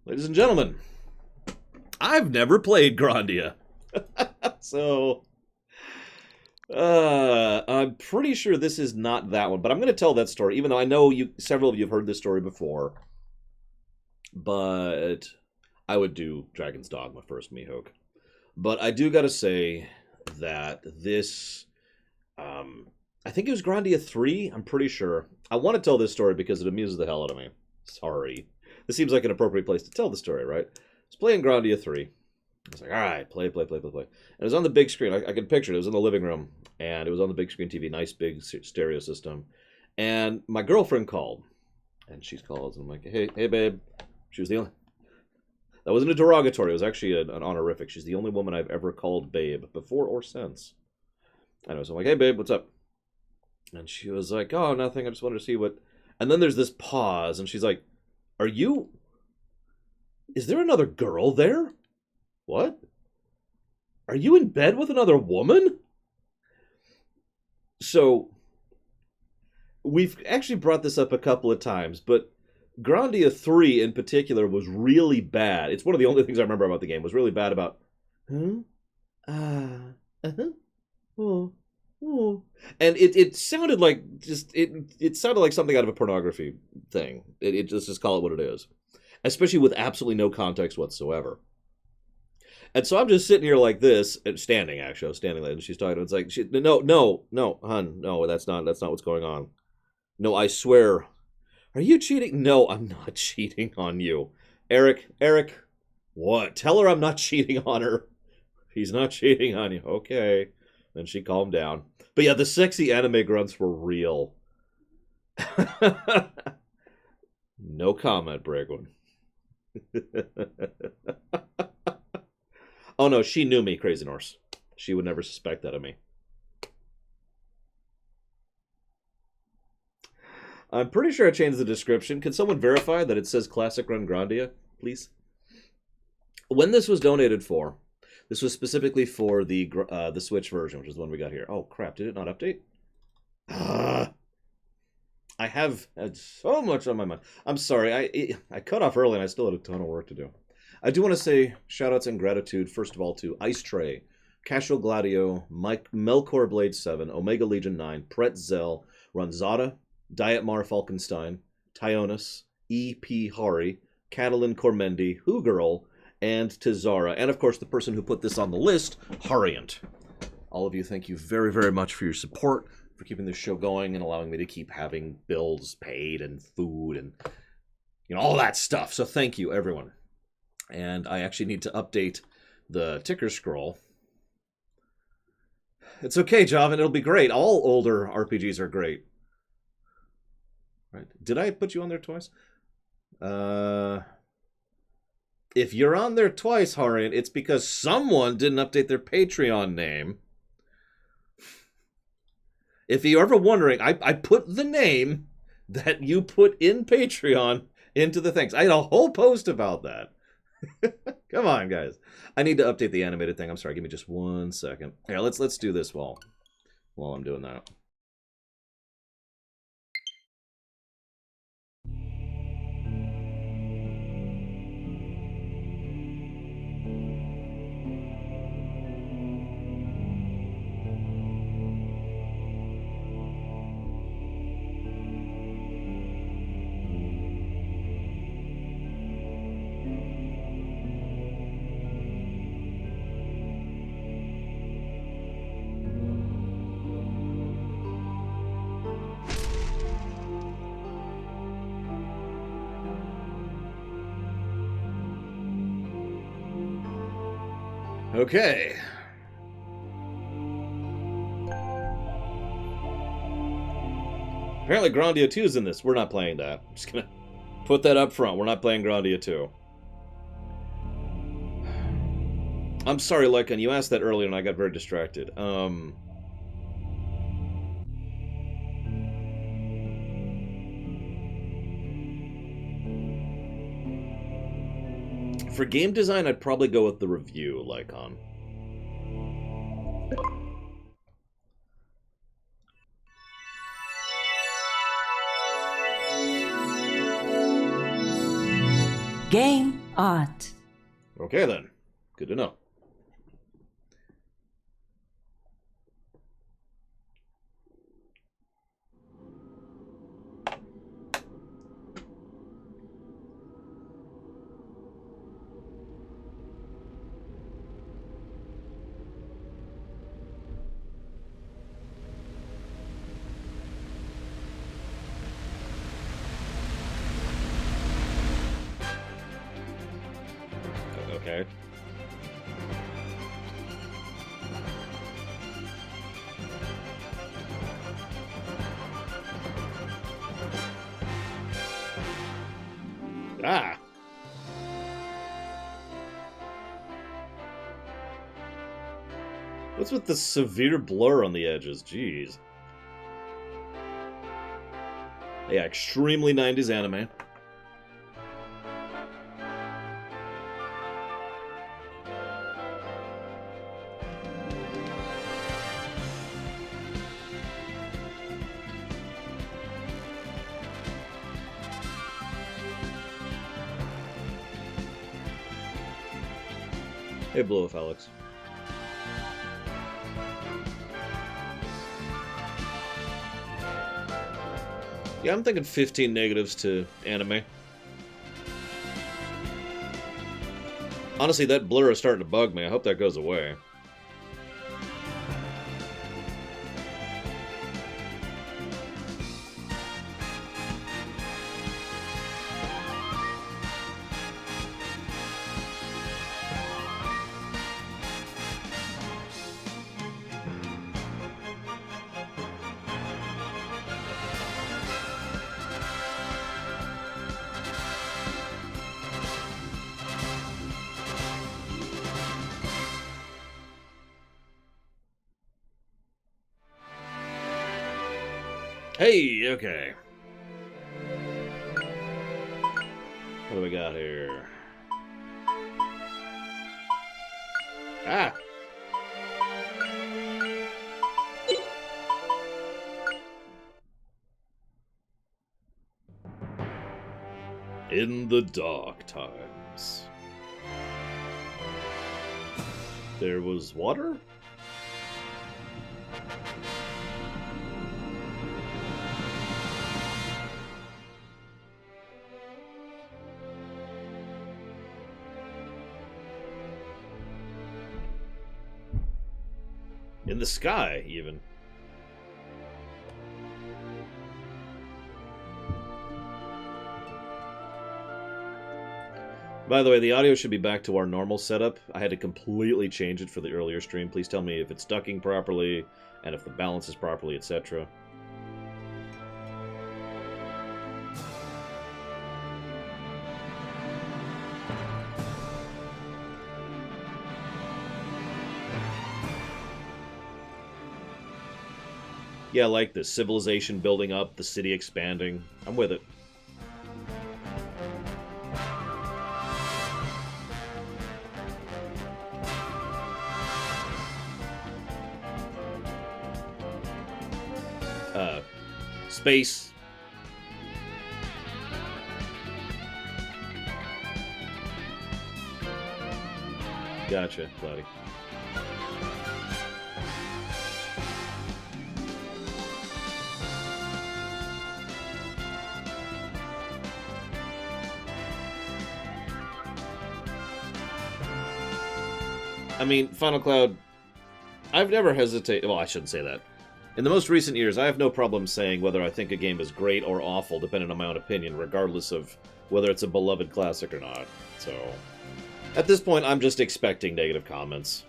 Ladies and gentlemen, I've never played Grandia. So, I'm pretty sure this is not that one, but I'm going to tell that story, even though I know several of you have heard this story before. But I would do Dragon's Dogma first, Mihawk. But I do got to say that this, I think it was Grandia 3, I'm pretty sure. I want to tell this story because it amuses the hell out of me. Sorry. This seems like an appropriate place to tell the story, right? I was playing Grandia 3. I was like, all right, play. And it was on the big screen. I can picture it. It was in the living room, and it was on the big screen TV, nice big stereo system. And my girlfriend called, and she calls, and I'm like, hey, babe. She was the only... That wasn't a derogatory. It was actually an honorific. She's the only woman I've ever called babe, before or since. I know, so I'm like, hey, babe, what's up? And she was like, oh, nothing. I just wanted to see what... And then there's this pause, and she's like, are you... Is there another girl there? What? Are you in bed with another woman? So, we've actually brought this up a couple of times, but Grandia 3 in particular was really bad. It's one of the only things I remember about the game. Was really bad about... Huh? Uh-huh. Oh. Oh. And it sounded like just... It sounded like something out of a pornography thing. Let's just call it what it is. Especially with absolutely no context whatsoever. And so I'm just sitting here like this, standing actually, I was standing there, and she's talking. It's like, no, hun, no, that's not what's going on. No, I swear. Are you cheating? No, I'm not cheating on you, Eric. What? Tell her I'm not cheating on her. He's not cheating on you. Okay. Then she calmed down. But yeah, the sexy anime grunts were real. No comment, Bragwin. Oh no, she knew me, Crazy Norse. She would never suspect that of me. I'm pretty sure I changed the description. Can someone verify that it says Classic Run Grandia, please? When this was donated for, this was specifically for the Switch version, which is the one we got here. Oh crap, did it not update? I have had so much on my mind. I'm sorry, I cut off early and I still had a ton of work to do. I do want to say shoutouts and gratitude, first of all, to Ice Tray, Casual Gladio, Mike, Melkor Blade 7, Omega Legion 9, Pretzel, Runzada, Dietmar Falkenstein, Tyonis, E.P. Hari, Catalin Cormendi, Hoogirl, and Tizara, and of course the person who put this on the list, Hariant. All of you, thank you very, very much for your support, for keeping this show going and allowing me to keep having bills paid and food and all that stuff. So thank you, everyone. And I actually need to update the ticker scroll. It's okay, Javan. It'll be great. All older RPGs are great. Right? Did I put you on there twice? If you're on there twice, Harian, it's because someone didn't update their Patreon name. If you're ever wondering, I put the name that you put in Patreon into the things. I had a whole post about that. Come on, guys. I need to update the animated thing. I'm sorry. Give me just 1 second. Here, let's do this while I'm doing that. Okay. Apparently Grandia 2 is in this. We're not playing that. I'm just gonna put that up front. We're not playing Grandia 2. I'm sorry, Lycan, you asked that earlier and I got very distracted. For game design, I'd probably go with the review, Lycan. Game art. Okay, then. Good to know. Okay. Ah! What's with the severe blur on the edges? Jeez. Yeah, extremely 90s anime. Hey, blow off, Alex. Yeah, I'm thinking 15 negatives to anime. Honestly, that blur is starting to bug me. I hope that goes away. Hey, okay. What do we got here? Ah! In the dark times, there was water? In the sky, even. By the way, the audio should be back to our normal setup. I had to completely change it for the earlier stream. Please tell me if it's ducking properly, and if the balance is properly, etc. Yeah, I like this. Civilization building up, the city expanding. I'm with it. Space. Gotcha, Cloudy. I mean, Final Cloud, I've never hesitated. Well, I shouldn't say that. In the most recent years, I have no problem saying whether I think a game is great or awful, depending on my own opinion, regardless of whether it's a beloved classic or not. So, at this point, I'm just expecting negative comments.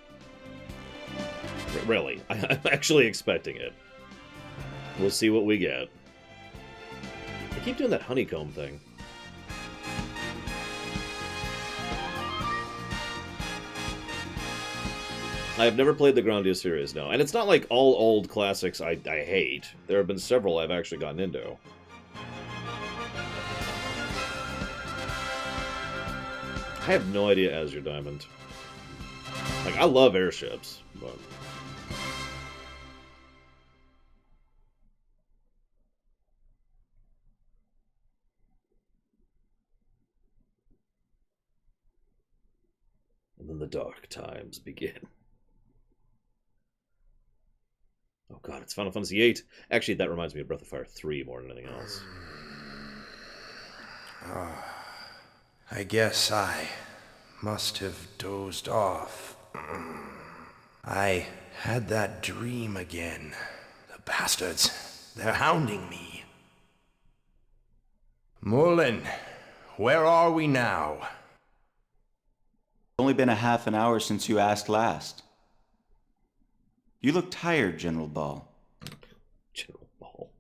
Really, I'm actually expecting it. We'll see what we get. I keep doing that honeycomb thing. I have never played the Grandia series, no. And it's not like all old classics I hate. There have been several I've actually gotten into. I have no idea Azure Diamond. Like, I love airships, but... then the dark times begin. Oh god, it's Final Fantasy VIII. Actually, that reminds me of Breath of Fire 3 more than anything else. I guess I must have dozed off. I had that dream again. The bastards, they're hounding me. Mullen, where are we now? It's only been a half an hour since you asked last. You look tired, General Ball. General Ball.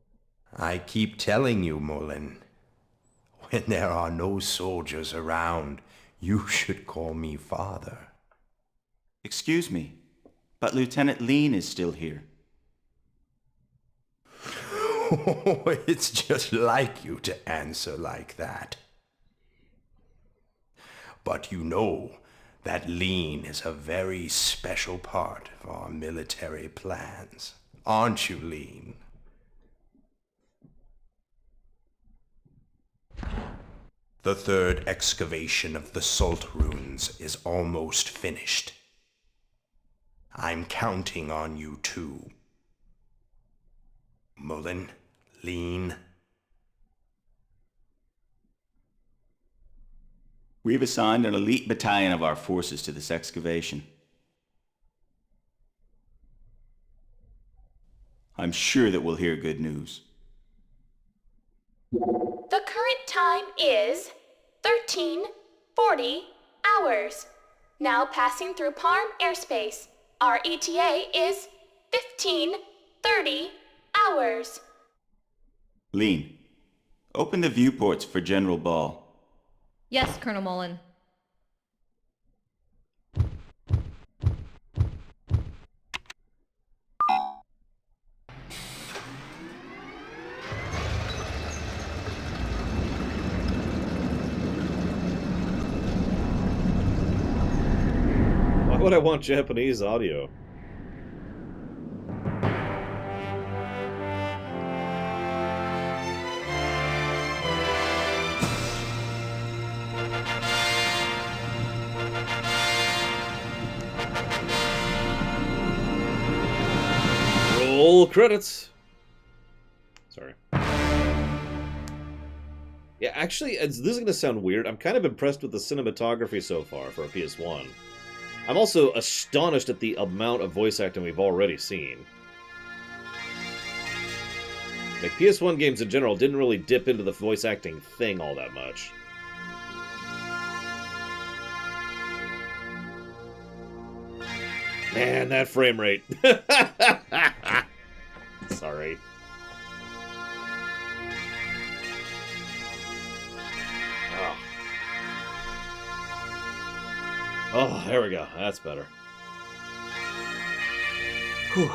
I keep telling you, Mullen. When there are no soldiers around, you should call me father. Excuse me, but Lieutenant Lean is still here. It's just like you to answer like that. But you know that Lean is a very special part of our military plans. Aren't you, Lean? The third excavation of the Salt Ruins is almost finished. I'm counting on you too. Mullen, Lean. We've assigned an elite battalion of our forces to this excavation. I'm sure that we'll hear good news. The current time is 13:40 hours. Now passing through Parm airspace. Our ETA is 15:30 hours. Lean, open the viewports for General Ball. Yes, Colonel Mullen. Why would I want Japanese audio? Roll credits. Sorry. Yeah, actually, this is going to sound weird. I'm kind of impressed with the cinematography so far for a PS1. I'm also astonished at the amount of voice acting we've already seen. Like, PS1 games in general didn't really dip into the voice acting thing all that much. Man, that frame rate. Sorry. Oh, there we go. That's better. Whew.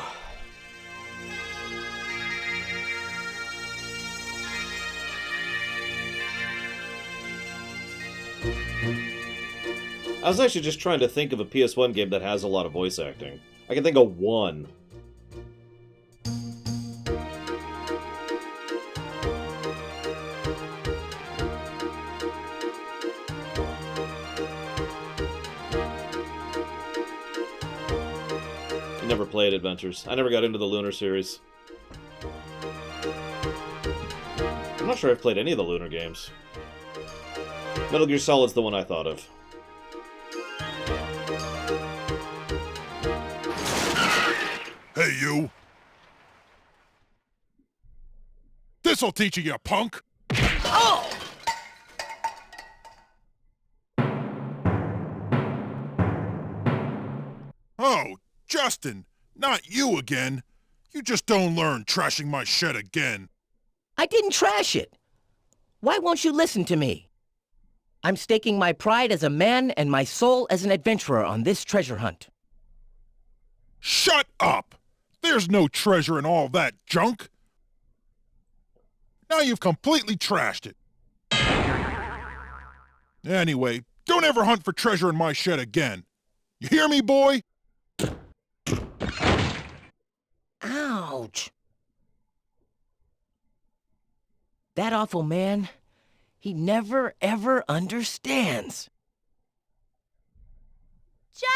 I was actually just trying to think of a PS1 game that has a lot of voice acting. I can think of one. I never played Adventures. I never got into the Lunar series. I'm not sure I've played any of the Lunar games. Metal Gear Solid's the one I thought of. Hey, you! This'll teach you, you punk! Oh! Oh, Justin! Not you again! You just don't learn trashing my shed again! I didn't trash it. Why won't you listen to me? I'm staking my pride as a man and my soul as an adventurer on this treasure hunt. Shut up! There's no treasure in all that junk! Now you've completely trashed it. Anyway, don't ever hunt for treasure in my shed again. You hear me, boy? Ouch. That awful man, he never ever understands. Justin!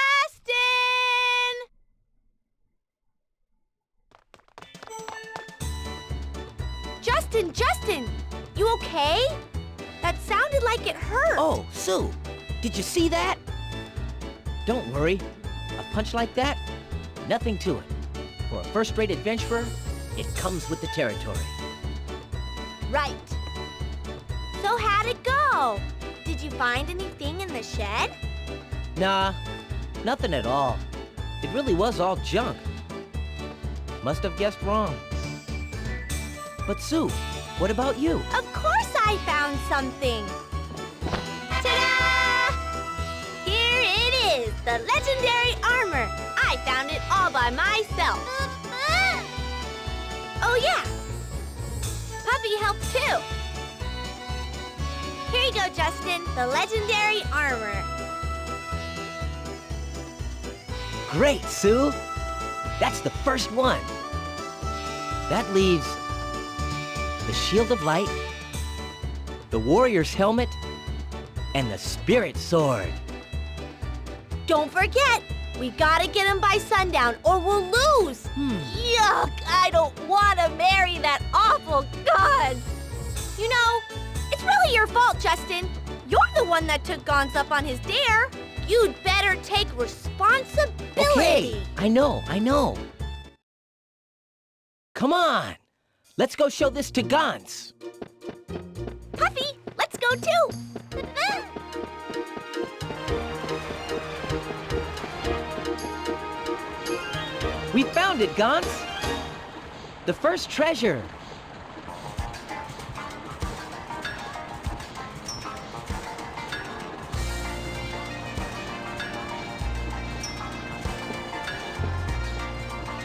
Justin! You okay? That sounded like it hurt. Oh, Sue, did you see that? Don't worry. A punch like that, nothing to it. For a first-rate adventurer, it comes with the territory. Right. So how'd it go? Did you find anything in the shed? Nah, nothing at all. It really was all junk. Must have guessed wrong. But Sue, what about you? Of course I found something. Ta-da! Here it is, the legendary armor. I found it all by myself. Oh yeah, Puppy helped too. Here you go, Justin, the legendary armor. Great, Sue! That's the first one. That leaves the Shield of Light, the Warrior's Helmet, and the Spirit Sword. Don't forget, we gotta get him by sundown or we'll lose. Yuck, I don't want to marry that awful god. You know, it's really your fault, Justin. You're the one that took Gons up on his dare. You'd better take responsibility. Okay, I know. Come on, let's go show this to Gons. Puffy, let's go too. We found it, Gons. The first treasure.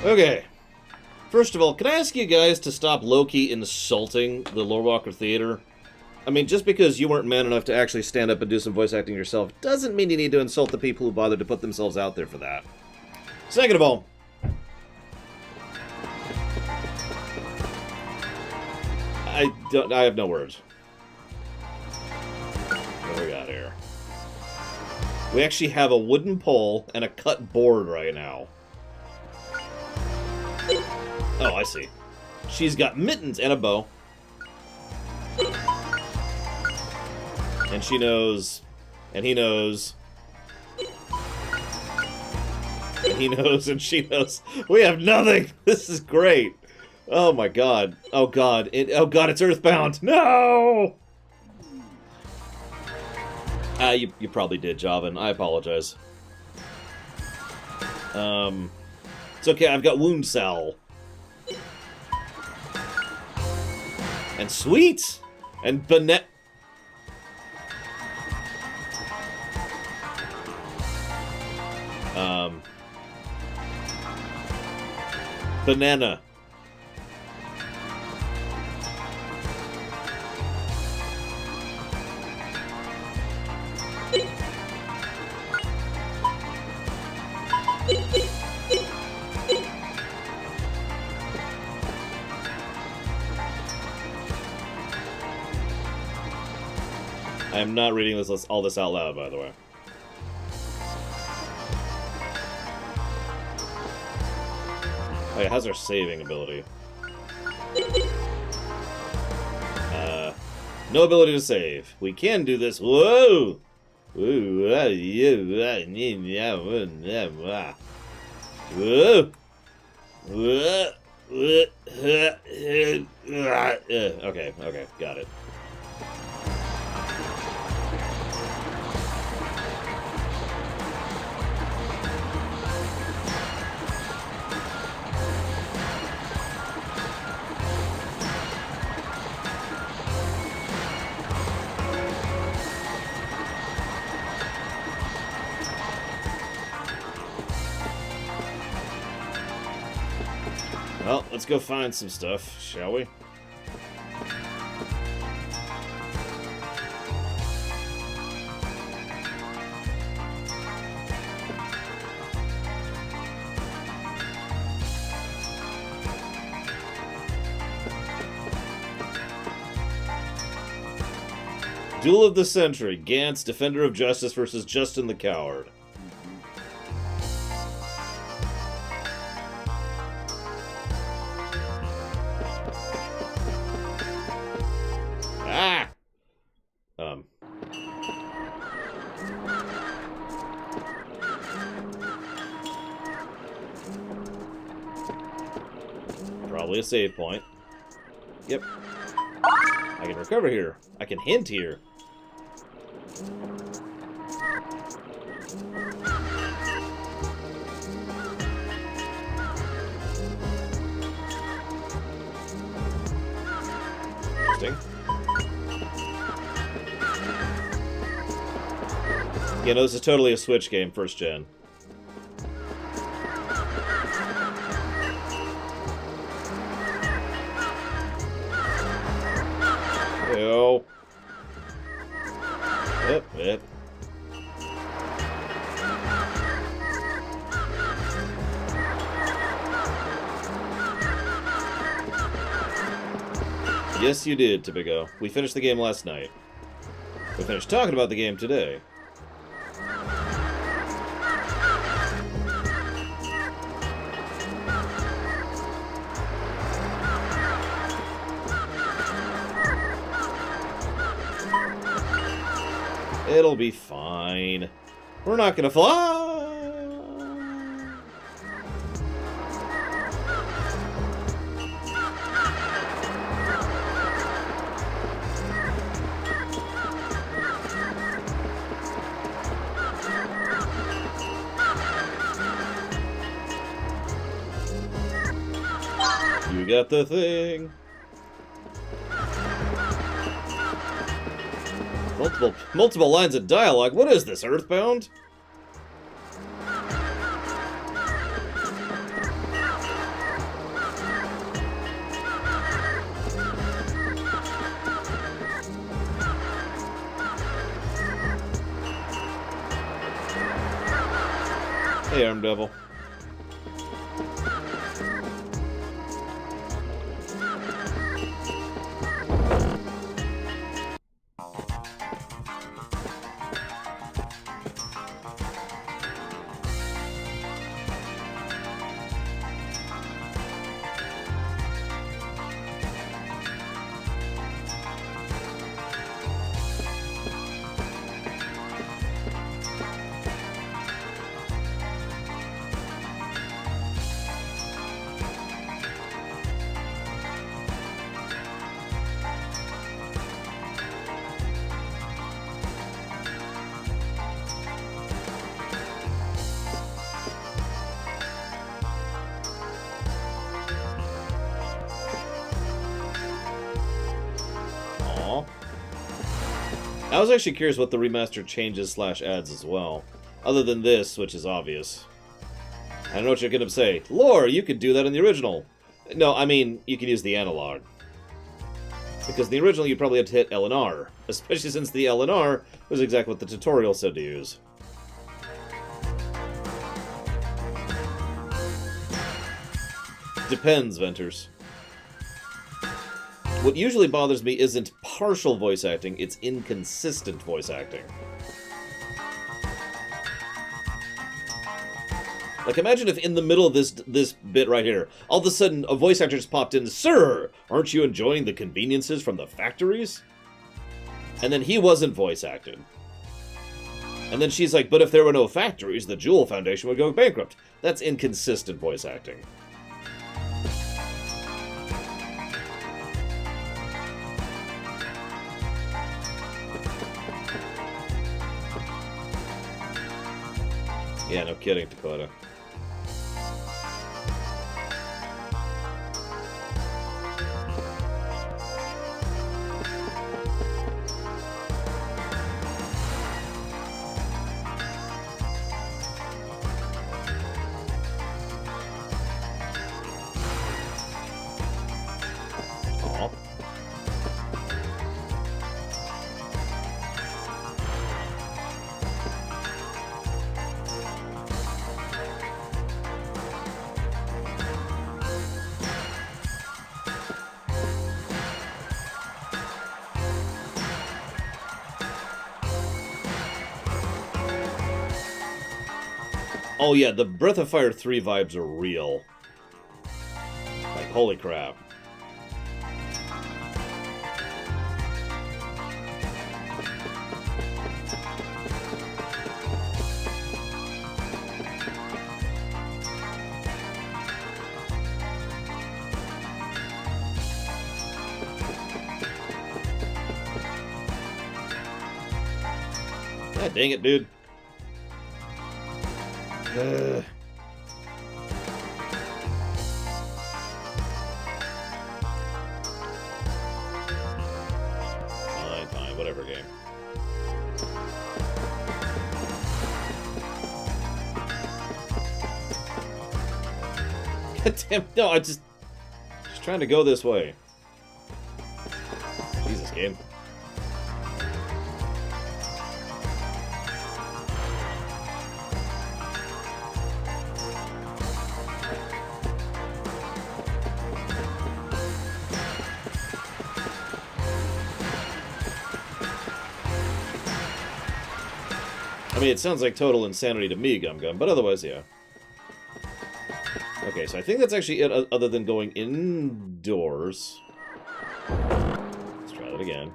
Okay. First of all, can I ask you guys to stop low-key insulting the Lorewalker Theater? I mean, just because you weren't man enough to actually stand up and do some voice acting yourself doesn't mean you need to insult the people who bothered to put themselves out there for that. Second of all, I have no words. What do we got here? We actually have a wooden pole and a cut board right now. Oh, I see. She's got mittens and a bow. And she knows. And he knows. And he knows and she knows. We have nothing! This is great! Oh my god. Oh god. Oh god, it's Earthbound! No! You probably did, Javan. I apologize. It's okay, I've got Wound Cell. And Sweet! And Banana. Banana. I am not reading all this out loud, by the way. Oh, yeah, how's our saving ability? No ability to save. We can do this. Whoa! Okay, got it. Well, let's go find some stuff, shall we? Duel of the Century, Gantz, Defender of Justice versus Justin the Coward. Probably a save point. Yep. I can recover here. I can hint here. Interesting. Yeah, no, this is totally a Switch game, first gen. Ew. Yep. Yes, you did, Tibigo. We finished the game last night. We finished talking about the game today. It'll be fine. We're not gonna fly! You got the thing. Multiple lines of dialogue. What is this, Earthbound? Hey, Arm Devil. I was actually curious what the remaster changes / adds as well. Other than this, which is obvious. I don't know what you're gonna say. Lore, you could do that in the original. No, I mean, you could use the analog. Because in the original, you probably had to hit L and R. Especially since the L and R was exactly what the tutorial said to use. Depends, Venters. What usually bothers me isn't partial voice acting, it's inconsistent voice acting. Like, imagine if in the middle of this bit right here, all of a sudden a voice actor just popped in, "Sir, aren't you enjoying the conveniences from the factories?" And then he wasn't voice acted. And then she's like, "But if there were no factories, the Jewel Foundation would go bankrupt." That's inconsistent voice acting. Yeah, no kidding, Dakota. Aw. Oh yeah, the Breath of Fire 3 vibes are real. Like, holy crap. God dang it, dude. Fine, whatever game. God damn, no, I just trying to go this way. Jesus, game. I mean, it sounds like total insanity to me, Gum Gum, but otherwise, yeah. Okay, so I think that's actually it, other than going indoors. Let's try that again.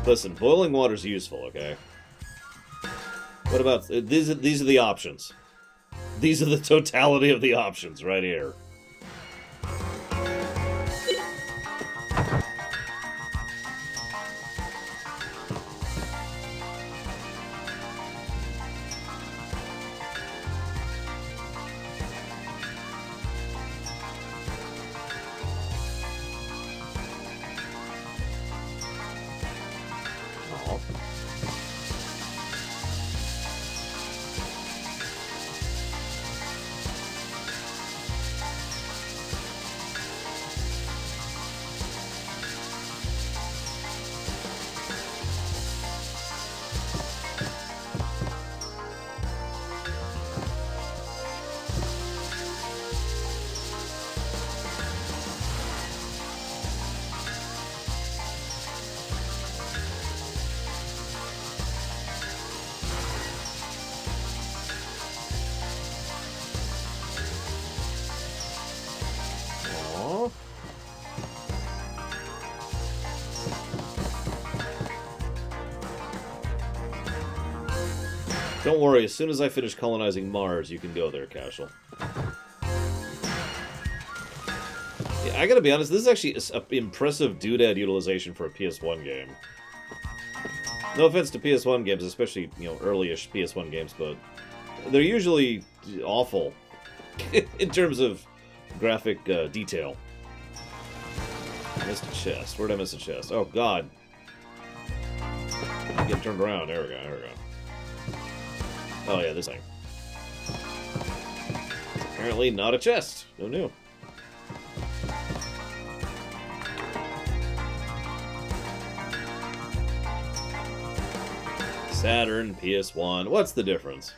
Listen, boiling water's useful, okay? What about... These are the options. These are the totality of the options right here. Don't worry, as soon as I finish colonizing Mars, you can go there, Cashel. Yeah, I gotta be honest, this is actually an impressive doodad utilization for a PS1 game. No offense to PS1 games, especially, you know, early-ish PS1 games, but they're usually awful in terms of graphic detail. I missed a chest. Where'd I miss a chest? Oh, God. Get turned around. There we go, there we go. Oh, yeah, this thing. It's apparently not a chest. Who knew? Saturn, PS1. What's the difference?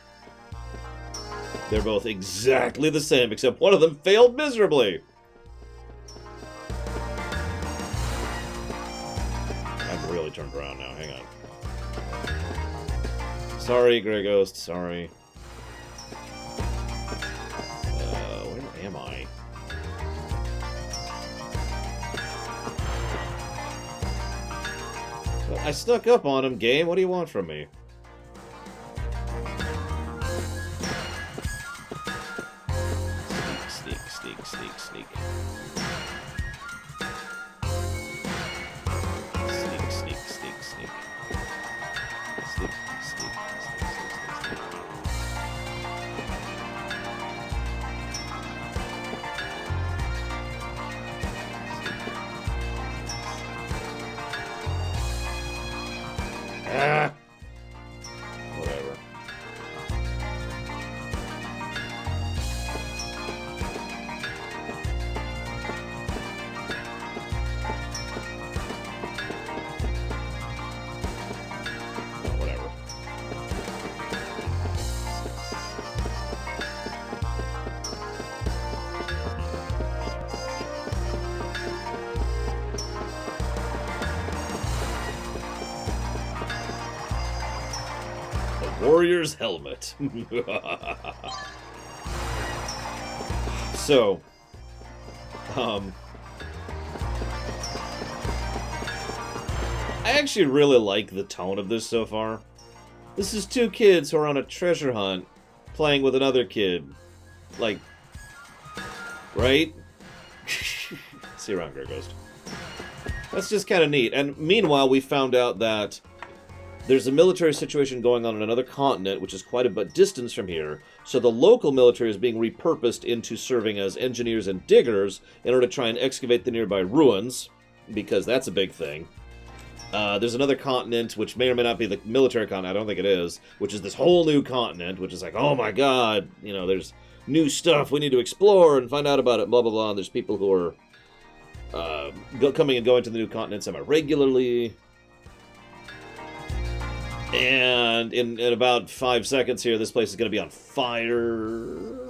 They're both exactly the same, except one of them failed miserably. I've really turned around now. Hang on. Sorry, Grey Ghost. Sorry. Where am I? Well, I snuck up on him, game. What do you want from me? Sneak, sneak, sneak, sneak. Sneak, sneak, sneak, sneak. Sneak, sneak, sneak, sneak, sneak, sneak. Warrior's helmet. So, I actually really like the tone of this so far. This is two kids who are on a treasure hunt, playing with another kid. Like, right? See you around, Grey Ghost. That's just kind of neat. And meanwhile, we found out that there's a military situation going on in another continent, which is quite a bit distance from here. So the local military is being repurposed into serving as engineers and diggers in order to try and excavate the nearby ruins, because that's a big thing. There's another continent, which may or may not be the military continent, I don't think it is, which is this whole new continent, which is like, oh my god, you know, there's new stuff we need to explore and find out about it, blah, blah, blah. And there's people who are coming and going to the new continent semi-regularly. And in about 5 seconds here, this place is going to be on fire.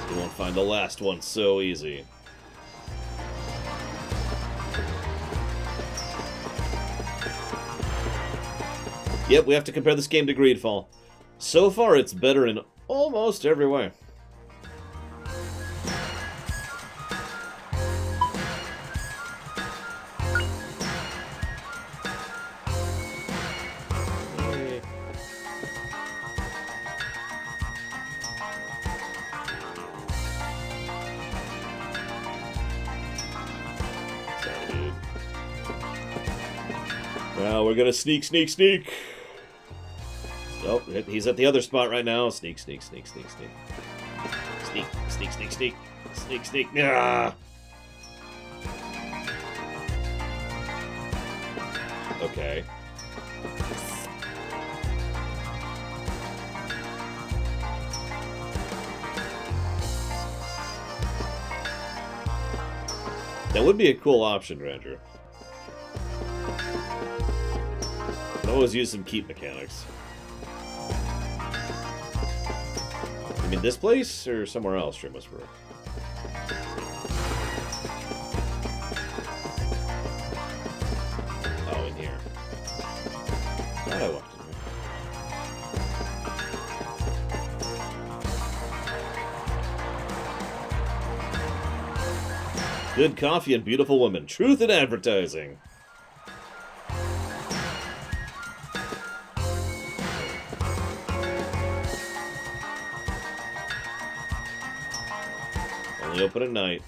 You won't find the last one so easy. Yep, we have to compare this game to Greedfall. So far, it's better in almost every way. Now we're gonna sneak, sneak, sneak. Oh, he's at the other spot right now. Sneak, sneak, sneak, sneak, sneak. Sneak, sneak, sneak, sneak. Sneak, sneak. Ah! Okay. That would be a cool option, Ranger. Could always use some keep mechanics. You mean this place, or somewhere else, Stream Whisperer? Oh, in here. Thought I walked in here. Good coffee and beautiful women. Truth in advertising. Only open at night.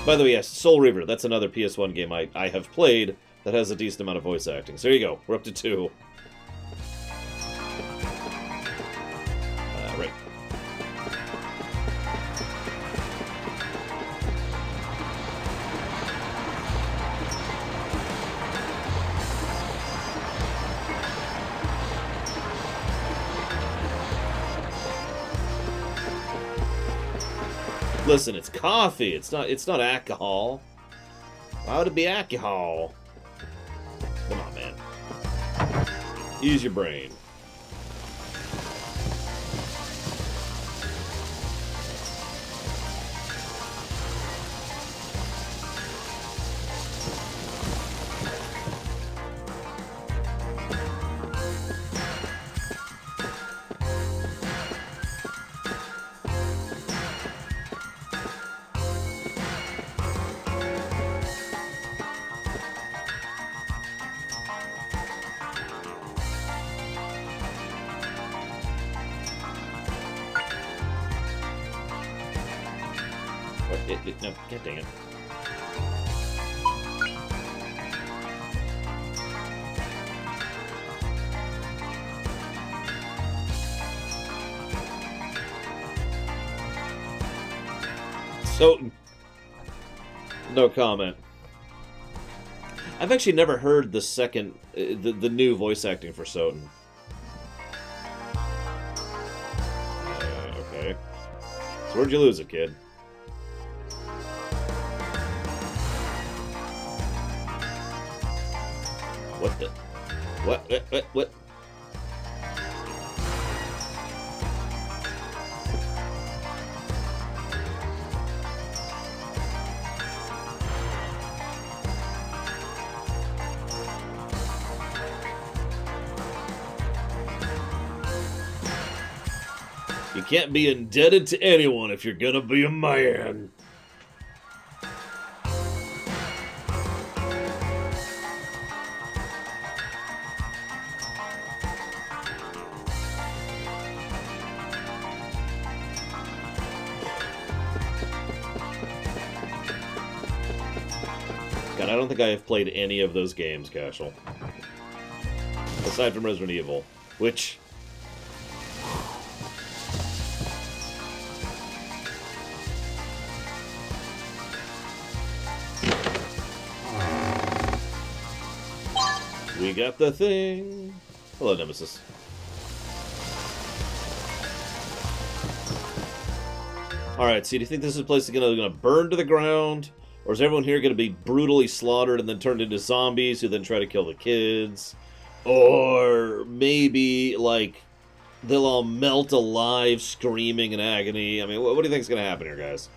By the way, yes, Soul Reaver. That's another PS1 game I have played that has a decent amount of voice acting. So there you go. We're up to 2. Right. Listen, it's coffee. It's not alcohol. Why would it be alcohol? Come on, man. Use your brain. No, God dang it. So, no comment. I've actually never heard the second, the new voice acting for Soten. Okay. So where'd you lose it, kid? What the? What? You can't be indebted to anyone if you're gonna be a man. God, I don't think I have played any of those games, Cashel. Aside from Resident Evil, which... We got the thing. Hello, Nemesis. Alright, so do you think this is a place that's gonna burn to the ground? Or is everyone here gonna be brutally slaughtered and then turned into zombies who then try to kill the kids? Or maybe, like, they'll all melt alive screaming in agony? I mean, what do you think is gonna happen here, guys?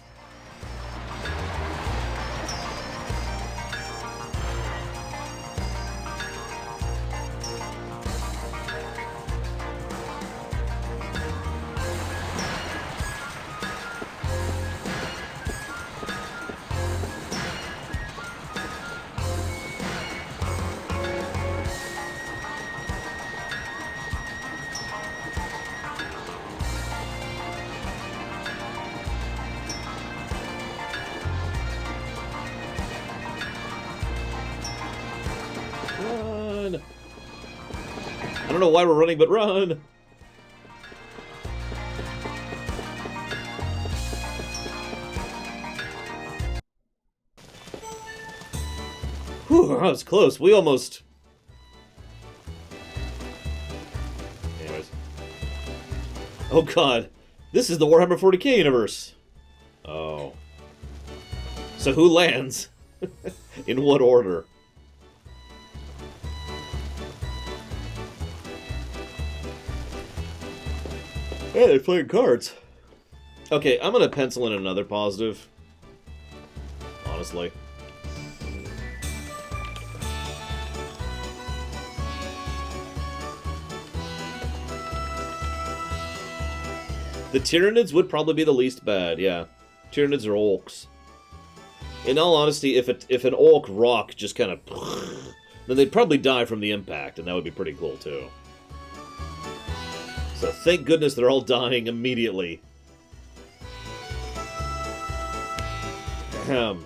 Run! I don't know why we're running, but run! Whew, that was close. We almost... Anyways. Oh god. This is the Warhammer 40k universe. Oh. So who lands? In what order? Hey, they're playing cards. Okay, I'm gonna pencil in another positive. Honestly. The Tyranids would probably be the least bad, yeah. Tyranids are orcs. In all honesty, if an orc rock just kind of... then they'd probably die from the impact, and that would be pretty cool, too. So thank goodness they're all dying immediately. Ahem.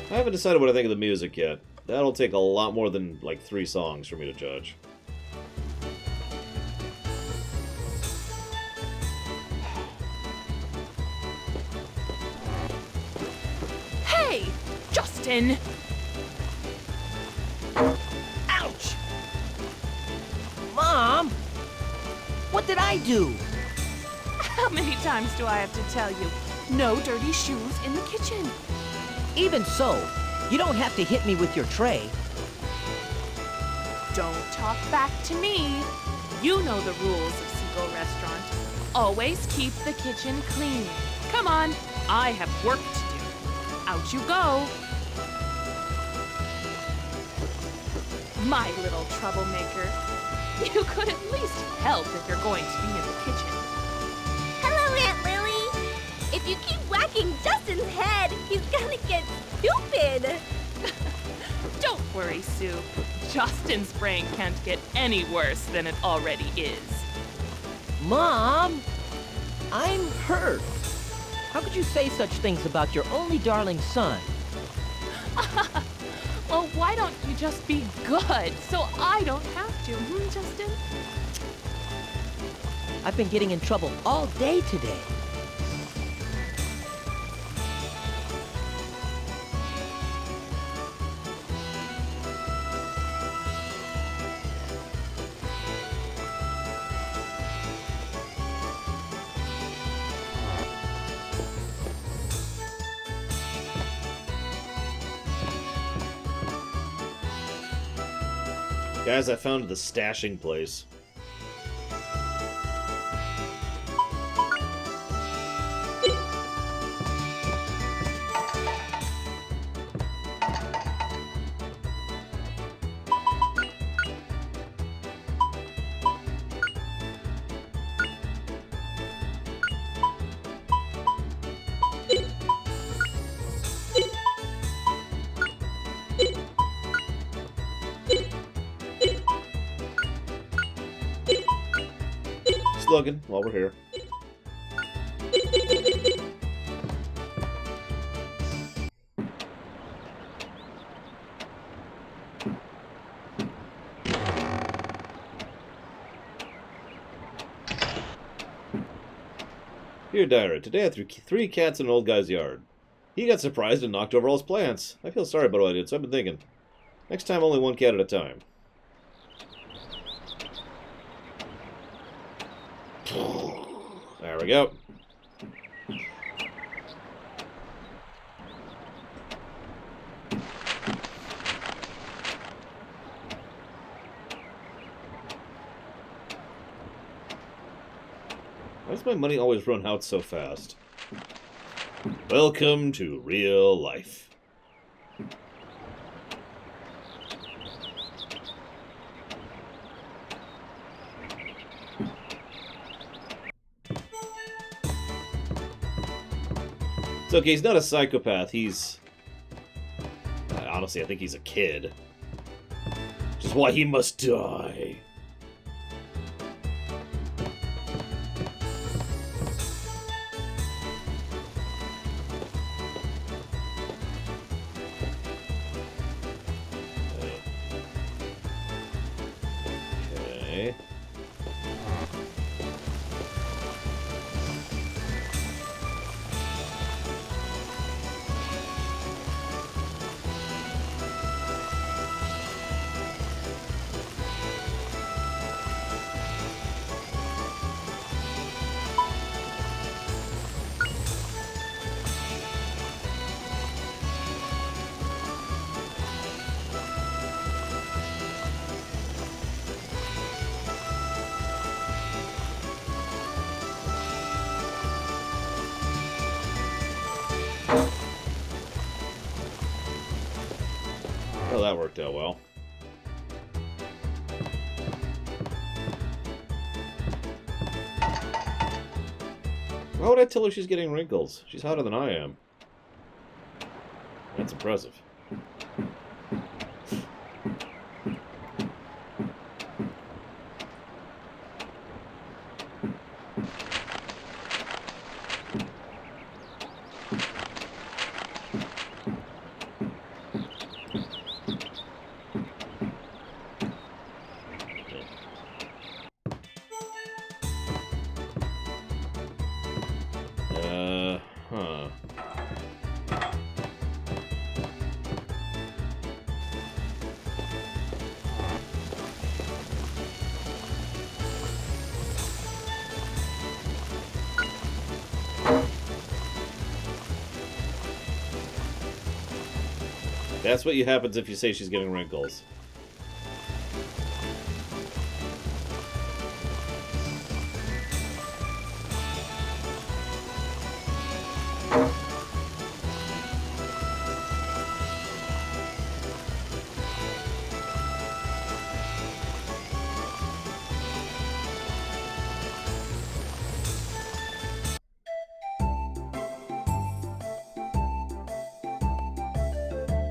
I haven't decided what I think of the music yet. That'll take a lot more than, like, 3 songs for me to judge. Hey! Justin! Ouch! Mom! What did I do? How many times do I have to tell you? No dirty shoes in the kitchen. Even so, you don't have to hit me with your tray. Don't talk back to me. You know the rules of Seagull Restaurant. Always keep the kitchen clean. Come on, I have work to do. Out you go. My little troublemaker. You could at least help if you're going to be in the kitchen. Hello, Aunt Lily. If you keep whacking Justin's head, he's gonna get stupid. Don't worry, Sue. Justin's brain can't get any worse than it already is. Mom! I'm hurt. How could you say such things about your only darling son? Well, why don't you just be good so I don't have to, Justin? I've been getting in trouble all day today. Guys, I found the stashing place. Just looking while we're here. Dear Diary, today I threw 3 cats in an old guy's yard. He got surprised and knocked over all his plants. I feel sorry about what I did, so I've been thinking. Next time, only 1 cat at a time. There we go. Why does my money always run out so fast? Welcome to real life. It's okay, he's not a psychopath, he's... Honestly, I think he's a kid. Which is why he must die. Okay. Well, that worked out well. Why would I tell her she's getting wrinkles? She's hotter than I am. That's impressive. Huh. That's what happens if you say she's getting wrinkles.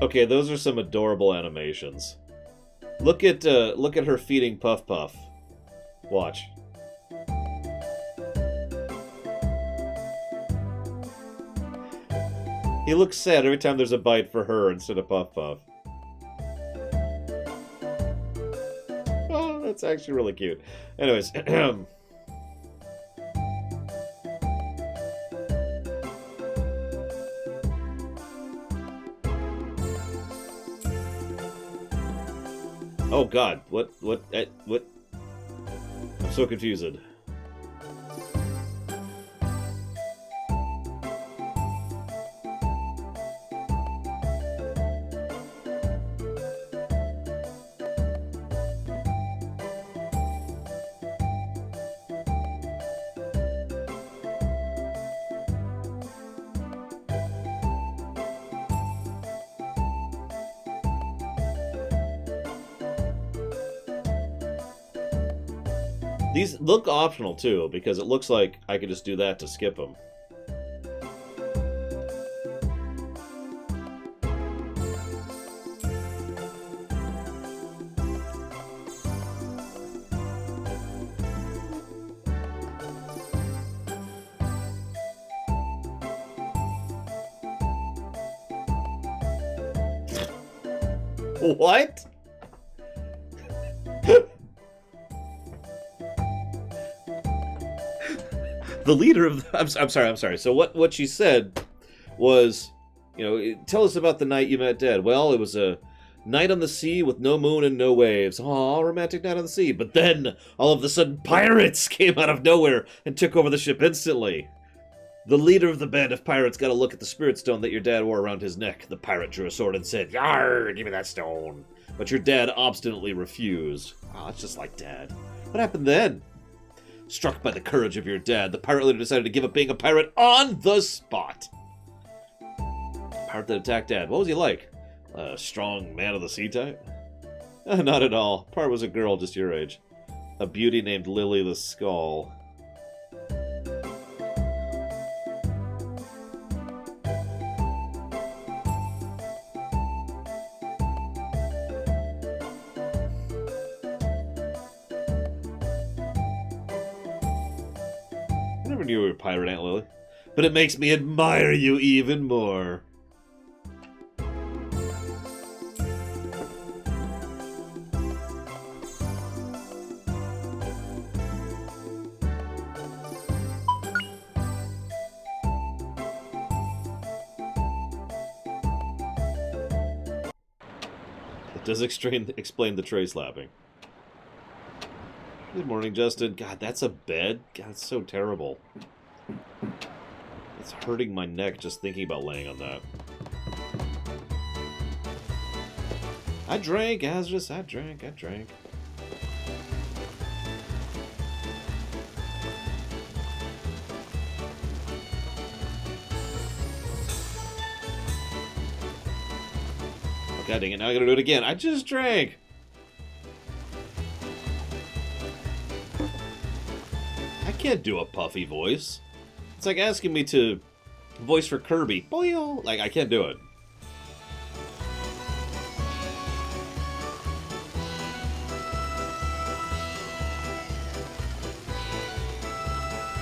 Okay, those are some adorable animations. Look at her feeding Puff Puff. Watch. He looks sad every time there's a bite for her instead of Puff Puff. Oh, that's actually really cute. Anyways, oh God, what? I'm so confused. These look optional, too, because it looks like I could just do that to skip them. What? The leader of the, I'm sorry. So what she said was, tell us about the night you met Dad. Well, it was a night on the sea with no moon and no waves. Aw, romantic night on the sea. But then, all of a sudden, pirates came out of nowhere and took over the ship instantly. The leader of the band of pirates got a look at the spirit stone that your dad wore around his neck. The pirate drew a sword and said, "Yarr, give me that stone." But your dad obstinately refused. Oh, it's just like Dad. What happened then? Struck by the courage of your dad, the pirate leader decided to give up being a pirate on the spot. Pirate that attacked Dad. What was he like? A strong man of the sea type? Not at all. Pirate was a girl just your age. A beauty named Lily the Skull. I never knew you were a pirate, Aunt Lily. But it makes me admire you even more. It does explain the tray slapping. Good morning, Justin. God, that's a bed? God, it's so terrible. It's hurting my neck just thinking about laying on that. I drank, Azris. I drank. Oh, God dang it, now I gotta do it again. I just drank! I can't do a puffy voice. It's like asking me to voice for Kirby. Boyo! Like, I can't do it.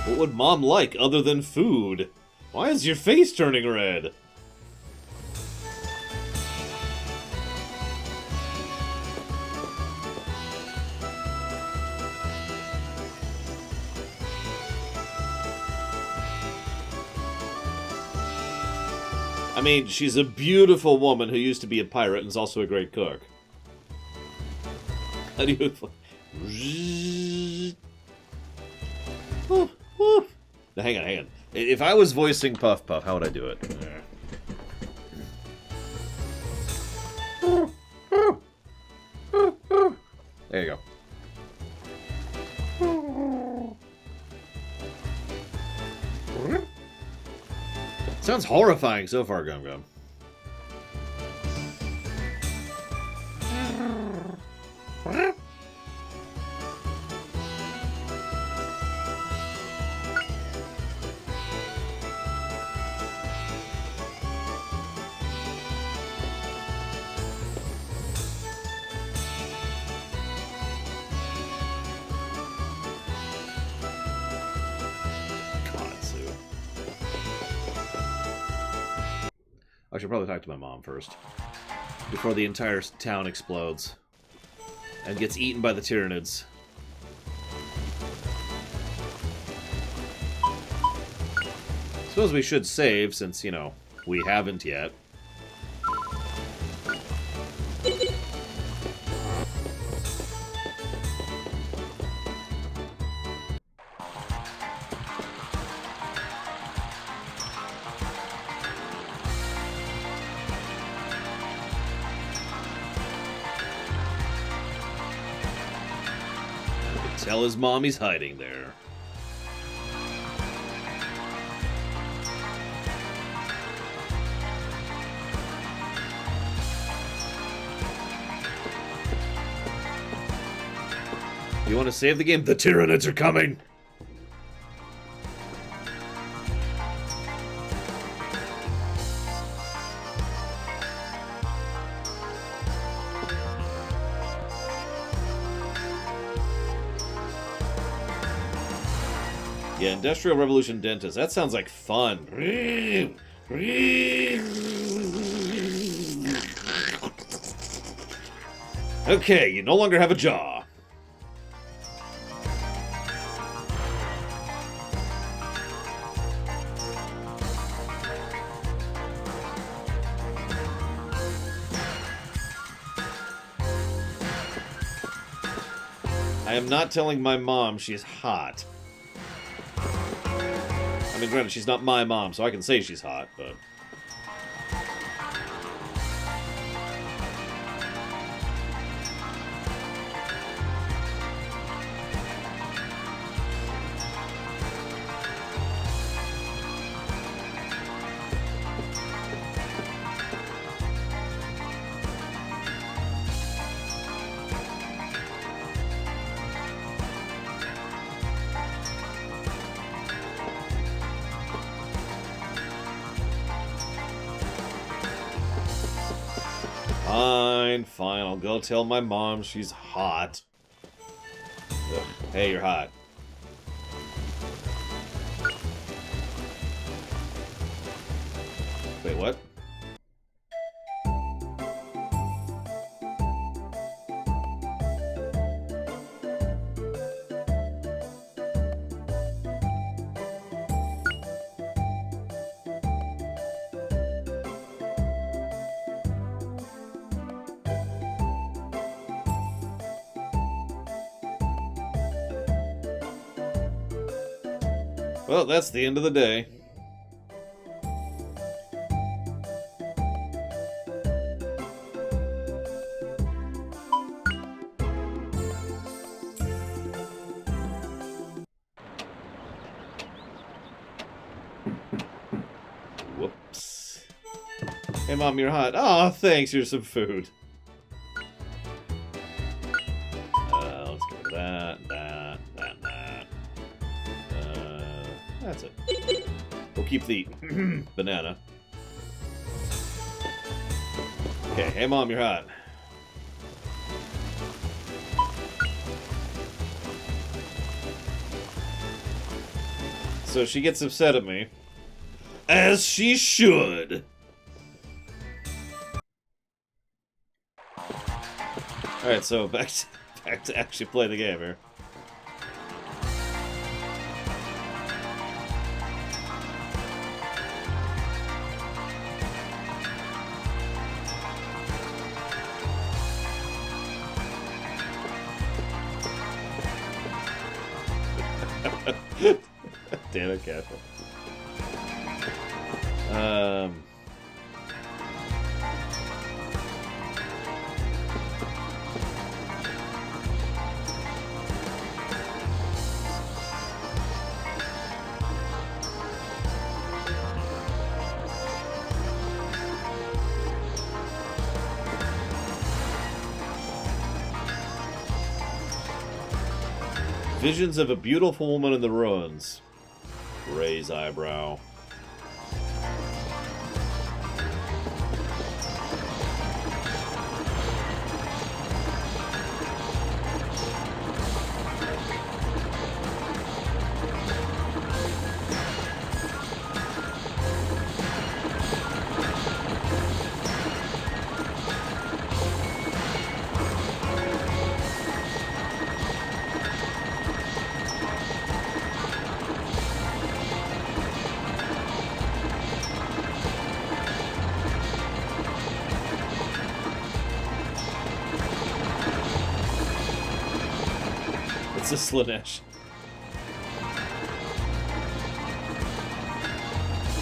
What would Mom like other than food? Why is your face turning red? I mean, she's a beautiful woman who used to be a pirate and is also a great cook. How do you... Now, hang on. If I was voicing Puff Puff, how would I do it? There you go. Sounds horrifying so far, Gum Gum. I should probably talk to my mom first. Before the entire town explodes. And gets eaten by the Tyranids. Suppose we should save, since, we haven't yet. Tell his mom he's hiding there. You want to save the game? The Tyranids are coming! Yeah, Industrial Revolution Dentist. That sounds like fun. Okay, you no longer have a jaw. I am not telling my mom she's hot. I mean, granted, she's not my mom, so I can say she's hot, but... Fine, I'll go tell my mom she's hot. Ugh. Hey, you're hot. Wait, what? Well, that's the end of the day. Whoops. Hey, Mom, you're hot. Aw, thanks, here's some food. Let's go with that. That's it. We'll keep the banana. Okay, hey Mom, you're hot. So she gets upset at me. As she should. Alright, so back to actually play the game here. Damn it, careful. Visions of a beautiful woman in the ruins. Raise eyebrow. It's a Slanesh.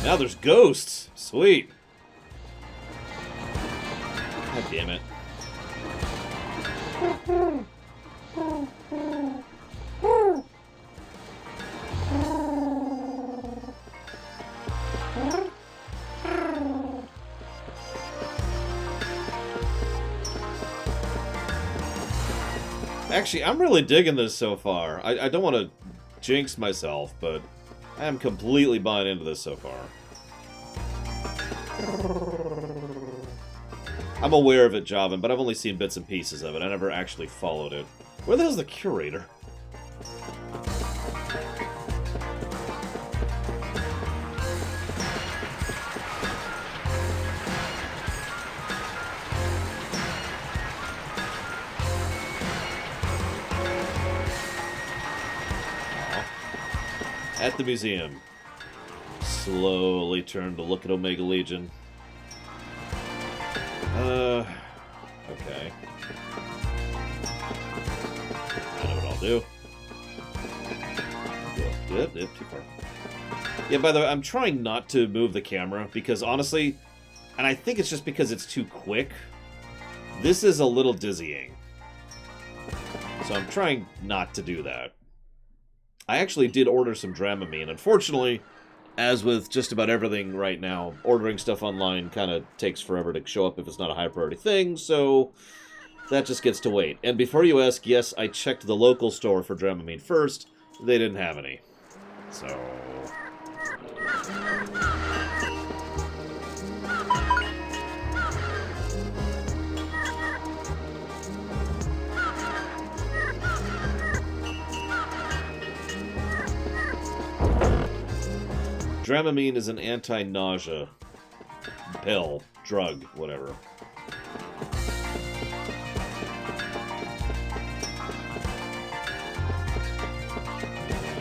Now there's ghosts. Sweet. God damn it. Actually, I'm really digging this so far. I don't want to jinx myself, but I am completely buying into this so far. I'm aware of it, Javin, but I've only seen bits and pieces of it. I never actually followed it. Where the hell's the curator? At the museum. Slowly turn to look at Omega Legion. Okay. I know what I'll do. Yep, too far. Yeah, by the way, I'm trying not to move the camera because honestly, and I think it's just because it's too quick, this is a little dizzying. So I'm trying not to do that. I actually did order some Dramamine. Unfortunately, as with just about everything right now, ordering stuff online kind of takes forever to show up if it's not a high priority thing, so that just gets to wait. And before you ask, yes, I checked the local store for Dramamine first. They didn't have any. So... Dramamine is an anti-nausea pill, drug, whatever.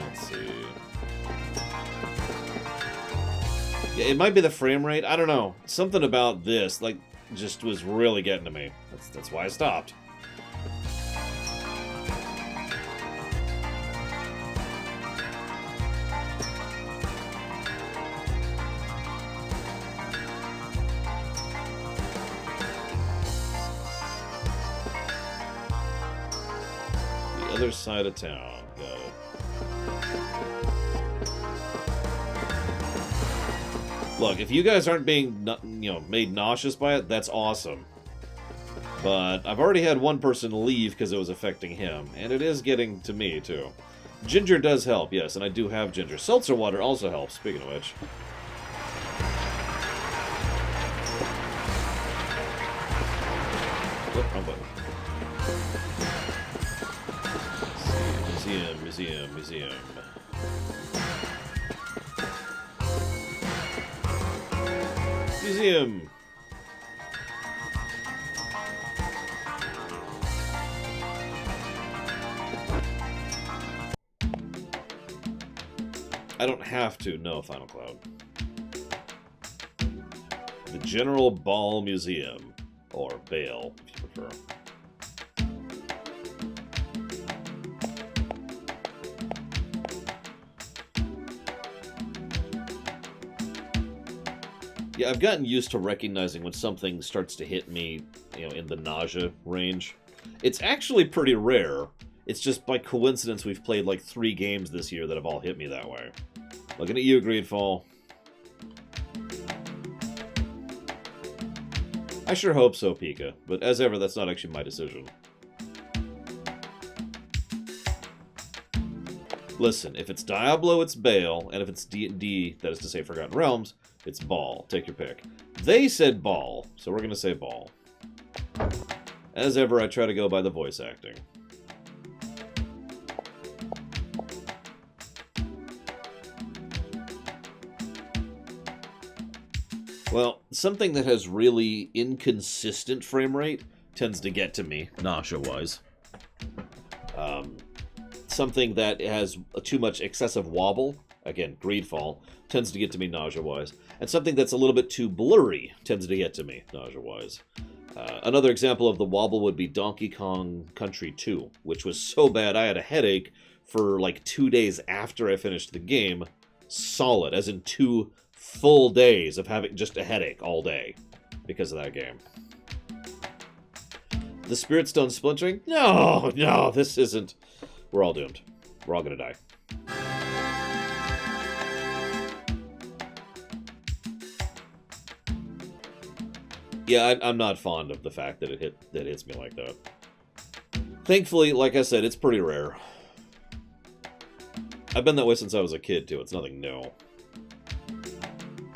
Let's see. Yeah, it might be the frame rate. I don't know. Something about this, like, just was really getting to me. That's why I stopped. Other side of town. Got it. Look, if you guys aren't being, made nauseous by it, that's awesome. But I've already had one person leave because it was affecting him, and it is getting to me, too. Ginger does help, yes, and I do have ginger. Seltzer water also helps, speaking of which. Whoop, wrong button. Museum. Museum! I don't have to, no, Final Cloud. The General Ball Museum. Or Bale, if you prefer. Yeah, I've gotten used to recognizing when something starts to hit me, in the nausea range. It's actually pretty rare. It's just by coincidence we've played like 3 games this year that have all hit me that way. Looking at you, Greedfall. I sure hope so, Pika, but as ever, that's not actually my decision. Listen, if it's Diablo, it's Bale, and if it's D&D, that is to say Forgotten Realms, it's Ball. Take your pick. They said Ball, so we're going to say Ball. As ever, I try to go by the voice acting. Well, something that has really inconsistent frame rate tends to get to me, nausea-wise. Something that has too much excessive wobble, again, Greedfall, tends to get to me nausea-wise. And something that's a little bit too blurry tends to get to me nausea-wise. Another example of the wobble would be Donkey Kong Country 2, which was so bad I had a headache for like 2 days after I finished the game. Solid, as in 2 full days of having just a headache all day because of that game. The Spirit Stone splintering? No, this isn't... We're all doomed. We're all gonna die. Yeah, I'm not fond of the fact that it hits me like that. Thankfully, like I said, it's pretty rare. I've been that way since I was a kid, too. It's nothing new.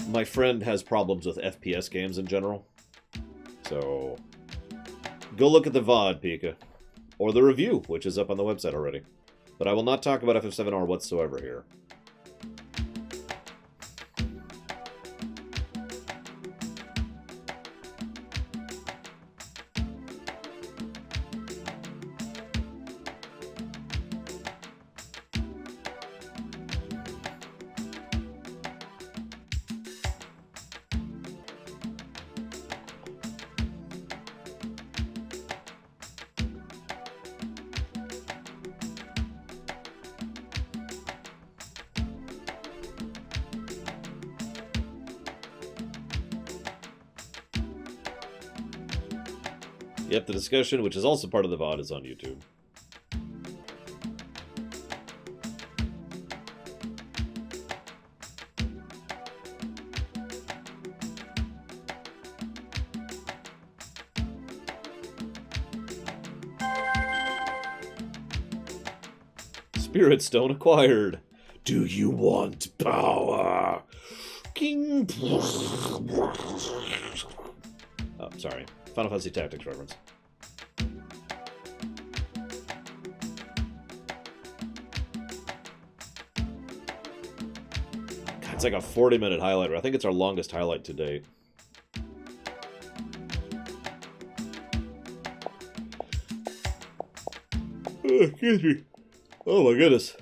My friend has problems with FPS games in general. So, go look at the VOD, Pika. Or the review, which is up on the website already. But I will not talk about FF7R whatsoever here. Yep, the discussion, which is also part of the VOD, is on YouTube. Spirit Stone acquired. Do you want power? King. Oh, sorry. Final Fantasy Tactics reference. God, it's like a 40-minute highlight. I think it's our longest highlight to date. Excuse me. Oh my goodness.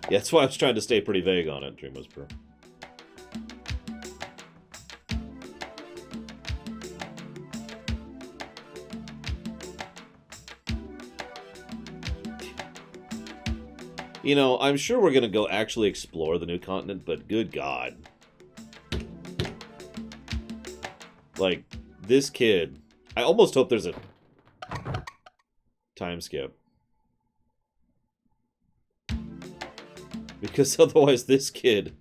Yeah, that's why I was trying to stay pretty vague on it, Dream Whisperer. You know, I'm sure we're going to go actually explore the new continent, but good God. Like, this kid... I almost hope there's a time skip. Because otherwise this kid...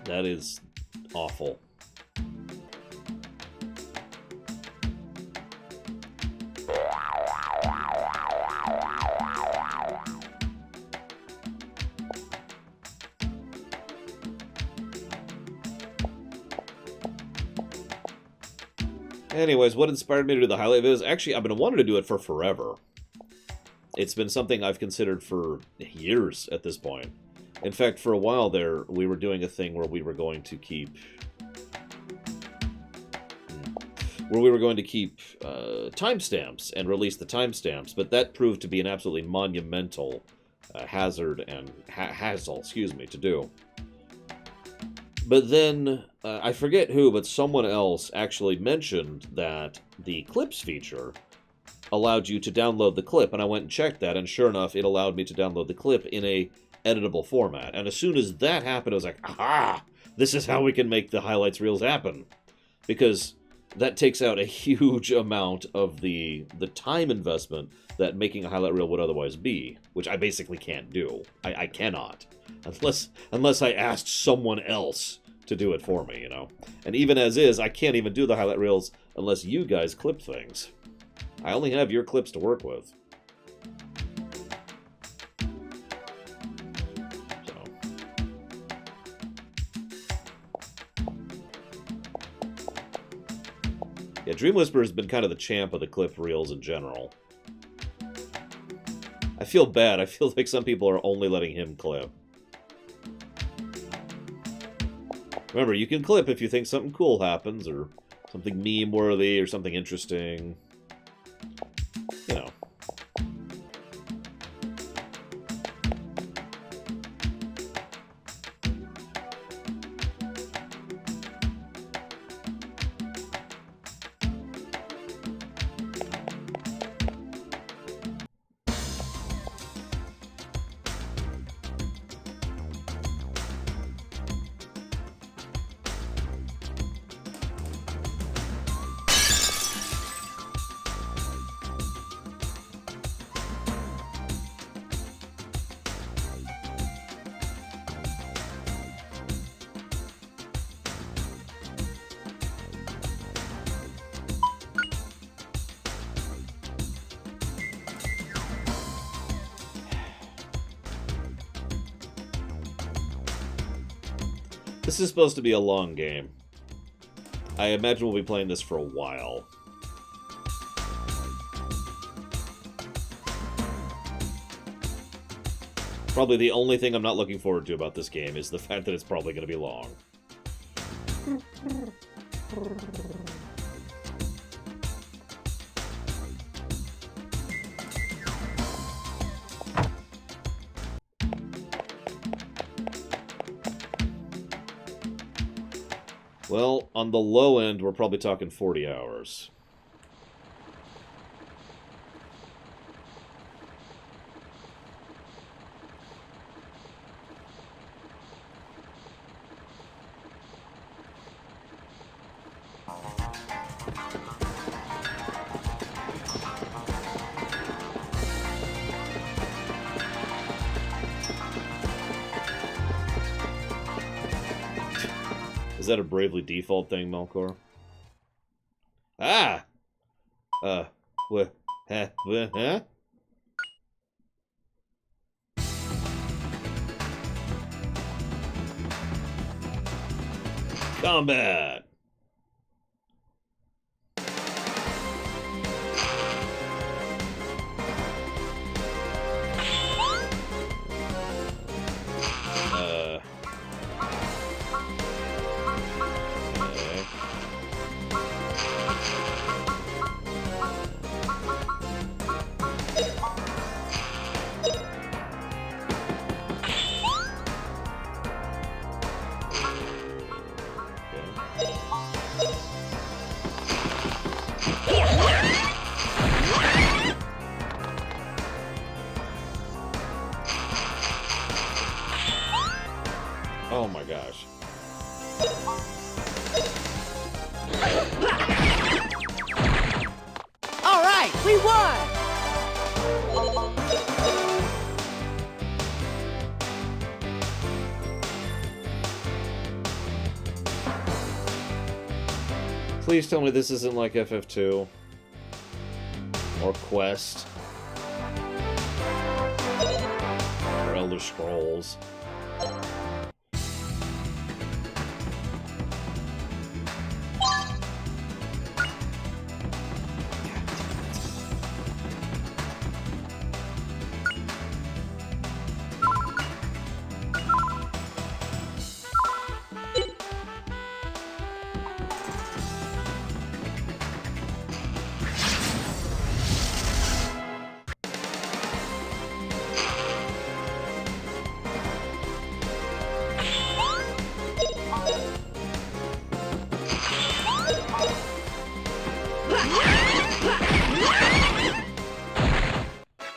That is awful. Anyways, what inspired me to do the highlight videos? Actually, I've been wanting to do it for forever. It's been something I've considered for years at this point. In fact, for a while there, we were doing a thing where we were going to keep... timestamps and release the timestamps, but that proved to be an absolutely monumental hazard and hassle, to do. But then, I forget who, but someone else actually mentioned that the clips feature allowed you to download the clip, and I went and checked that, and sure enough, it allowed me to download the clip in a editable format. And as soon as that happened, I was like, aha! This is how we can make the highlights reels happen. Because that takes out a huge amount of the time investment that making a highlight reel would otherwise be, which I basically can't do. I cannot. Unless I asked someone else to do it for me, you know? And even as is, I can't even do the highlight reels unless you guys clip things. I only have your clips to work with. Yeah, Dream Whisperer has been kind of the champ of the clip reels in general. I feel bad. I feel like some people are only letting him clip. Remember, you can clip if you think something cool happens, or something meme-worthy, or something interesting. You know. This is supposed to be a long game. I imagine we'll be playing this for a while. Probably the only thing I'm not looking forward to about this game is the fact that it's probably going to be long. Well, on the low end, we're probably talking 40 hours. Is that a Bravely Default thing, Melkor? Ah! What? Huh? Combat! Oh my gosh. All right, we won! Please tell me this isn't like FF2 or Quest or Elder Scrolls.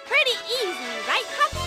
Pretty easy, right, Puppy?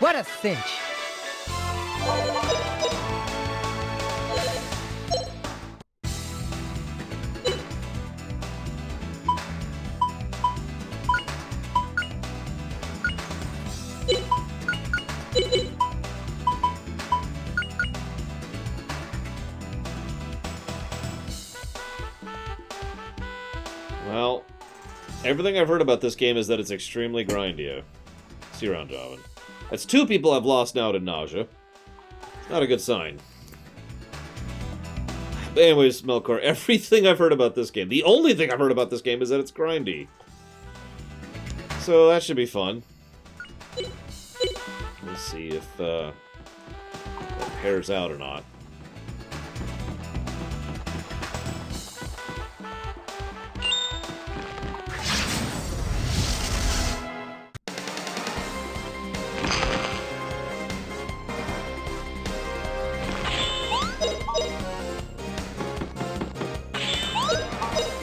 What a cinch! Well, everything I've heard about this game is that it's extremely grindy. See you around, Javin. That's 2 people I've lost now to nausea. It's not a good sign. But anyways, Melkor, everything I've heard about this game, the only thing I've heard about this game is that it's grindy. So that should be fun. Let's see if that pairs out or not.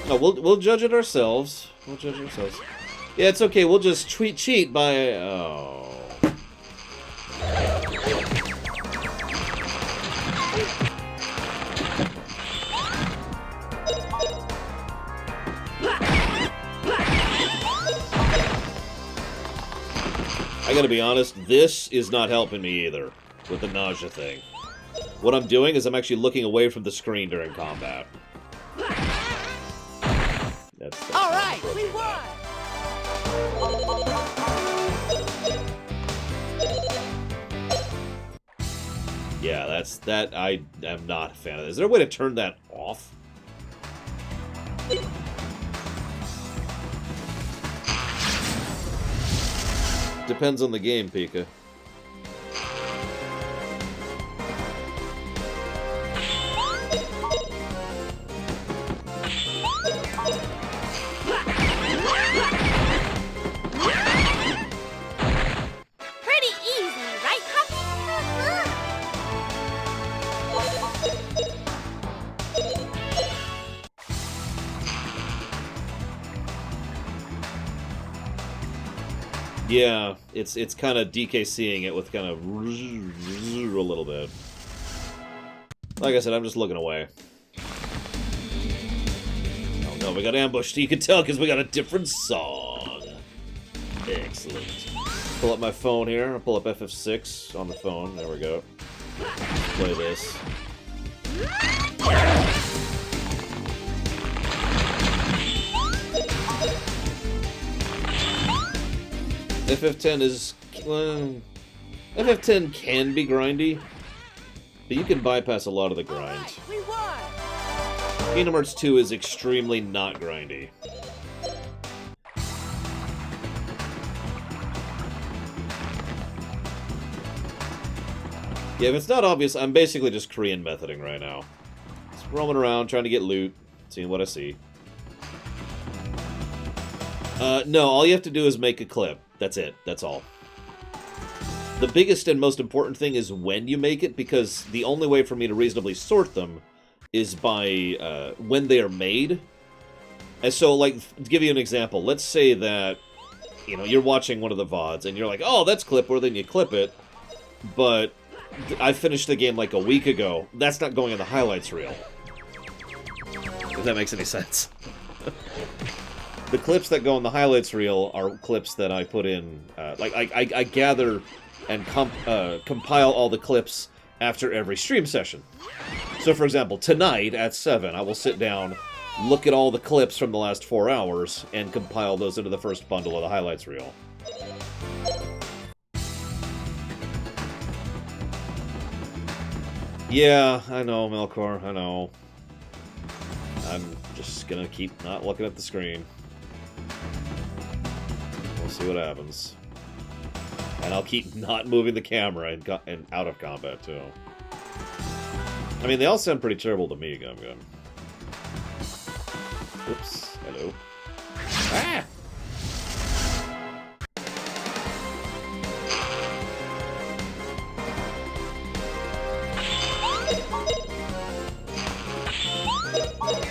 No, we'll judge it ourselves. We'll judge it ourselves. Yeah, it's okay. We'll just cheat by... Oh. I gotta be honest, this is not helping me either with the nausea thing. What I'm doing is I'm actually looking away from the screen during combat. That's All right, we won! Yeah, that I am not a fan of. Is there a way to turn that off? Depends on the game, Pika. Pretty easy, right, Puppy? Yeah, it's kind of DKCing it with kind of a little bit. Like I said, I'm just looking away. Oh no, we got ambushed. You can tell because we got a different song. Excellent. Pull up my phone here. I'll pull up FF6 on the phone. There we go. Let's play this. FF10 is... FF10 can be grindy, but you can bypass a lot of the grind. Right, we won! Kingdom Hearts 2 is extremely not grindy. Yeah, if it's not obvious, I'm basically just Korean methoding right now. Just roaming around, trying to get loot, seeing what I see. No, all you have to do is make a clip. That's it. That's all. The biggest and most important thing is when you make it, because the only way for me to reasonably sort them is by when they are made. And so, like, to give you an example, let's say that, you know, you're watching one of the VODs, and you're like, oh, that's clip-worthy, and you clip it, but I finished the game like a week ago. That's not going in the highlights reel. If that makes any sense. The clips that go in the highlights reel are clips that I put in, like, I gather and compile all the clips after every stream session. So, for example, tonight at 7, I will sit down, look at all the clips from the last 4 hours, and compile those into the first bundle of the highlights reel. Yeah, I know, Melkor, I know. I'm just gonna keep not looking at the screen. We'll see what happens. And I'll keep not moving the camera and out of combat, too. I mean, they all sound pretty terrible to me, Gum Gum. Oops. Hello. Ah!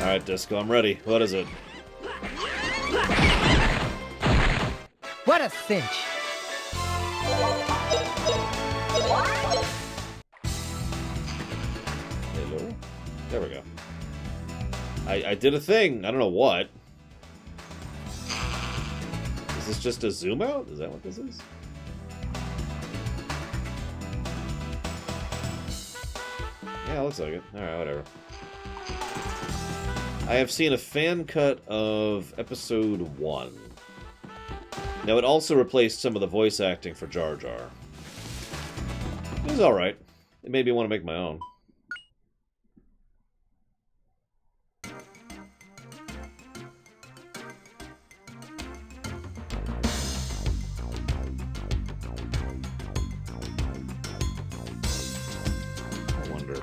Alright, Disco, I'm ready. What is it? What a cinch! Hello? There we go. I did a thing. I don't know what. Is this just a zoom out? Is that what this is? Yeah, looks like it. Alright, whatever. I have seen a fan cut of episode 1. Now, it also replaced some of the voice acting for Jar Jar. It was alright. It made me want to make my own. I wonder.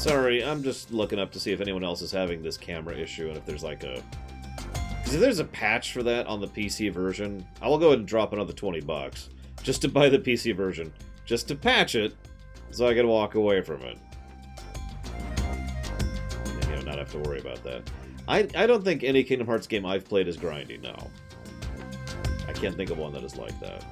Sorry, I'm just looking up to see if anyone else is having this camera issue and if there's like a... Because if there's a patch for that on the PC version, I will go ahead and drop another $20 just to buy the PC version, just to patch it, so I can walk away from it. And, you know, not have to worry about that. I don't think any Kingdom Hearts game I've played is grindy, no. I can't think of one that is like that.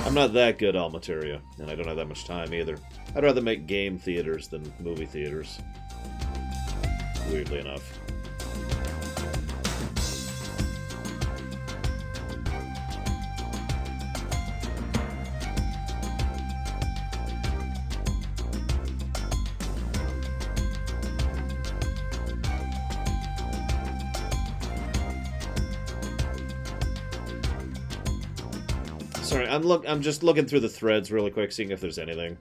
I'm not that good, Almateria, and I don't have that much time either. I'd rather make game theaters than movie theaters. Weirdly enough. Sorry, I'm just looking through the threads really quick, seeing if there's anything.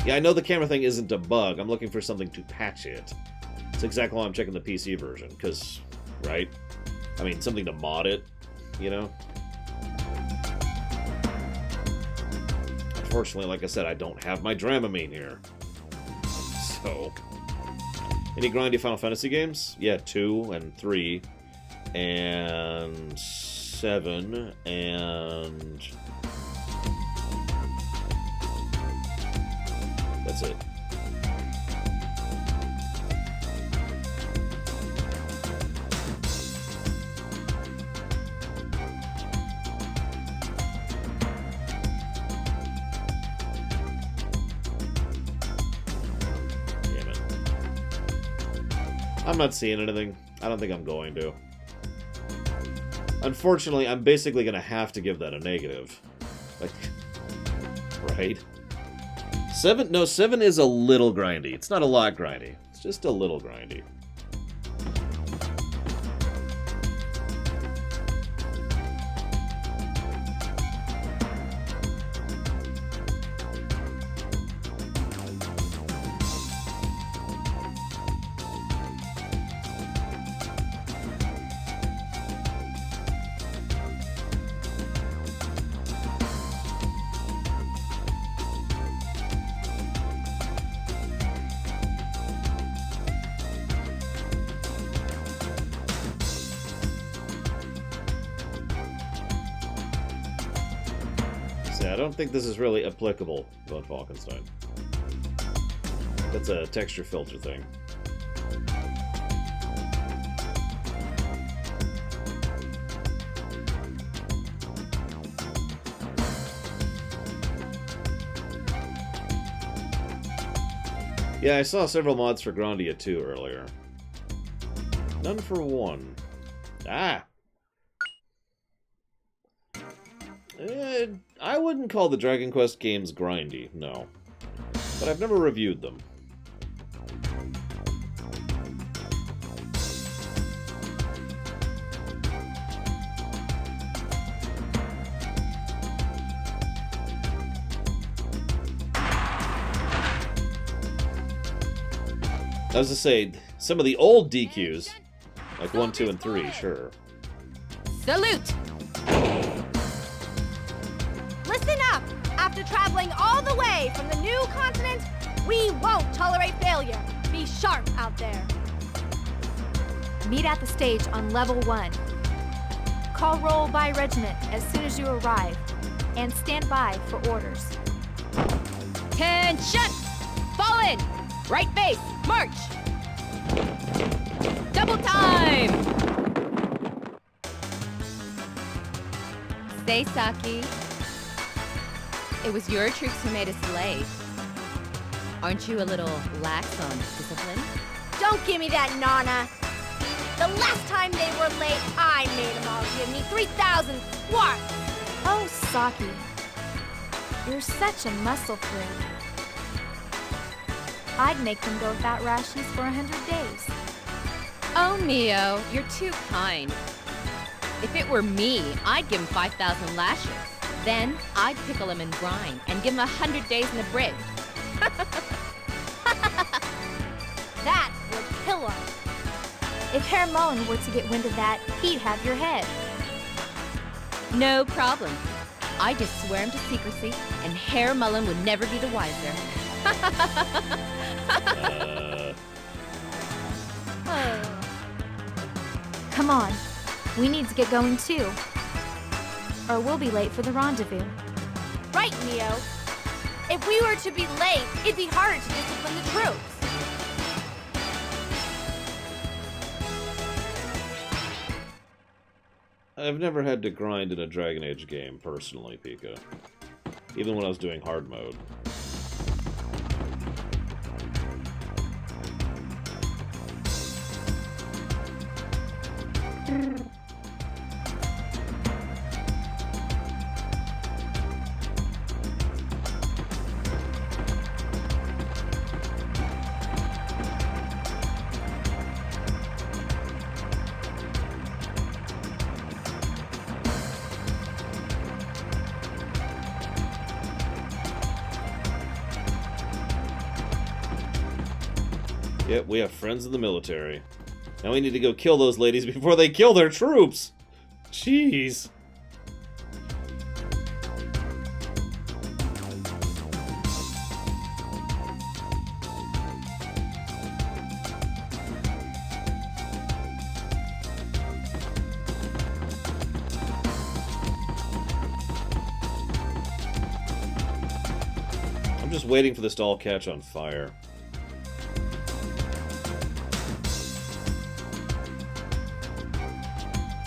Yeah, I know the camera thing isn't a bug. I'm looking for something to patch it. That's exactly why I'm checking the PC version, because, right? I mean, something to mod it, you know? Unfortunately, like I said, I don't have my Dramamine here. So... Any grindy Final Fantasy games? Yeah, 2 and 3. And... 7 and that's it. Damn it. I'm not seeing anything. I don't think I'm going to. Unfortunately, I'm basically going to have to give that a negative. Like, right? 7? No, 7 is a little grindy. It's not a lot grindy. It's just a little grindy. I don't think this is really applicable, Von Falkenstein. That's a texture filter thing. Yeah, I saw several mods for Grandia 2 earlier. None for 1. Ah! I wouldn't call the Dragon Quest games grindy, no. But I've never reviewed them. I was to say, some of the old DQs, like 1, 2, and 3, sure. Salute! Listen up! After traveling all the way from the new continent, we won't tolerate failure. Be sharp out there. Meet at the stage on level 1. Call roll by regiment as soon as you arrive, and stand by for orders. Attention! Fall in! Right base, march! Double time! Say, Saki. It was your troops who made us late. Aren't you a little lax on discipline? Don't give me that, Nana. The last time they were late, I made them all give me 3,000 squats. Oh, Saki. You're such a muscle freak. I'd make them go without rations for 100 days. Oh, Neo, you're too kind. If it were me, I'd give him 5,000 lashes. Then I'd pickle him in brine and give him 100 days in the brig. That would kill him. If Herr Mullen were to get wind of that, he'd have your head. No problem. I just swear him to secrecy, and Herr Mullen would never be the wiser. Come on. We need to get going too. Or we'll be late for the rendezvous. Right, Neo. If we were to be late, it'd be harder to discipline the troops. I've never had to grind in a Dragon Age game, personally, Pika. Even when I was doing hard mode. Yep, we have friends in the military. Now we need to go kill those ladies before they kill their troops! Jeez. I'm just waiting for this to all catch on fire.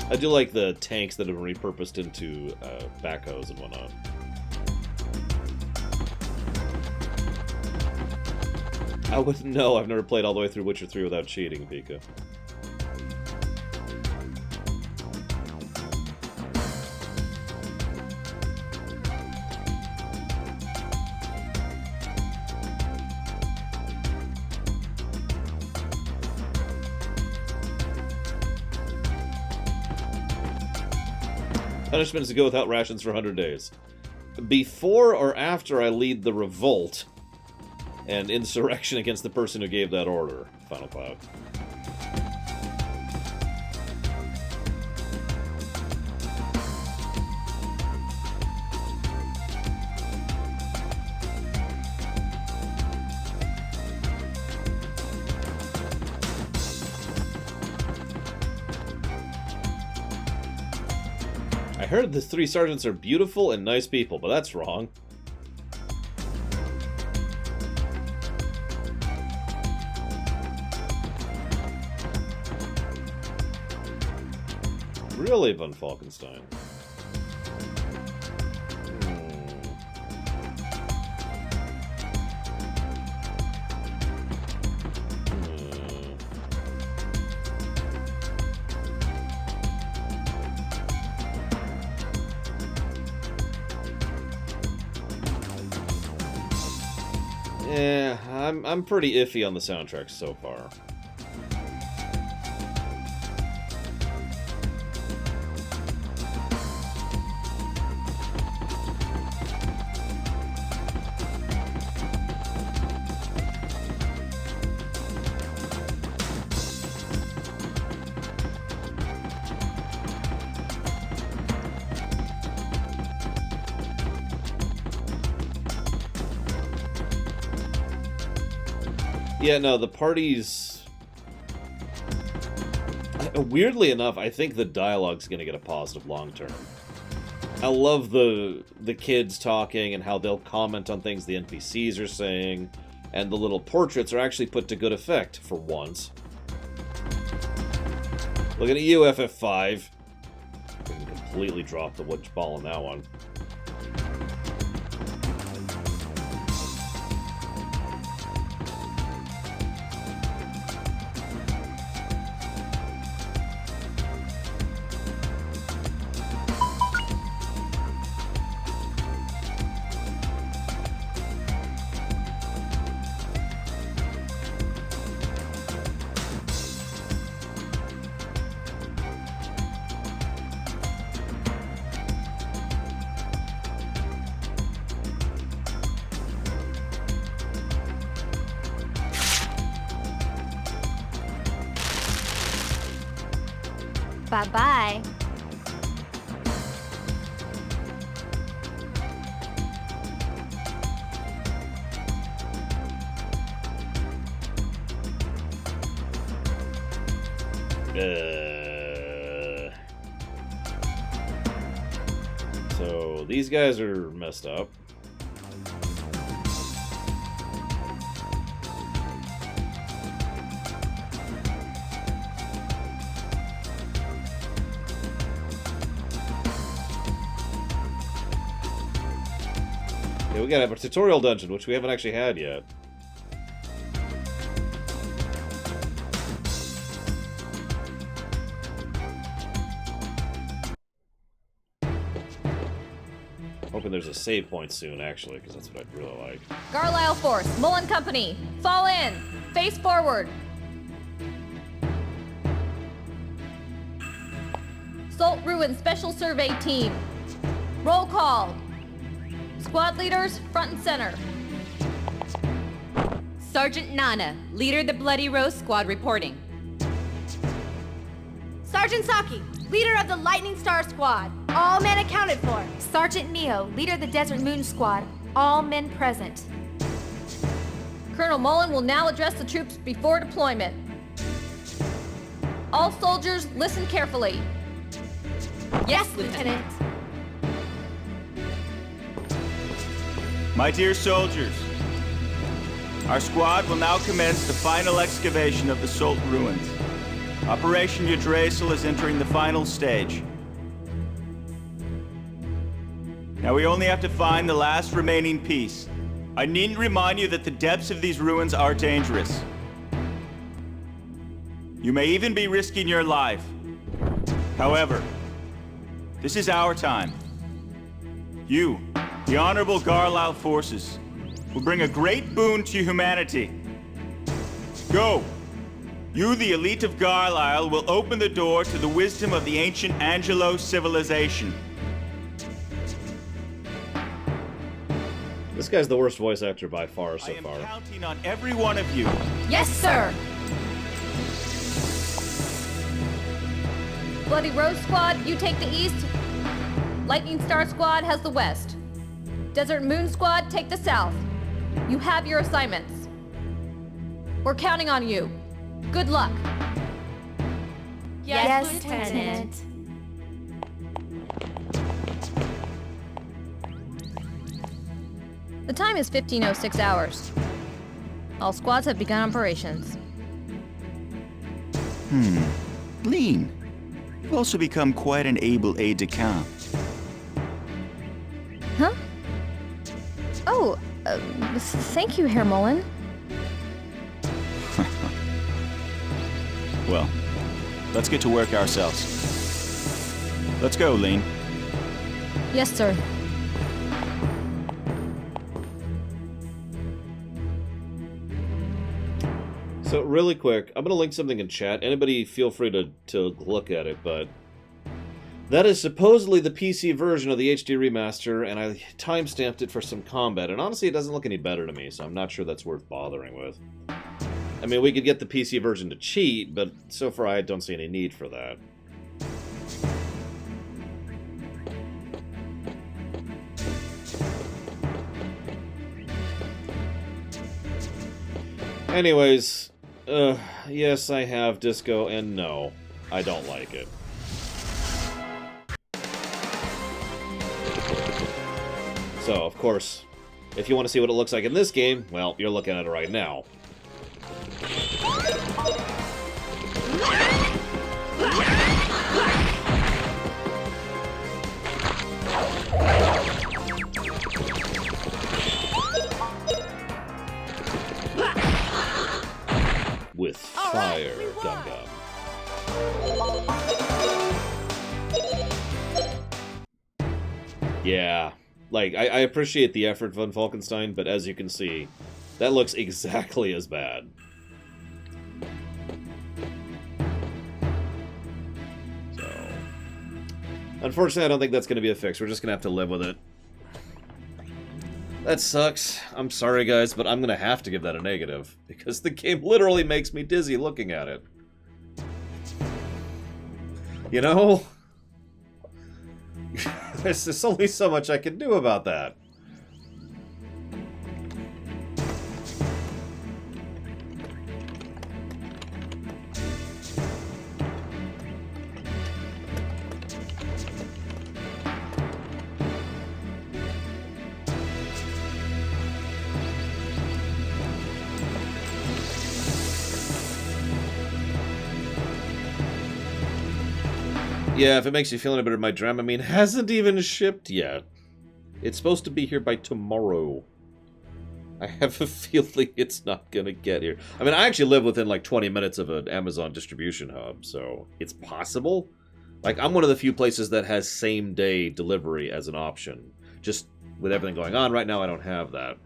I do like the tanks that have been repurposed into backhoes and whatnot. I wouldn't know. I've never played all the way through Witcher 3 without cheating, Pika. Punishment is to go without rations for 100 days. Before or after I lead the revolt and insurrection against the person who gave that order, Final Cloud. I heard the 3 sergeants are beautiful and nice people, but that's wrong. Really, von Falkenstein? Yeah, I'm pretty iffy on the soundtrack so far. Yeah, no, the parties... Weirdly enough, I think the dialogue's gonna get a positive long-term. I love the kids talking and how they'll comment on things the NPCs are saying, and the little portraits are actually put to good effect, for once. Looking at you, FF5. Completely dropped the witch ball on that one. Bye-bye. So these guys are messed up. Yeah, we gotta have a tutorial dungeon, which we haven't actually had yet. Hoping there's a save point soon, actually, because that's what I'd really like. Garlisle Force, Mullen Company, fall in! Face forward! Salt Ruin Special Survey Team. Roll call. Squad leaders, front and center. Sergeant Nana, leader of the Bloody Rose Squad reporting. Sergeant Saki, leader of the Lightning Star Squad. All men accounted for. Sergeant Neo, leader of the Desert Moon Squad. All men present. Colonel Mullen will now address the troops before deployment. All soldiers, listen carefully. Yes, Lieutenant. My dear soldiers, our squad will now commence the final excavation of the Salt Ruins. Operation Yggdrasil is entering the final stage. Now we only have to find the last remaining piece. I needn't remind you that the depths of these ruins are dangerous. You may even be risking your life. However, this is our time. You, the Honorable Garlisle Forces, will bring a great boon to humanity. Go! You, the elite of Garlisle, will open the door to the wisdom of the ancient Angelo civilization. This guy's the worst voice actor by far so far. I am counting on every one of you. Yes, sir! Bloody Rose Squad, you take the east. Lightning Star Squad has the west. Desert Moon Squad, take the south. You have your assignments. We're counting on you. Good luck. Yes, Lieutenant. The time is 15:06 hours. All squads have begun operations. Lean. You've also become quite an able aide-de-camp. Huh? Oh, thank you, Herr Mullen. Well, let's get to work ourselves. Let's go, Lean. Yes, sir. So, really quick, I'm going to link something in chat. Anybody feel free to look at it, but that is supposedly the PC version of the HD remaster, and I timestamped it for some combat, and honestly, it doesn't look any better to me, so I'm not sure that's worth bothering with. I mean, we could get the PC version to cheat, but so far I don't see any need for that. Anyways, yes, I have Disco, and no, I don't like it. So, of course, if you want to see what it looks like in this game, well, you're looking at it right now. With fire, Gungam. Yeah, like, I appreciate the effort, Von Falkenstein, but as you can see, that looks exactly as bad. So, unfortunately, I don't think that's going to be a fix. We're just going to have to live with it. That sucks. I'm sorry, guys, but I'm going to have to give that a negative, because the game literally makes me dizzy looking at it. You know? There's only so much I can do about that. Yeah, if it makes you feel any better, my Dramamine hasn't even shipped yet. It's supposed to be here by tomorrow. I have a feeling it's not gonna get here. I mean, I actually live within like 20 minutes of an Amazon distribution hub, so it's possible. Like, I'm one of the few places that has same-day delivery as an option. Just with everything going on right now, I don't have that.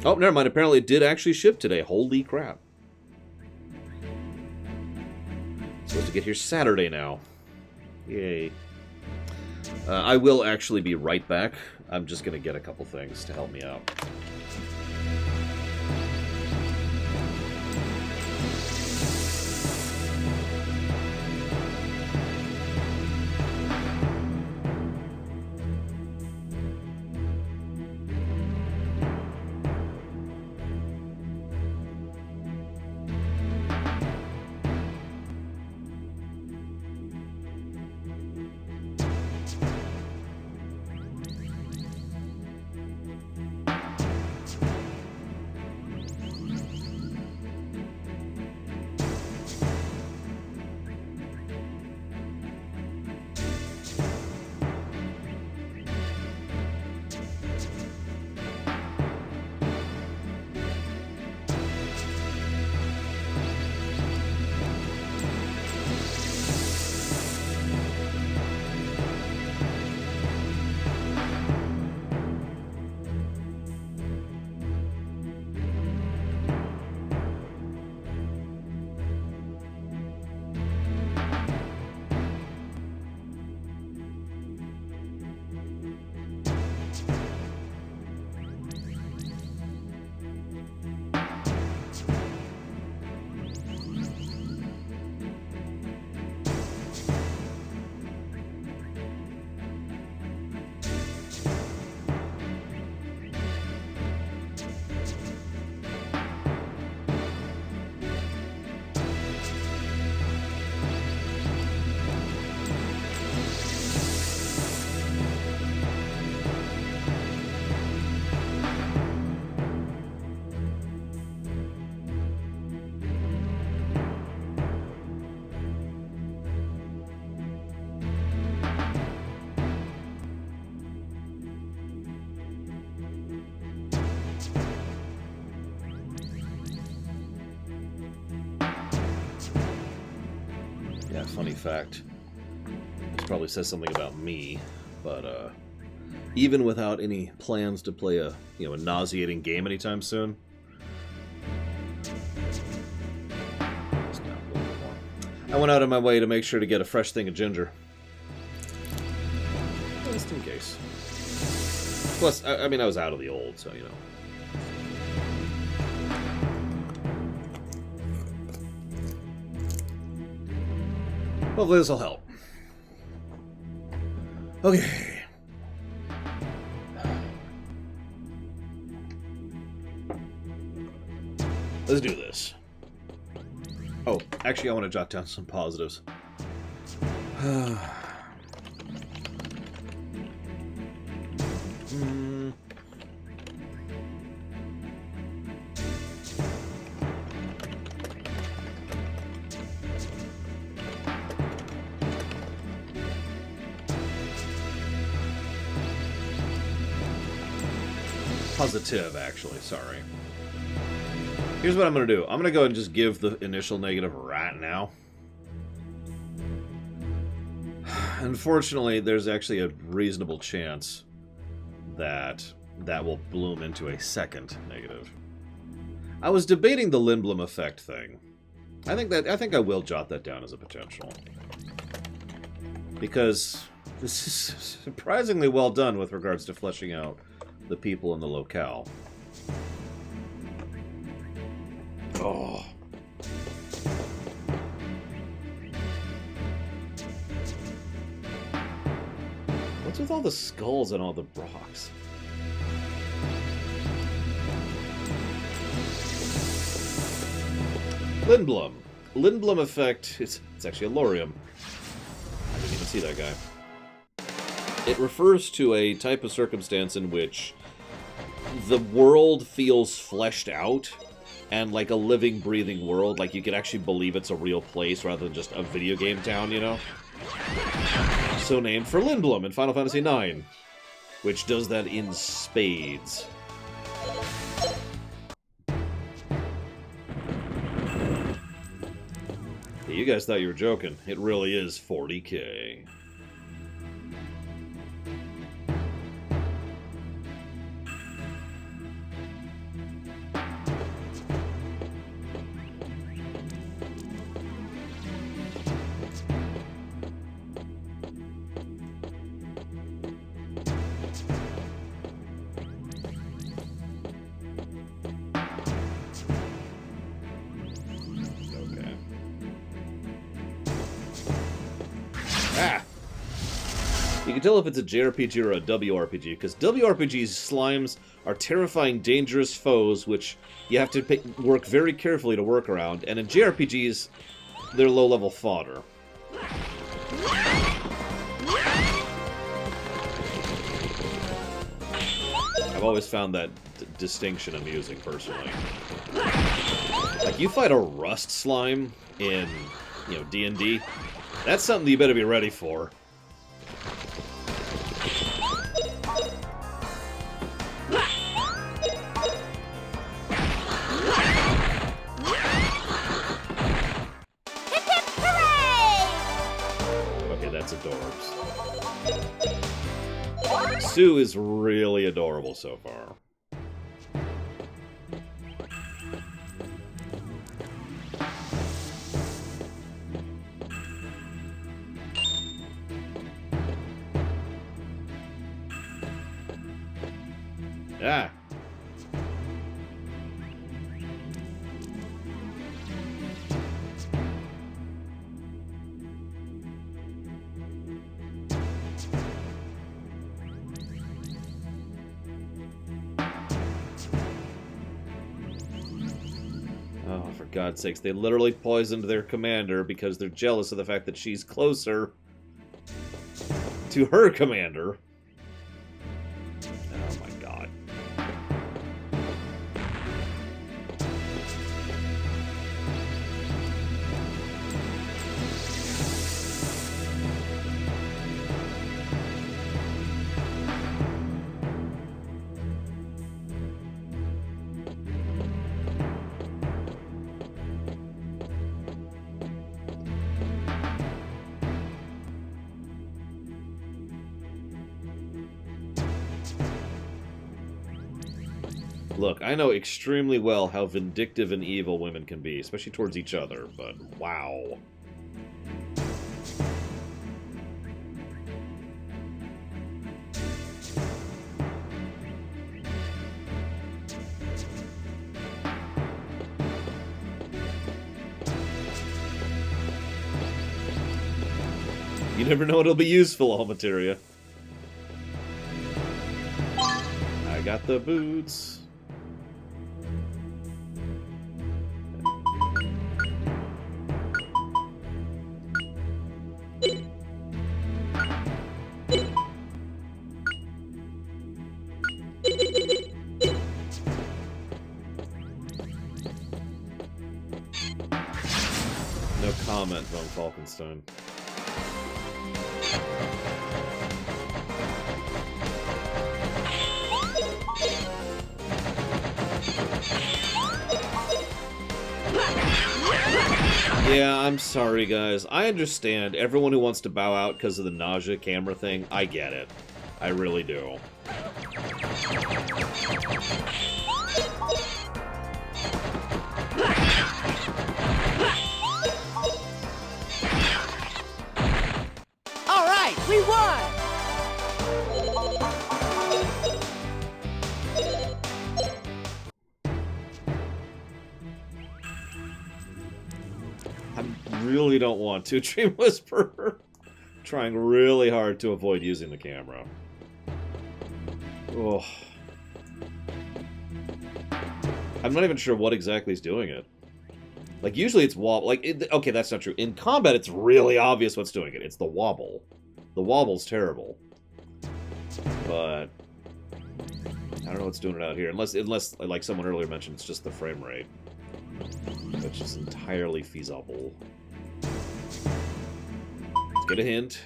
Oh, never mind. Apparently it did actually ship today. Holy crap. Supposed to get here Saturday now. Yay. I will actually be right back. I'm just going to get a couple things to help me out. Yeah, funny fact. This probably says something about me, but even without any plans to play a nauseating game anytime soon. Let's down a little bit more. I went out of my way to make sure to get a fresh thing of ginger. Just in case. Plus, I mean, I was out of the old, so you know. Hopefully this will help. Okay. Let's do this. Oh, actually I want to jot down some positives. Positive, actually, sorry. Here's what I'm going to do. I'm going to go ahead and just give the initial negative right now. Unfortunately, there's actually a reasonable chance that that will bloom into a second negative. I was debating the Lindblom effect thing. I think I will jot that down as a potential. Because this is surprisingly well done with regards to fleshing out the people in the locale. Oh. with all the skulls and all the rocks? Lindblom. Lindblom effect. It's actually a Lorium. I didn't even see that guy. It refers to a type of circumstance in which the world feels fleshed out and like a living, breathing world. Like you could actually believe it's a real place rather than just a video game town, you know? So named for Lindblom in Final Fantasy IX, which does that in spades. Yeah, you guys thought you were joking. It really is 40K. You can tell if it's a JRPG or a WRPG, because WRPGs slimes are terrifying, dangerous foes, which you have to work very carefully to work around, and in JRPGs, they're low-level fodder. I've always found that distinction amusing, personally. Like, you fight a rust slime in, you know, D&D, that's something you better be ready for. Adorbs. Sue is really adorable so far. Ah. Oh, for God's sakes, they literally poisoned their commander because they're jealous of the fact that she's closer to her commander. Oh my God. Look, I know extremely well how vindictive and evil women can be, especially towards each other, but wow. You never know it'll be useful, all materia. I got the boots. No comment on Falkenstein. Yeah, I'm sorry, guys. I understand everyone who wants to bow out because of the nausea camera thing. I get it. I really do. All right, we won! I really don't want to, Dream Whisperer. trying really hard to avoid using the camera. Oh. I'm not even sure what exactly is doing it. Like, usually it's wobble. Like, okay, that's not true. In combat, it's really obvious what's doing it. It's the wobble. The wobble's terrible. But I don't know what's doing it out here. Unless, like someone earlier mentioned, it's just the frame rate. Which is entirely feasible. Let's get a hint.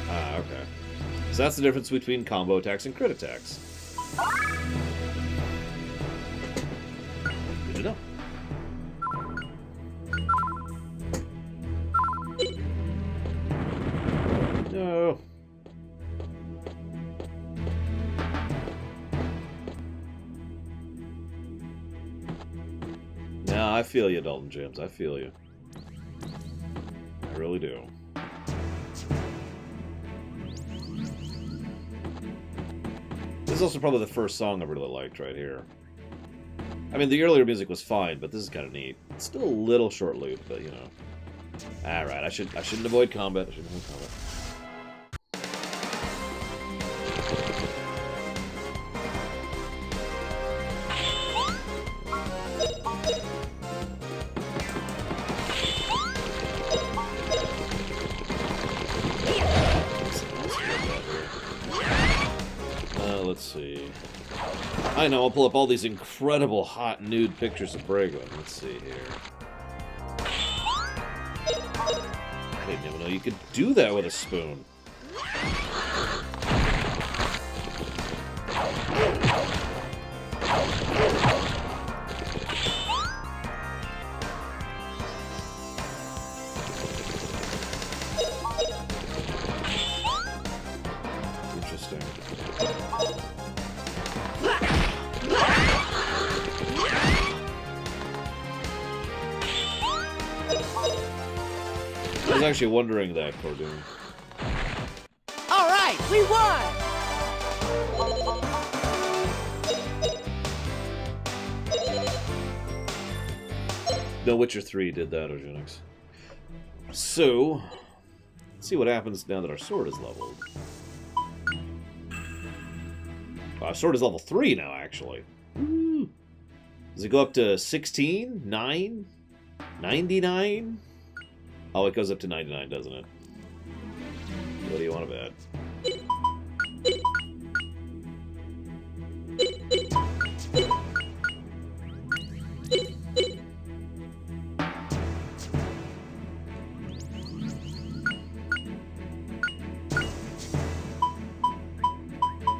Ah, okay. So that's the difference between combo attacks and crit attacks. Good to know. No. No, I feel you, Dalton James. I feel you. I really do. This is also probably the first song I really liked right here. I mean, the earlier music was fine, but this is kind of neat. It's still a little short-lived, but you know. All right, I shouldn't avoid combat. I shouldn't avoid combat. Let's see. I know, I'll pull up all these incredible hot nude pictures of Braylon. Let's see here. I didn't even know you could do that with a spoon. Interesting. I was actually wondering that, Cordoon. All right, we won! No, Witcher 3 did that, Ogenix. So, let's see what happens now that our sword is leveled. Our sword is level 3 now, actually. Woo. Does it go up to 16? 9? 99? Oh, it goes up to 99, doesn't it? What do you want to bet?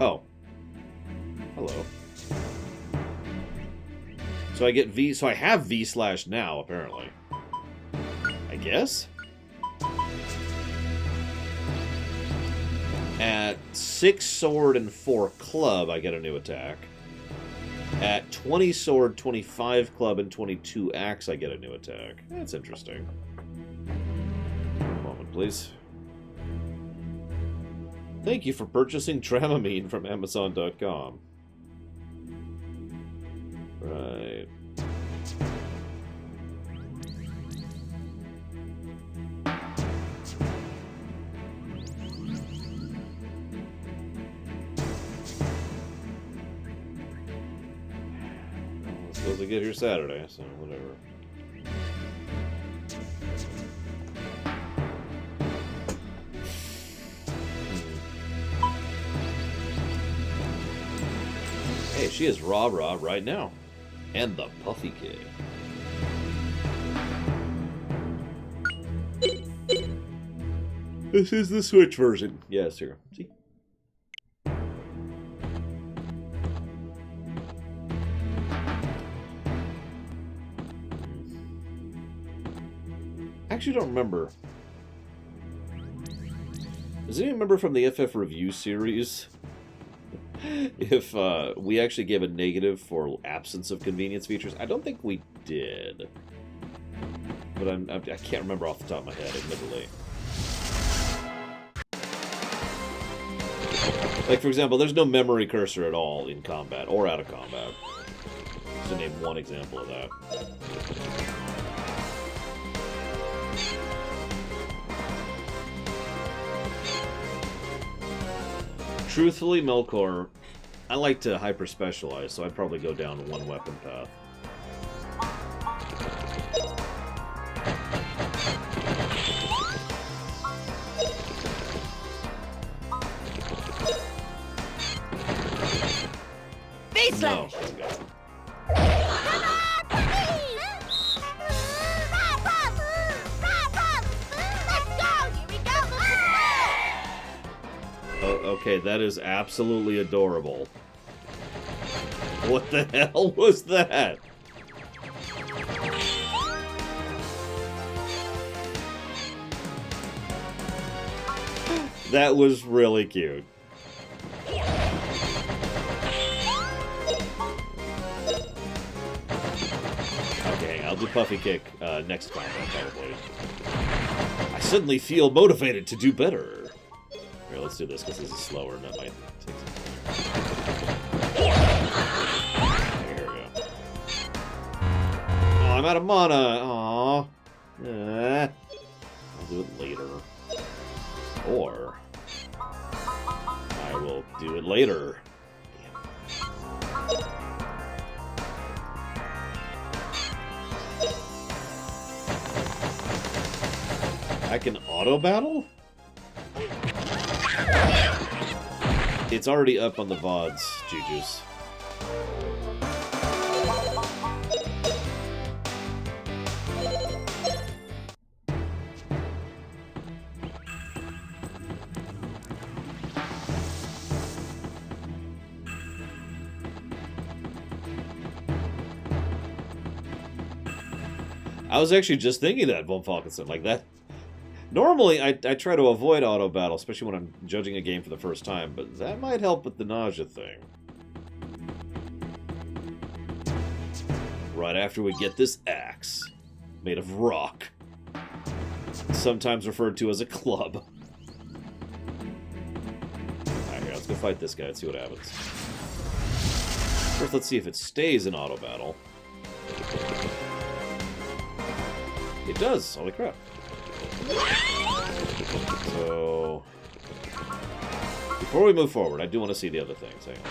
Oh. Hello. So I get V, so I have V slash now, apparently. I guess? At 6 sword and 4 club, I get a new attack. At 20 sword, 25 club, and 22 axe, I get a new attack. That's interesting. One moment, please. Thank you for purchasing Dramamine from Amazon.com. Right. I'm supposed to get here Saturday, so whatever. Hey, she is rah-rah right now. And the Puffy Kid. This is the Switch version. Yes, here. See? I actually don't remember. Does anyone remember from the FF Review series if we actually gave a negative for absence of convenience features? I don't think we did. But I can't remember off the top of my head, admittedly. Like, for example, there's no memory cursor at all in combat or out of combat. Just to name one example of that. Truthfully, Melkor, I like to hyper-specialize, so I'd probably go down one weapon path. No. Oh, okay, that is absolutely adorable. What the hell was that? That was really cute. Okay, I'll do Puffy Kick next combat, probably. I suddenly feel motivated to do better. Here, let's do this, because this is slower, and that might take some time. There we go. Oh, I'm out of mana! Aww. I'll do it later. Or I will do it later. I can auto battle? It's already up on the VODs, Juju's. I was actually just thinking that, Von Falkenstein, like that. Normally, I try to avoid auto battle, especially when I'm judging a game for the first time, but that might help with the nausea thing. Right after we get this axe, made of rock, sometimes referred to as a club. Alright, here, let's go fight this guy and see what happens. First, let's see if it stays in auto battle. It does! Holy crap. So, before we move forward, I do want to see the other things. Hang on.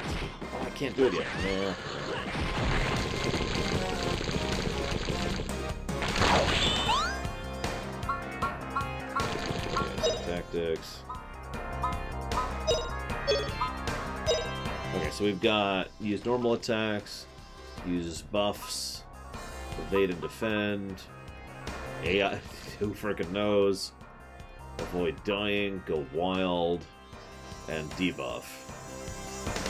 Oh, I can't do it yet. Nah. Okay, tactics. Okay, so we've got use normal attacks, use buffs, evade and defend. AI, who frickin' knows? Avoid dying, go wild, and debuff.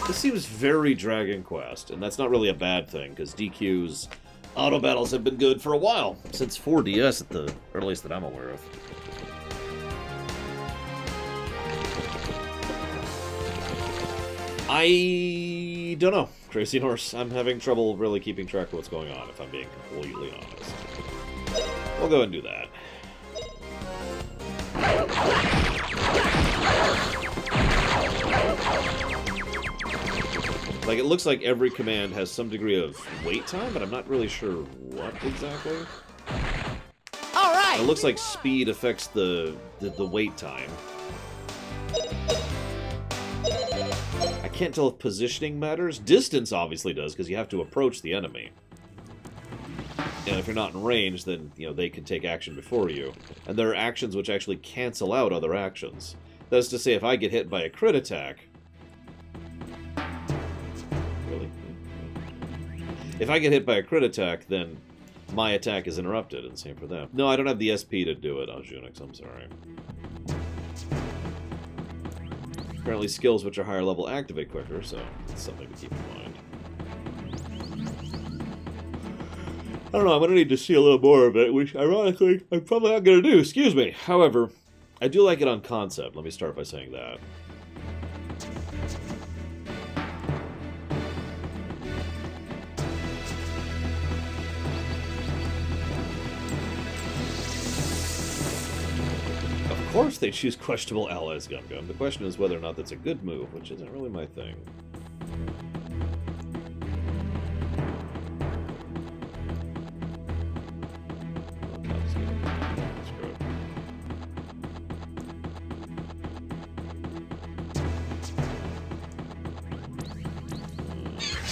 This seems very Dragon Quest, and that's not really a bad thing, because DQ's auto battles have been good for a while, since 4DS at the earliest that I'm aware of. I don't know, Crazy Horse. I'm having trouble really keeping track of what's going on, if I'm being completely honest. We'll go and do that. Like, it looks like every command has some degree of wait time, but I'm not really sure what exactly. All right. It looks like speed affects the wait time. I can't tell if positioning matters. Distance obviously does, because you have to approach the enemy. And if you're not in range, then, you know, they can take action before you. And there are actions which actually cancel out other actions. That is to say, if I get hit by a crit attack... Really? If I get hit by a crit attack, then my attack is interrupted, and same for them. No, I don't have the SP to do it on Junix, I'm sorry. Apparently skills which are higher level activate quicker, so it's something to keep in mind. I don't know, I'm going to need to see a little more of it, which, ironically, I'm probably not going to do, excuse me. However, I do like it on concept, let me start by saying that. Of course they choose questionable allies, Gum Gum. The question is whether or not that's a good move, which isn't really my thing.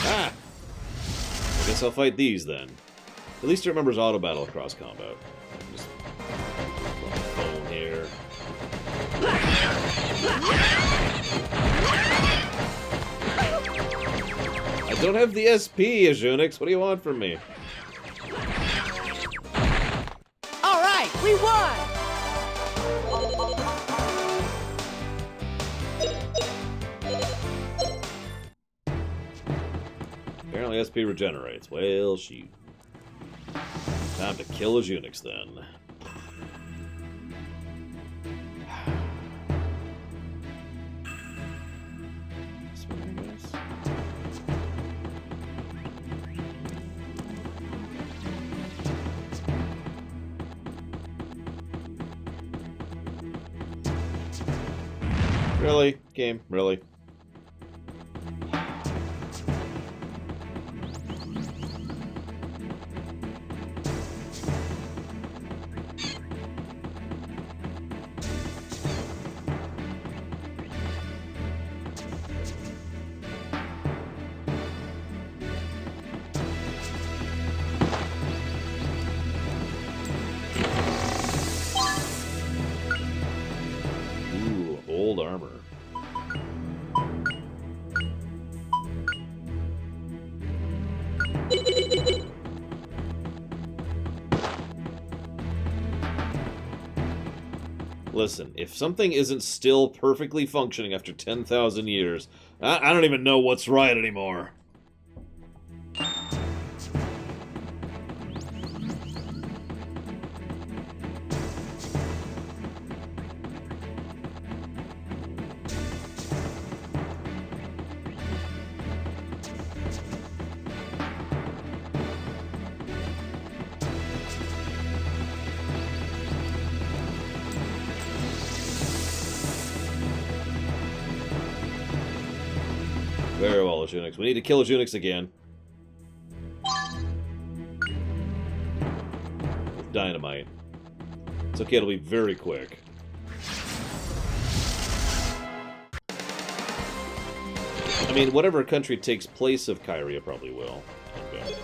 Ah! I guess I'll fight these then. At least it remembers auto battle across combat. Just on the phone here. I don't have the SP, Azunix. What do you want from me? All right, we won! Apparently SP regenerates. Well, shoot. Time to kill a Unix then. This one, I guess. Really? Game? Really? Old armor. Listen, if something isn't still perfectly functioning after 10,000 years, I don't even know what's right anymore. Very well, Azunix. We need to kill Azunix again. With dynamite. It's okay, it'll be very quick. I mean, whatever country takes place of Kyria probably will. Okay.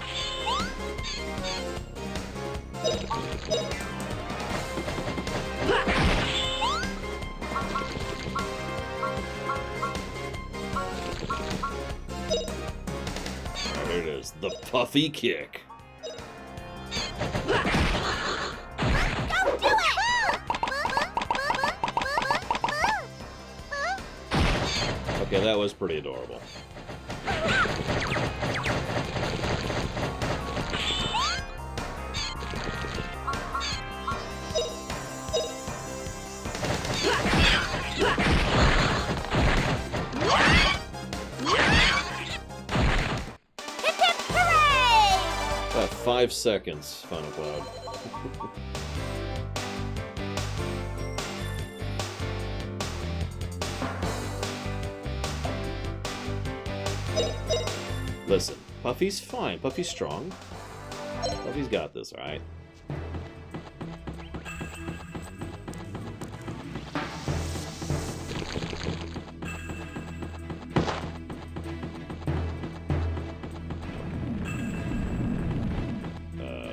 There it is, the puffy kick. Don't do it! Okay, that was pretty adorable. Hip hip hooray! About 5 seconds, Final Cloud. Listen, Puffy's fine. Puffy's strong. Puffy's got this, alright?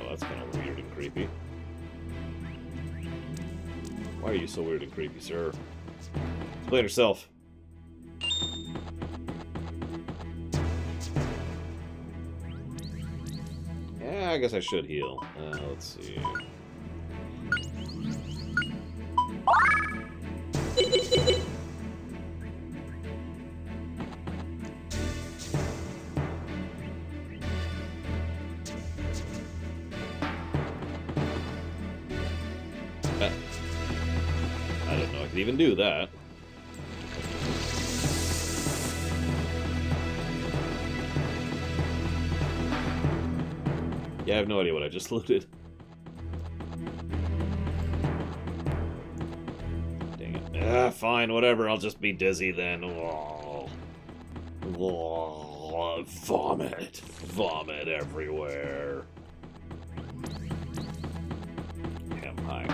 That's kind of weird and creepy. Why are you so weird and creepy, sir? Explain yourself. Yeah, I guess I should heal. Let's see. I didn't know I could even do that. Yeah, I have no idea what I just looted. Fine, whatever. I'll just be dizzy then. Oh. Oh, vomit. Vomit everywhere. Am high.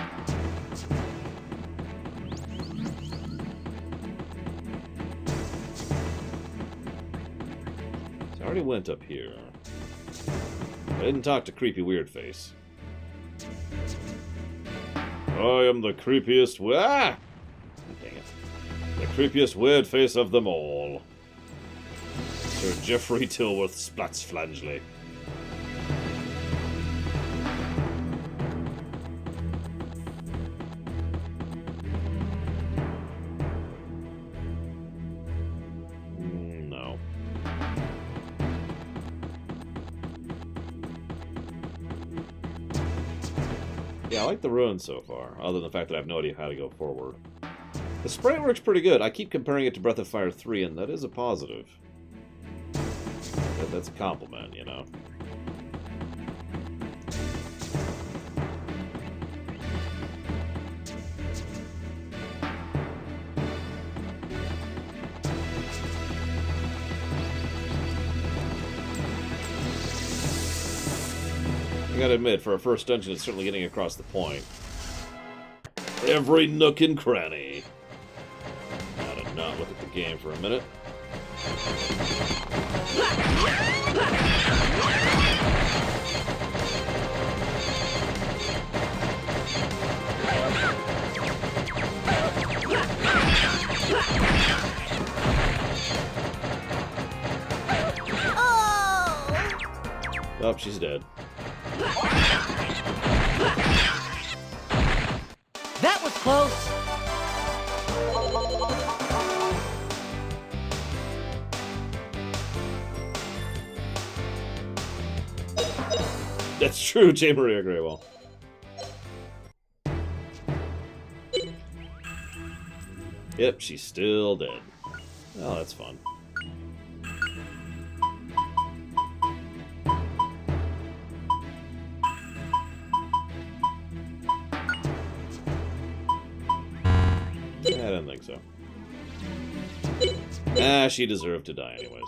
So I already went up here. I didn't talk to Creepy Weird Face. I am the creepiest... Ah! Dang it. The creepiest weird face of them all. Sir Geoffrey Tilworth Splats Flangley. No. Yeah, I like the ruins so far, other than the fact that I have no idea how to go forward. The sprite works pretty good. I keep comparing it to Breath of Fire 3, and that is a positive. That's a compliment, you know. I gotta admit, for a first dungeon, it's certainly getting across the point. Every nook and cranny. Now to not look at the game for a minute. Oh, she's dead. That was close! That's true, J. Maria Graywell. Yep, she's still dead. Oh, that's fun. I don't think so. Ah, she deserved to die anyways.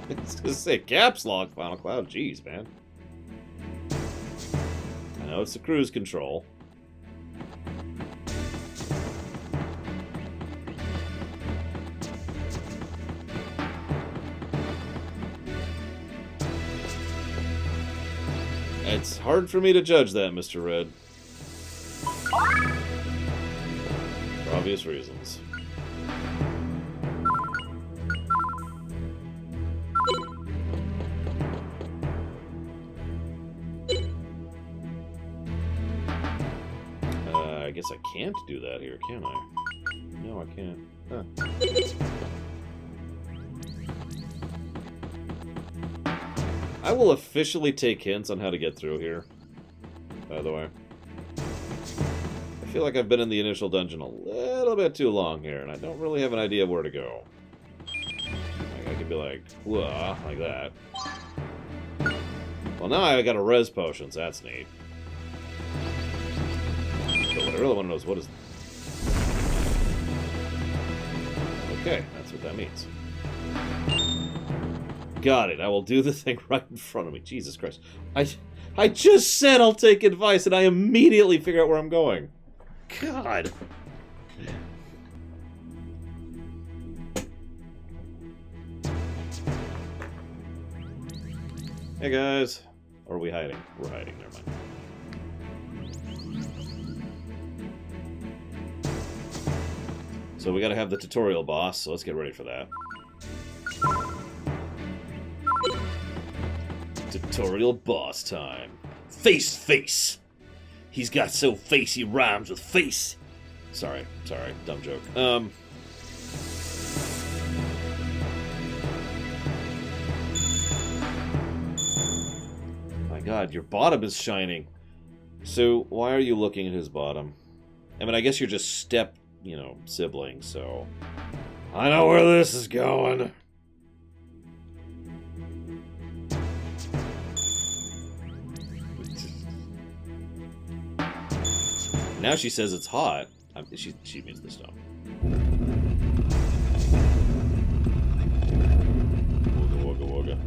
It's gonna say caps lock, Final Cloud. Jeez, man. I know it's the cruise control. It's hard for me to judge that, Mr. Red. For obvious reasons. I guess I can't do that here, can I? No, I can't. Huh. I will officially take hints on how to get through here, by the way. I feel like I've been in the initial dungeon a little bit too long here, and I don't really have an idea where to go. Like, I could be like, whoa, like that. Well, now I got a res potion, so that's neat. But what I really want to know is what is... Okay, that's what that means. Got it. I will do the thing right in front of me. Jesus Christ. I just said I'll take advice, and I immediately figure out where I'm going. God. Hey, guys. Or are we hiding? We're hiding. Never mind. So we gotta have the tutorial boss, so let's get ready for that. Tutorial boss time. Face! He's got so face he rhymes with face. Sorry, dumb joke. My God, your bottom is shining. So, why are you looking at his bottom? I mean, I guess you're just siblings, so... I know where this is going. Now she says it's hot. She means the stone. Wooga wooga wooga.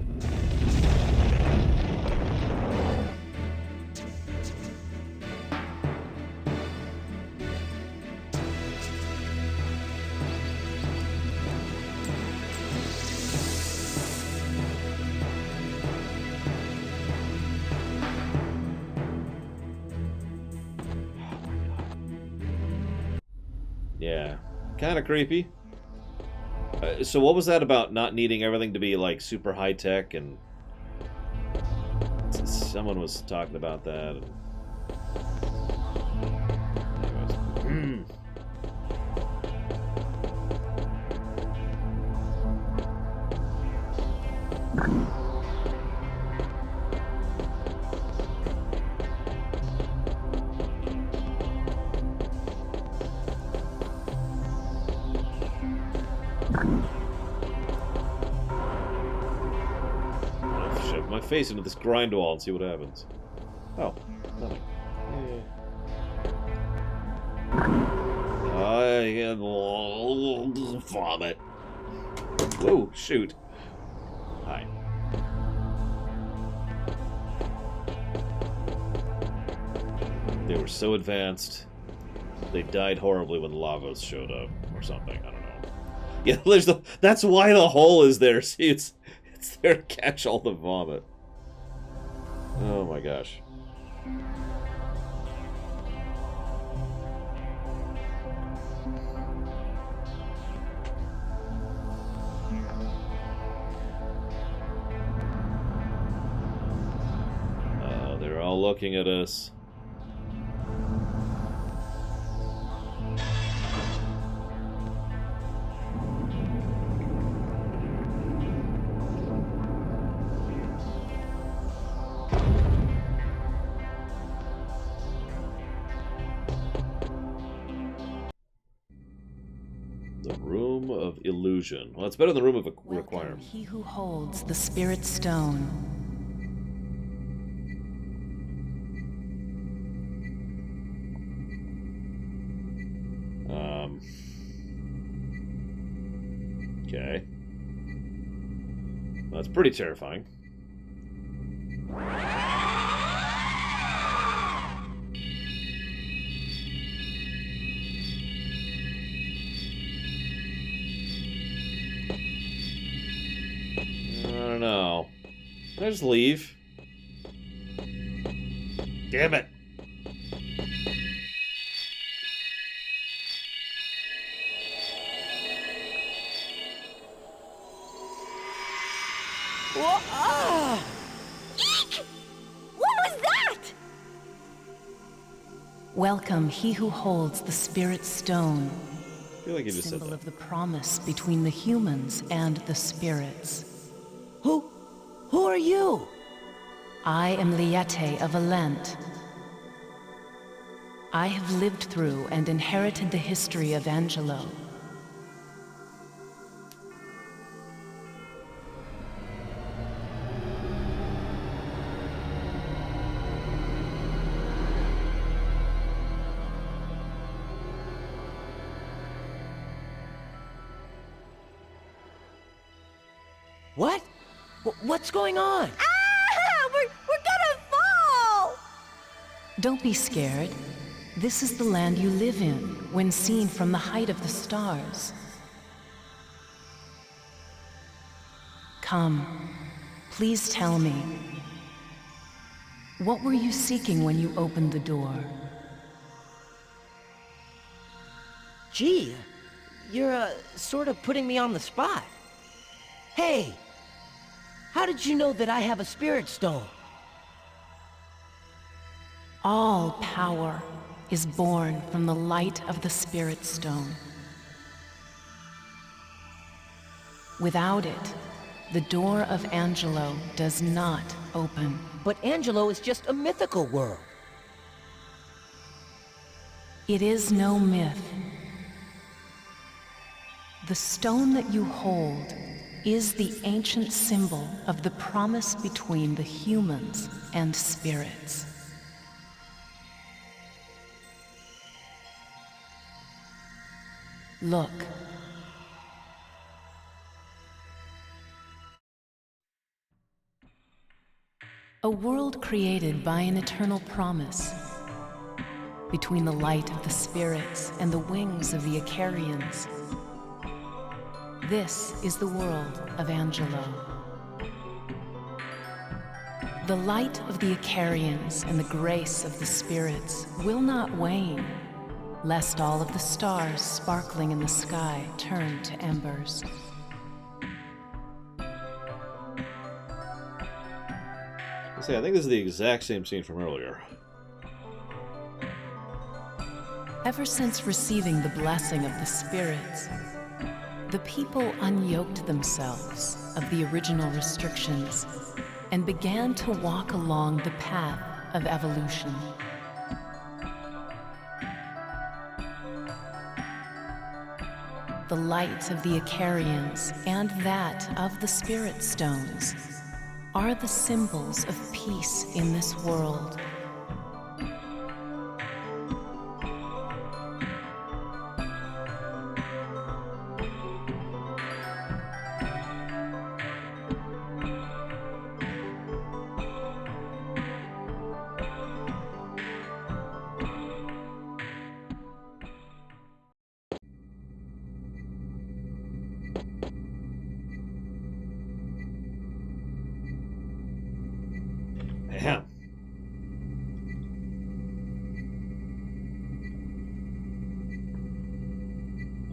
Yeah, kind of creepy. So what was that about not needing everything to be like super high tech? And someone was talking about that. Anyways. Shove my face into this grind wall and see what happens. Oh, nothing. I vomit. Whoa, shoot. Hi. They were so advanced, they died horribly when the lavas showed up, or something. I don't know. Yeah, that's why the hole is there. See, it's there to catch all the vomit. Oh my gosh. They're all looking at us. The Room of Illusion. Well, it's better than the Room of Requirement. He who holds the Spirit Stone. Okay. That's pretty terrifying. I don't know. Can I just leave? Damn it! Eek! What was that? Welcome, he who holds the Spirit Stone. I feel like you just said Symbol that. of the promise between the humans and the spirits. Who are you? I am Liete of Alent. I have lived through and inherited the history of Angelo. What? What's going on? Ah! We're gonna fall! Don't be scared. This is the land you live in, when seen from the height of the stars. Come, please tell me. What were you seeking when you opened the door? Gee, you're sort of putting me on the spot. Hey, how did you know that I have a spirit stone? All power is born from the light of the Spirit Stone. Without it, the door of Angelo does not open. But Angelo is just a mythical world. It is no myth. The stone that you hold is the ancient symbol of the promise between the humans and spirits. Look. A world created by an eternal promise. Between the light of the spirits and the wings of the Icarians. This is the world of Angelo. The light of the Icarians and the grace of the spirits will not wane, lest all of the stars sparkling in the sky turn to embers. I think this is the exact same scene from earlier. Ever since receiving the blessing of the spirits, the people unyoked themselves of the original restrictions and began to walk along the path of evolution. The light of the Icarians and that of the Spirit Stones are the symbols of peace in this world. Damn.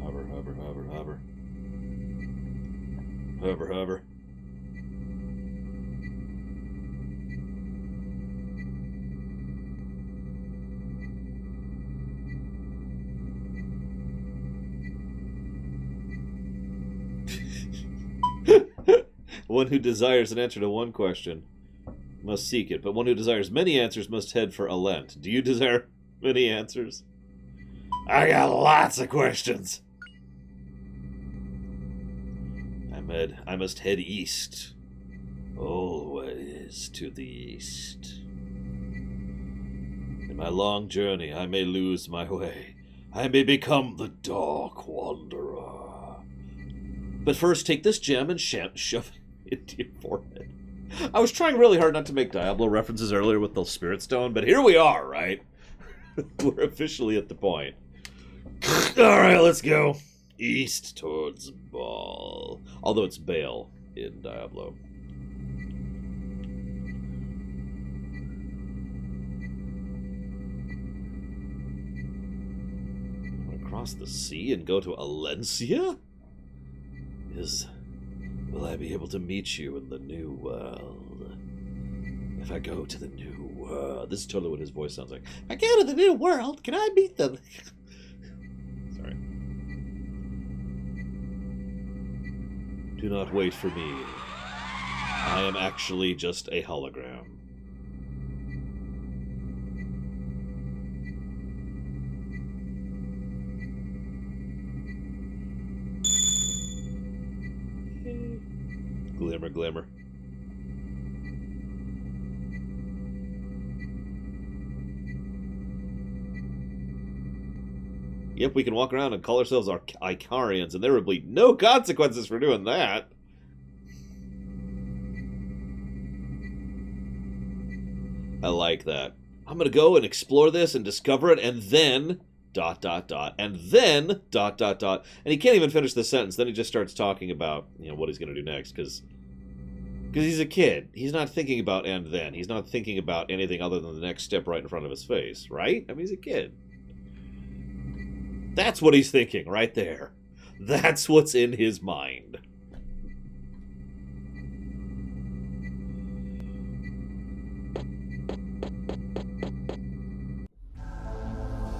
Hover, hover, hover, hover. Hover, hover. One who desires an answer to one question must seek it, but one who desires many answers must head for Alent. Do you desire many answers? I got lots of questions. I must head east. Always to the east. In my long journey, I may lose my way. I may become the Dark Wanderer. But first, take this gem and shove it into your forehead. I was trying really hard not to make Diablo references earlier with the Spirit Stone, but here we are, right? We're officially at the point. Alright, let's go. East towards Baal. Although it's Baal in Diablo. Across the sea and go to Alencia? Will I be able to meet you in the new world? If I go to the new world... This is totally what his voice sounds like. If I go to the new world, can I meet them? Sorry. Do not wait for me. I am actually just a hologram. Glimmer, glimmer. Yep, we can walk around and call ourselves our Icarians, and there will be no consequences for doing that. I like that. I'm gonna go and explore this and discover it, and then... ... and then ... and he can't even finish the sentence. Then he just starts talking about, what he's gonna do next, because he's a kid. He's not thinking about and then. He's not thinking about anything other than the next step right in front of his face, right? I mean, he's a kid. That's what he's thinking right there. That's what's in his mind.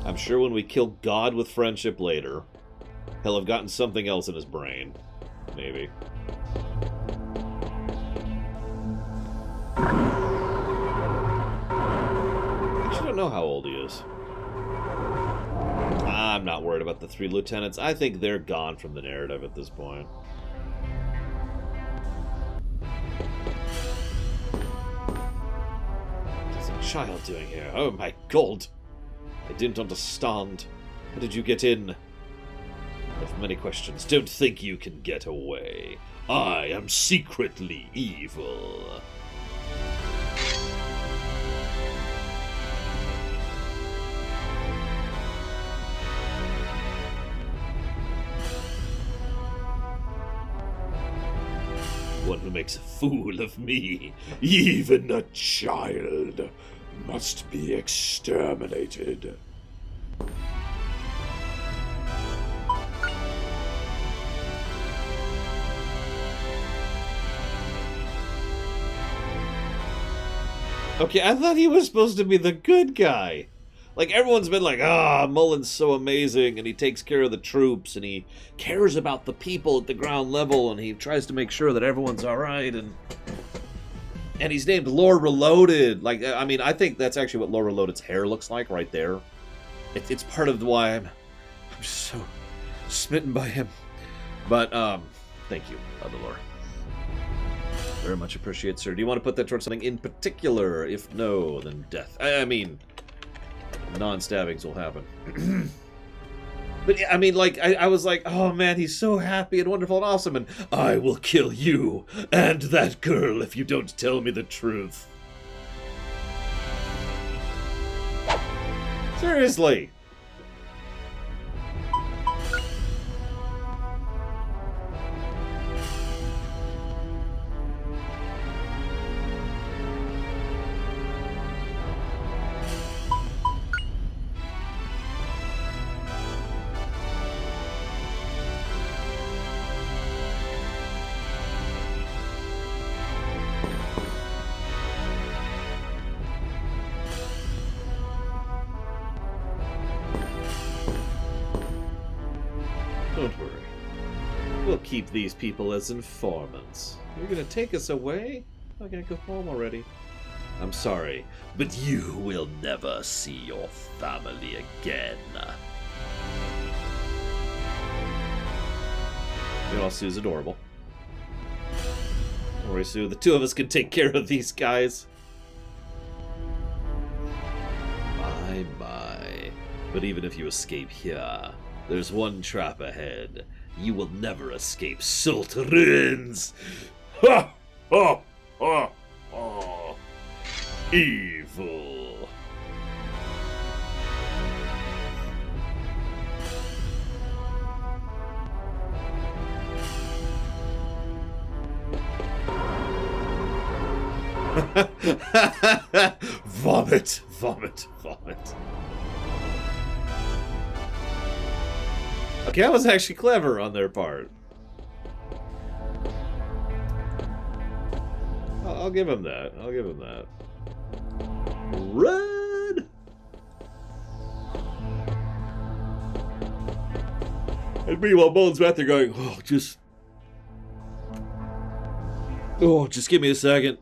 I'm sure when we kill God with friendship later, he'll have gotten something else in his brain. Maybe. I actually don't know how old he is. I'm not worried about the 3 lieutenants. I think they're gone from the narrative at this point. What's a child doing here? Oh my god! I didn't understand. How did you get in? Of many questions, don't think you can get away. I am secretly evil. One who makes a fool of me, even a child, must be exterminated. Okay, I thought he was supposed to be the good guy. Like, everyone's been like, Mullen's so amazing, and he takes care of the troops, and he cares about the people at the ground level, and he tries to make sure that everyone's alright, and he's named Lord Reloaded. Like, I mean, I think that's actually what Lord Reloaded's hair looks like right there. It's part of why I'm so smitten by him. But, thank you, Other Lord. Very much appreciate, sir. Do you want to put that towards something in particular? If no, then death. I mean, non-stabbings will happen. But, I mean, like, I was like, oh, man, he's so happy and wonderful and awesome, and I will kill you and that girl if you don't tell me the truth. Seriously. Don't worry. We'll keep these people as informants. You're gonna take us away? I gotta go home already. I'm sorry, but you will never see your family again. You know, Sue's adorable. Don't worry, Sue. The two of us can take care of these guys. My. But even if you escape here, there's one trap ahead. You will never escape Salt Ruins! Ha! Ha! Ha! Ha! Evil! Vomit! Vomit! Vomit! Okay, that was actually clever on their part. I'll give him that. I'll give him that. Run! And meanwhile, Mullen's back there going, just give me a second.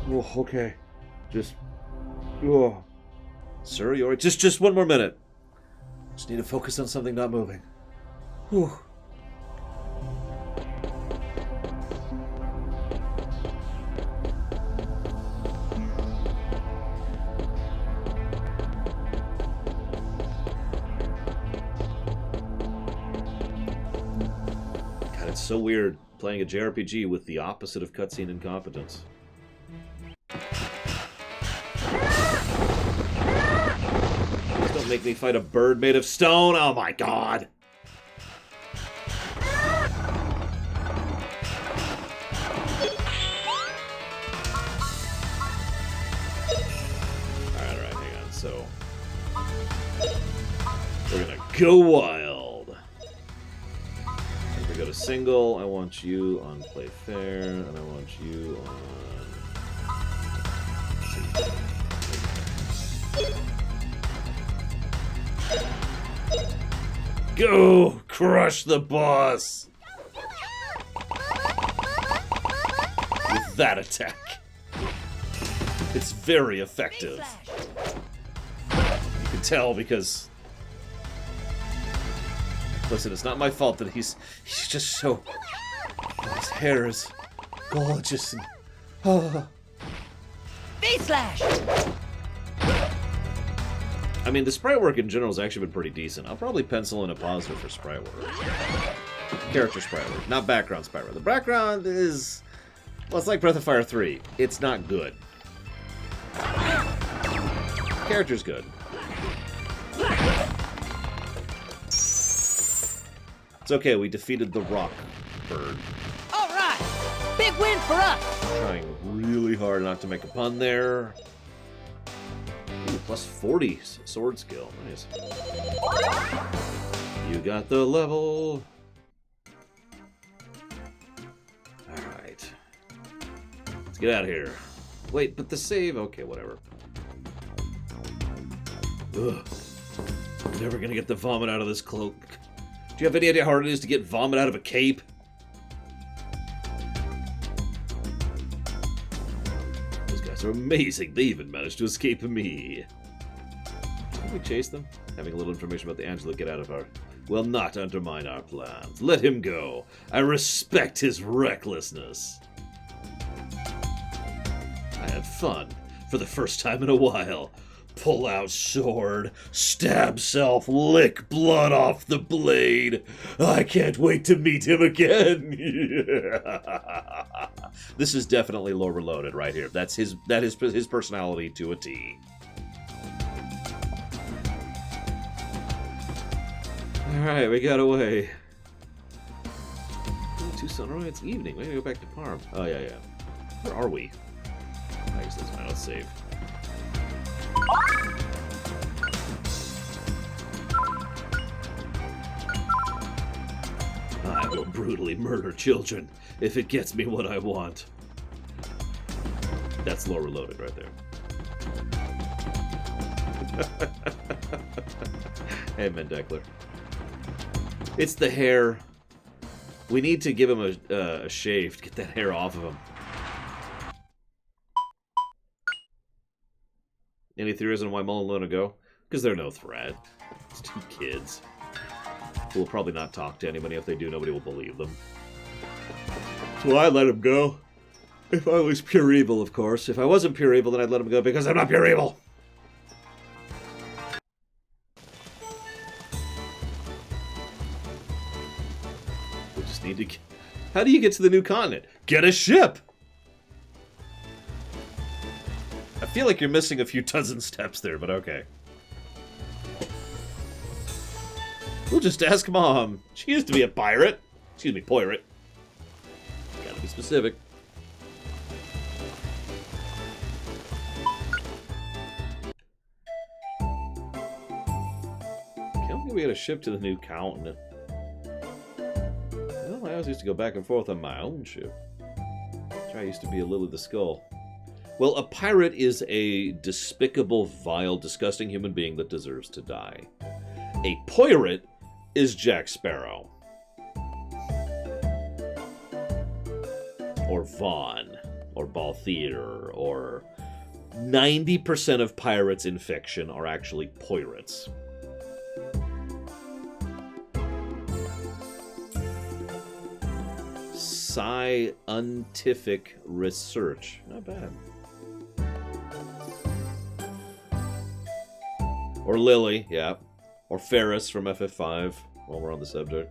Okay. Sir, you're right. Just one more minute. Just need to focus on something not moving. Whew. God, it's so weird playing a JRPG with the opposite of cutscene incompetence. Make me fight a bird made of stone? Oh my god! Alright, hang on. So, we're gonna go wild. If we go to single, I want you on play fair, and I want you on... Go! Crush the boss! With that attack. It's very effective. You can tell because... Listen, it's not my fault that he's just so... His hair is gorgeous and... Face slash! I mean, the sprite work in general has actually been pretty decent. I'll probably pencil in a positive for sprite work. Character sprite work, not background sprite work. The background is... well, it's like Breath of Fire 3. It's not good. Character's good. It's okay, we defeated the rock bird. All right, big win for us. Trying really hard not to make a pun there. Ooh, plus 40 sword skill. Nice. You got the level. Alright. Let's get out of here. Wait, but the save... okay, whatever. Ugh. I'm never gonna get the vomit out of this cloak. Do you have any idea how hard it is to get vomit out of a cape? Those guys are amazing. They even managed to escape me. Can we chase them? Having a little information about the Angela get out of our... will not undermine our plans. Let him go. I respect his recklessness. I had fun for the first time in a while. Pull out sword, stab self, lick blood off the blade. I can't wait to meet him again. This is definitely lore reloaded right here. That is his personality to a T. All right, we got away. Too sunrise. It's evening. We gotta go back to Parm. Oh yeah. Where are we? I guess that's fine. Let's save. I will brutally murder children if it gets me what I want. That's lore reloaded right there. Hey, Mendekler. It's the hair. We need to give him a shave to get that hair off of him. Any theories on why Mullen let him go? Because they're no threat. It's two kids who will probably not talk to anybody. If they do, nobody will believe them. So I let him go. If I was pure evil, of course. If I wasn't pure evil, then I'd let him go because I'm not pure evil. We just need to... How do you get to the new continent? Get a ship! I feel like you're missing a few dozen steps there, but okay. We'll just ask Mom. She used to be a pirate. Excuse me, pirate. Gotta be specific. Can't believe we had a ship to the new continent. Well, I always used to go back and forth on my own ship. I used to be a Lily the Skull. Well, a pirate is a despicable, vile, disgusting human being that deserves to die. A pirate is Jack Sparrow. Or Vaughn. Or Balthier. Or 90% of pirates in fiction are actually pirates. Scientific research. Not bad. Or Lily, yeah. Or Ferris from FF5, while we're on the subject.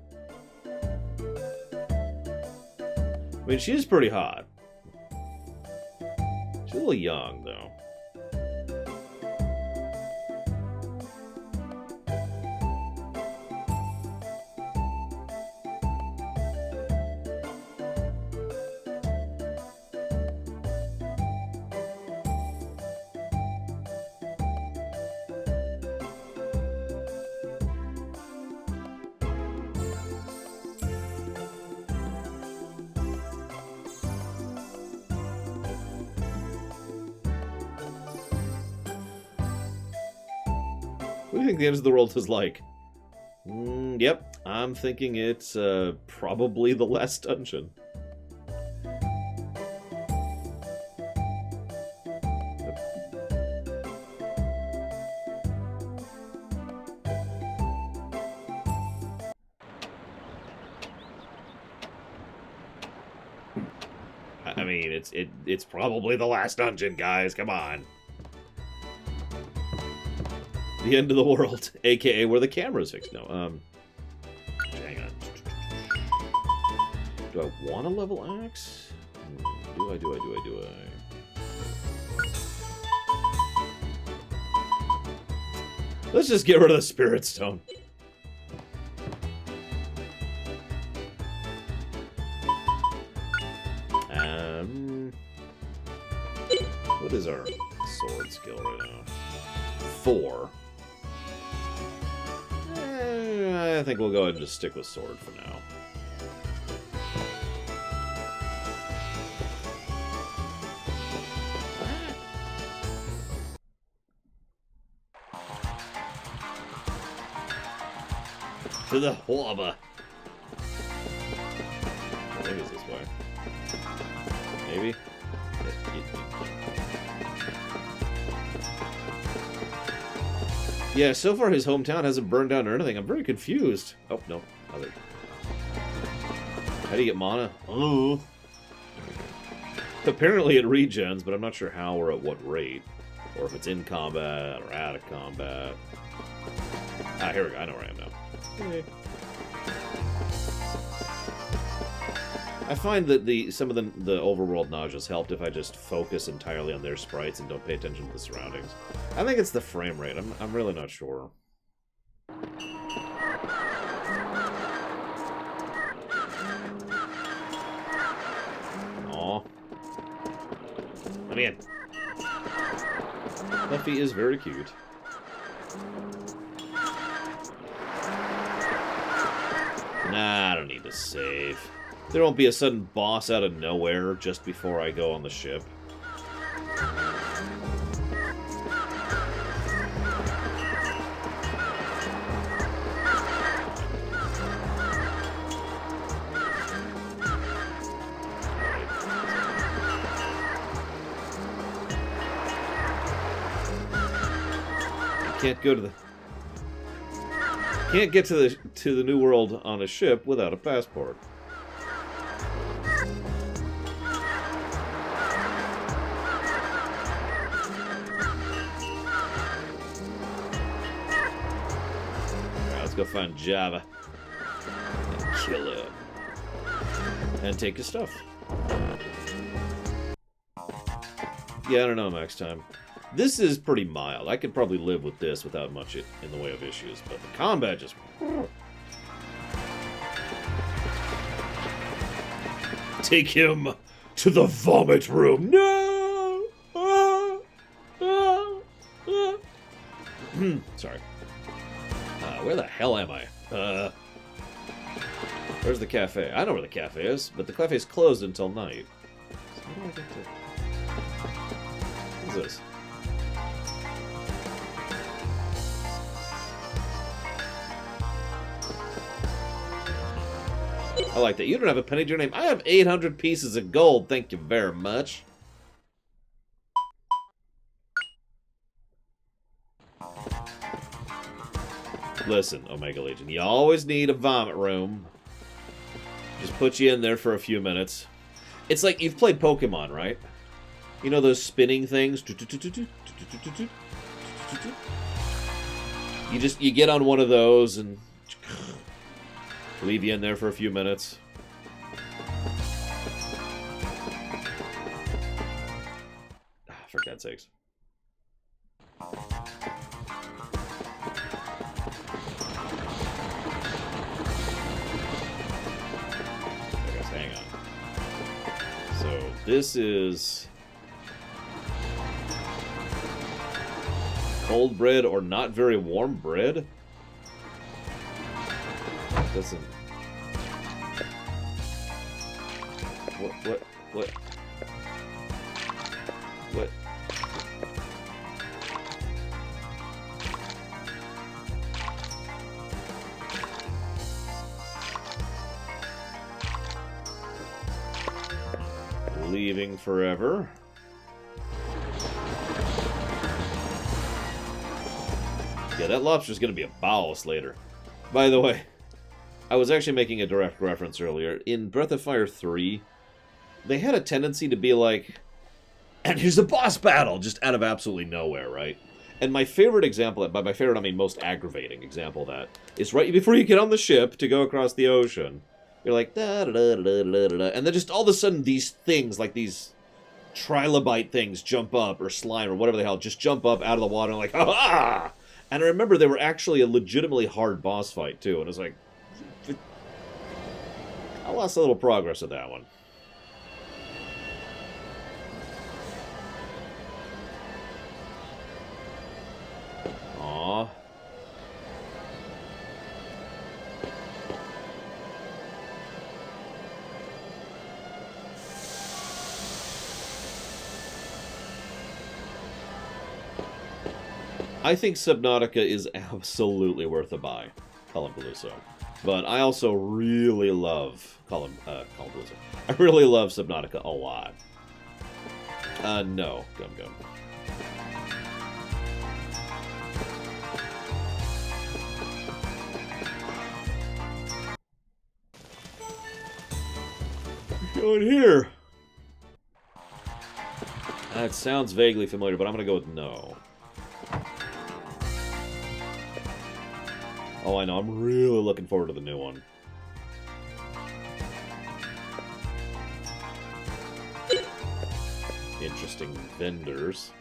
I mean, she's pretty hot. She's a little young, though. What do you think the end of the world is like? Yep, I'm thinking it's probably the last dungeon. I mean, it's probably the last dungeon, guys. Come on. The end of the world, aka where the camera's fixed. No, hang on. Do I want a level axe? Do I? Let's just get rid of the Spirit Stone. What is our sword skill right now? 4. I think we'll go ahead and just stick with sword for now. To the harbor. I think it's this way. Maybe? Yeah, so far his hometown hasn't burned down or anything. I'm very confused. Oh, no. Other. How do you get mana? Oh. Apparently it regens, but I'm not sure how or at what rate. Or if it's in combat or out of combat. Ah, here we go. I know where I am now. Okay. I find that some of the overworld nauseas helped if I just focus entirely on their sprites and don't pay attention to the surroundings. I think it's the frame rate. I'm really not sure. Aw. I mean, Buffy is very cute. Nah, I don't need to save. There won't be a sudden boss out of nowhere just before I go on the ship. Can't go to the... Can't get to the new world on a ship without a passport. Alright, let's go find Java and kill him and take his stuff. Yeah, I don't know next time. This is pretty mild. I could probably live with this without much in the way of issues, but the combat just... Take him to the vomit room. No! Sorry. Where the hell am I? Where's the cafe? I know where the cafe is, but the cafe's closed until night. So how do I get to... What's this? I like that. You don't have a penny to your name. I have 800 pieces of gold. Thank you very much. Listen, Omega Legion, you always need a vomit room. Just put you in there for a few minutes. It's like you've played Pokemon, right? You know those spinning things? You get on one of those and leave you in there for a few minutes. For God's sakes. I guess, hang on. So, this is... cold bread or not very warm bread? Doesn't... What? Leaving forever. Yeah, that lobster's gonna be a boss later. By the way, I was actually making a direct reference earlier. In Breath of Fire 3, they had a tendency to be like, and here's a boss battle, just out of absolutely nowhere, right? And my favorite example, by my favorite I mean most aggravating example of that, is right before you get on the ship to go across the ocean. You're like, da da da da da da da, and then just all of a sudden these things, like these trilobite things, jump up, or slime, or whatever the hell, just jump up out of the water, and like, ha-ha! And I remember they were actually a legitimately hard boss fight, too, and it was like, I lost a little progress with that one. Aww. I think Subnautica is absolutely worth a buy, Colin Peluso. But I also really love Colin Peluso. I really love Subnautica a lot. No, Gum Gum. Going here. That sounds vaguely familiar, but I'm gonna go with no. Oh, I know. I'm really looking forward to the new one. Interesting vendors.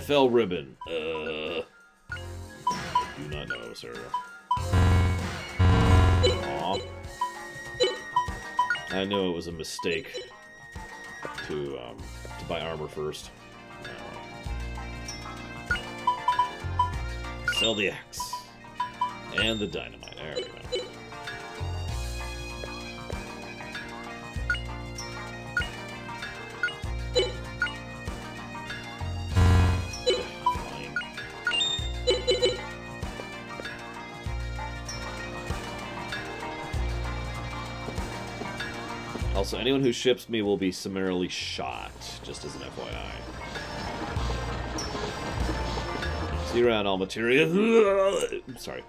FL Ribbon. Do not know, sir. Aw. I knew it was a mistake to buy armor first. Sell the axe. And the dynamite. There we go. Also, anyone who ships me will be summarily shot, just as an FYI. See you around, all material. Sorry.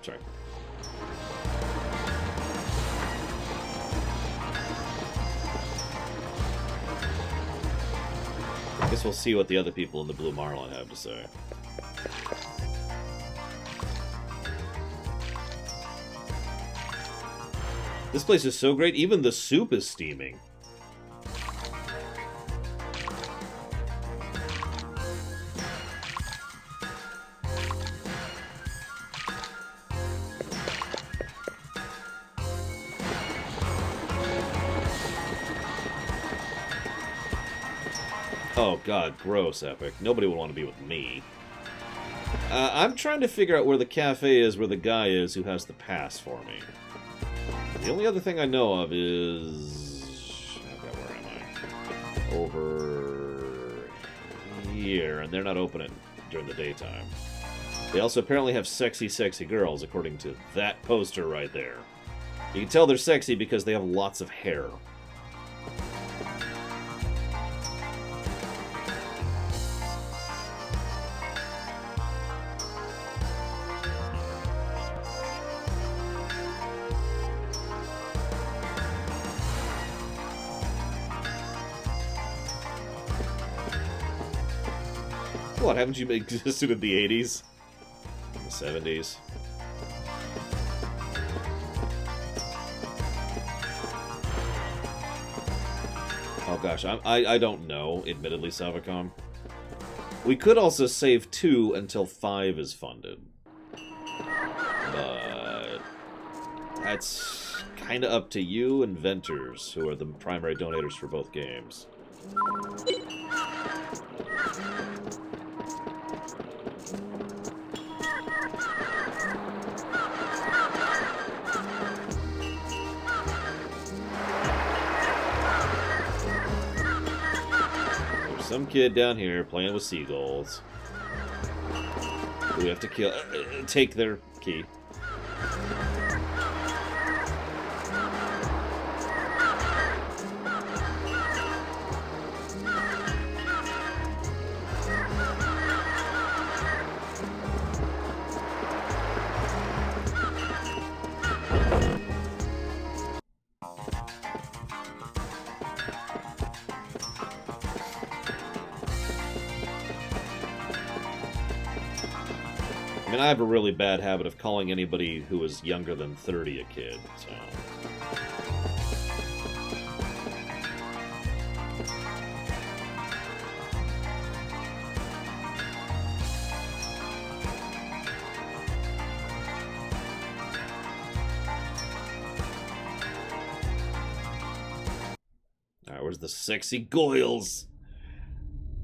I guess we'll see what the other people in the Blue Marlin have to say. This place is so great, even the soup is steaming. Oh god, gross, Epic. Nobody would want to be with me. I'm trying to figure out where the cafe is, where the guy is who has the pass for me. The only other thing I know of is... where am I? Over here, and they're not open during the daytime. They also apparently have sexy, sexy girls, according to that poster right there. You can tell they're sexy because they have lots of hair. What, haven't you existed in the 80s? In the 70s? Oh gosh, I don't know, admittedly, Savicom. We could also save 2 until 5 is funded. But... that's... kind of up to you inventors, who are the primary donators for both games. There's some kid down here playing with seagulls. We have to kill... take their key. I mean, I have a really bad habit of calling anybody who is younger than 30 a kid, so... Alright, where's the sexy goyles?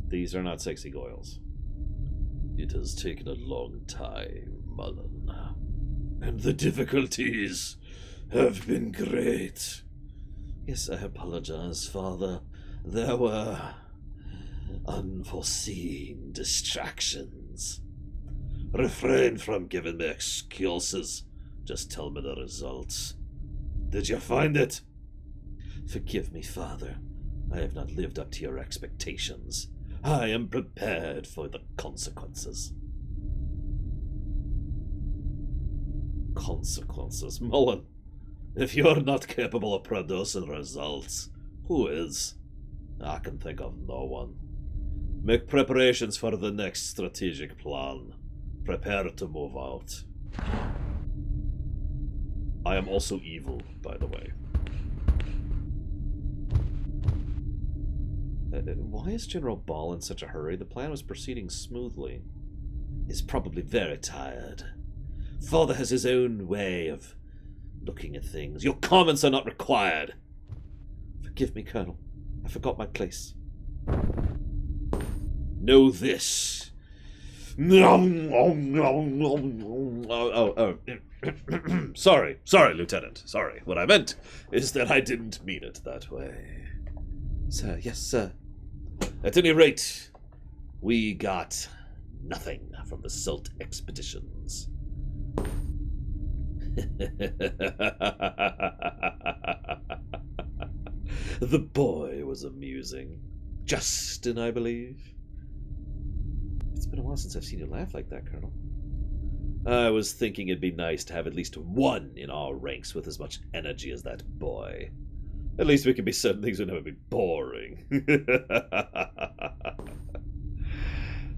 These are not sexy goyles. It has taken a long time, Mullen, and the difficulties have been great. Yes, I apologize, Father. There were unforeseen distractions. Refrain from giving me excuses. Just tell me the results. Did you find it? Forgive me, Father. I have not lived up to your expectations. I am prepared for the consequences. Consequences? Mullen, if you're not capable of producing results, who is? I can think of no one. Make preparations for the next strategic plan. Prepare to move out. I am also evil, by the way. Why is General Ball in such a hurry? The plan was proceeding smoothly. He's probably very tired. Father has his own way of looking at things. Your comments are not required. Forgive me, Colonel. I forgot my place. Know this. Sorry, Lieutenant. Sorry. What I meant is that I didn't mean it that way. Sir, yes, sir. At any rate, we got nothing from the Salt expeditions. The boy was amusing. Justin, I believe. It's been a while since I've seen you laugh like that, Colonel. I was thinking it'd be nice to have at least one in our ranks with as much energy as that boy. At least we can be certain things would never be boring.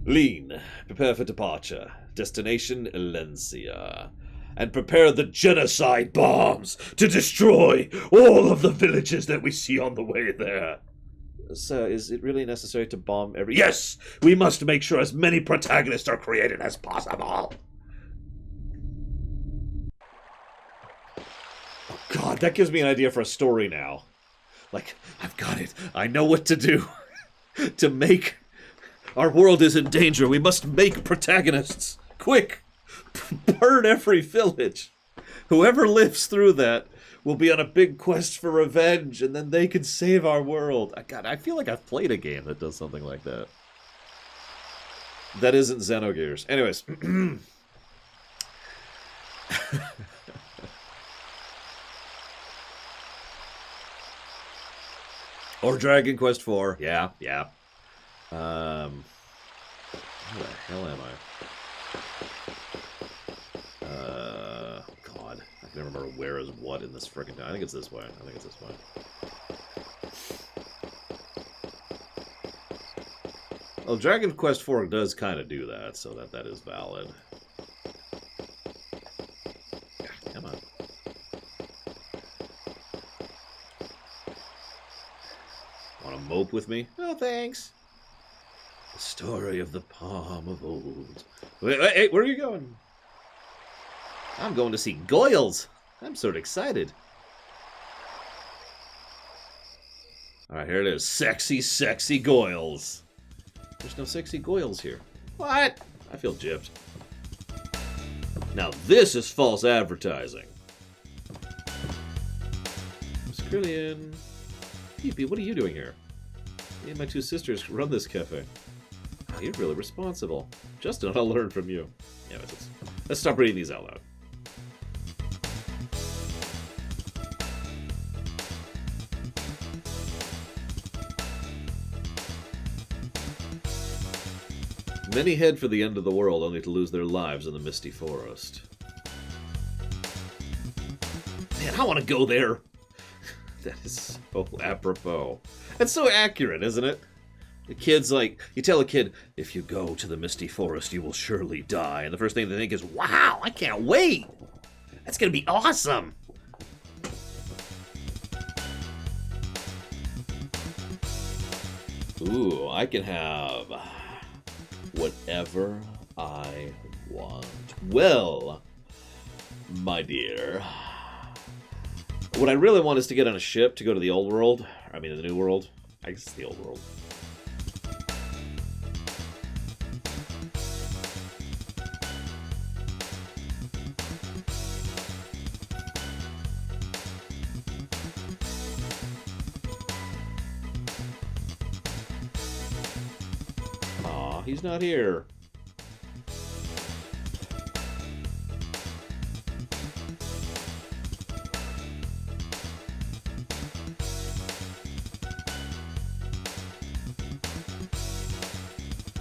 Lean, prepare for departure. Destination, Elencia. And prepare the genocide bombs to destroy all of the villages that we see on the way there. Sir, is it really necessary to bomb every... Yes! We must make sure as many protagonists are created as possible. Oh God, that gives me an idea for a story now. Like, I've got it. I know what to do. To make... Our world is in danger. We must make protagonists. Quick! Burn every village. Whoever lives through that will be on a big quest for revenge, and then they can save our world. God, I feel like I've played a game that does something like that. That isn't Xenogears. Anyways. Or Dragon Quest IV. Yeah. Where the hell am I? God. I can never remember where is what in this friggin' town. I think it's this way. Well, Dragon Quest IV does kind of do that, so that is valid. Come on. Want to mope with me? No, thanks. The story of the palm of old. Wait, where are you going? I'm going to see Goyles. I'm sort of excited. Alright, here it is. Sexy, sexy Goyles. There's no sexy Goyles here. What? I feel gypped. Now this is false advertising. Skrillian. Pee-pee, what are you doing here? Me and my two sisters run this cafe. Oh, you're really responsible. Justin, I'll learn from you. Yeah, let's stop reading these out loud. Many head for the end of the world only to lose their lives in the misty forest. Man, I want to go there. That is so apropos. That's so accurate, isn't it? The kid's like, you tell a kid, if you go to the misty forest, you will surely die. And the first thing they think is, wow, I can't wait. That's going to be awesome. Ooh, I can have whatever I want. Well, my dear, what I really want is to get on a ship to go to the old world. I mean, the new world. I guess it's the old world. Aw, he's not here.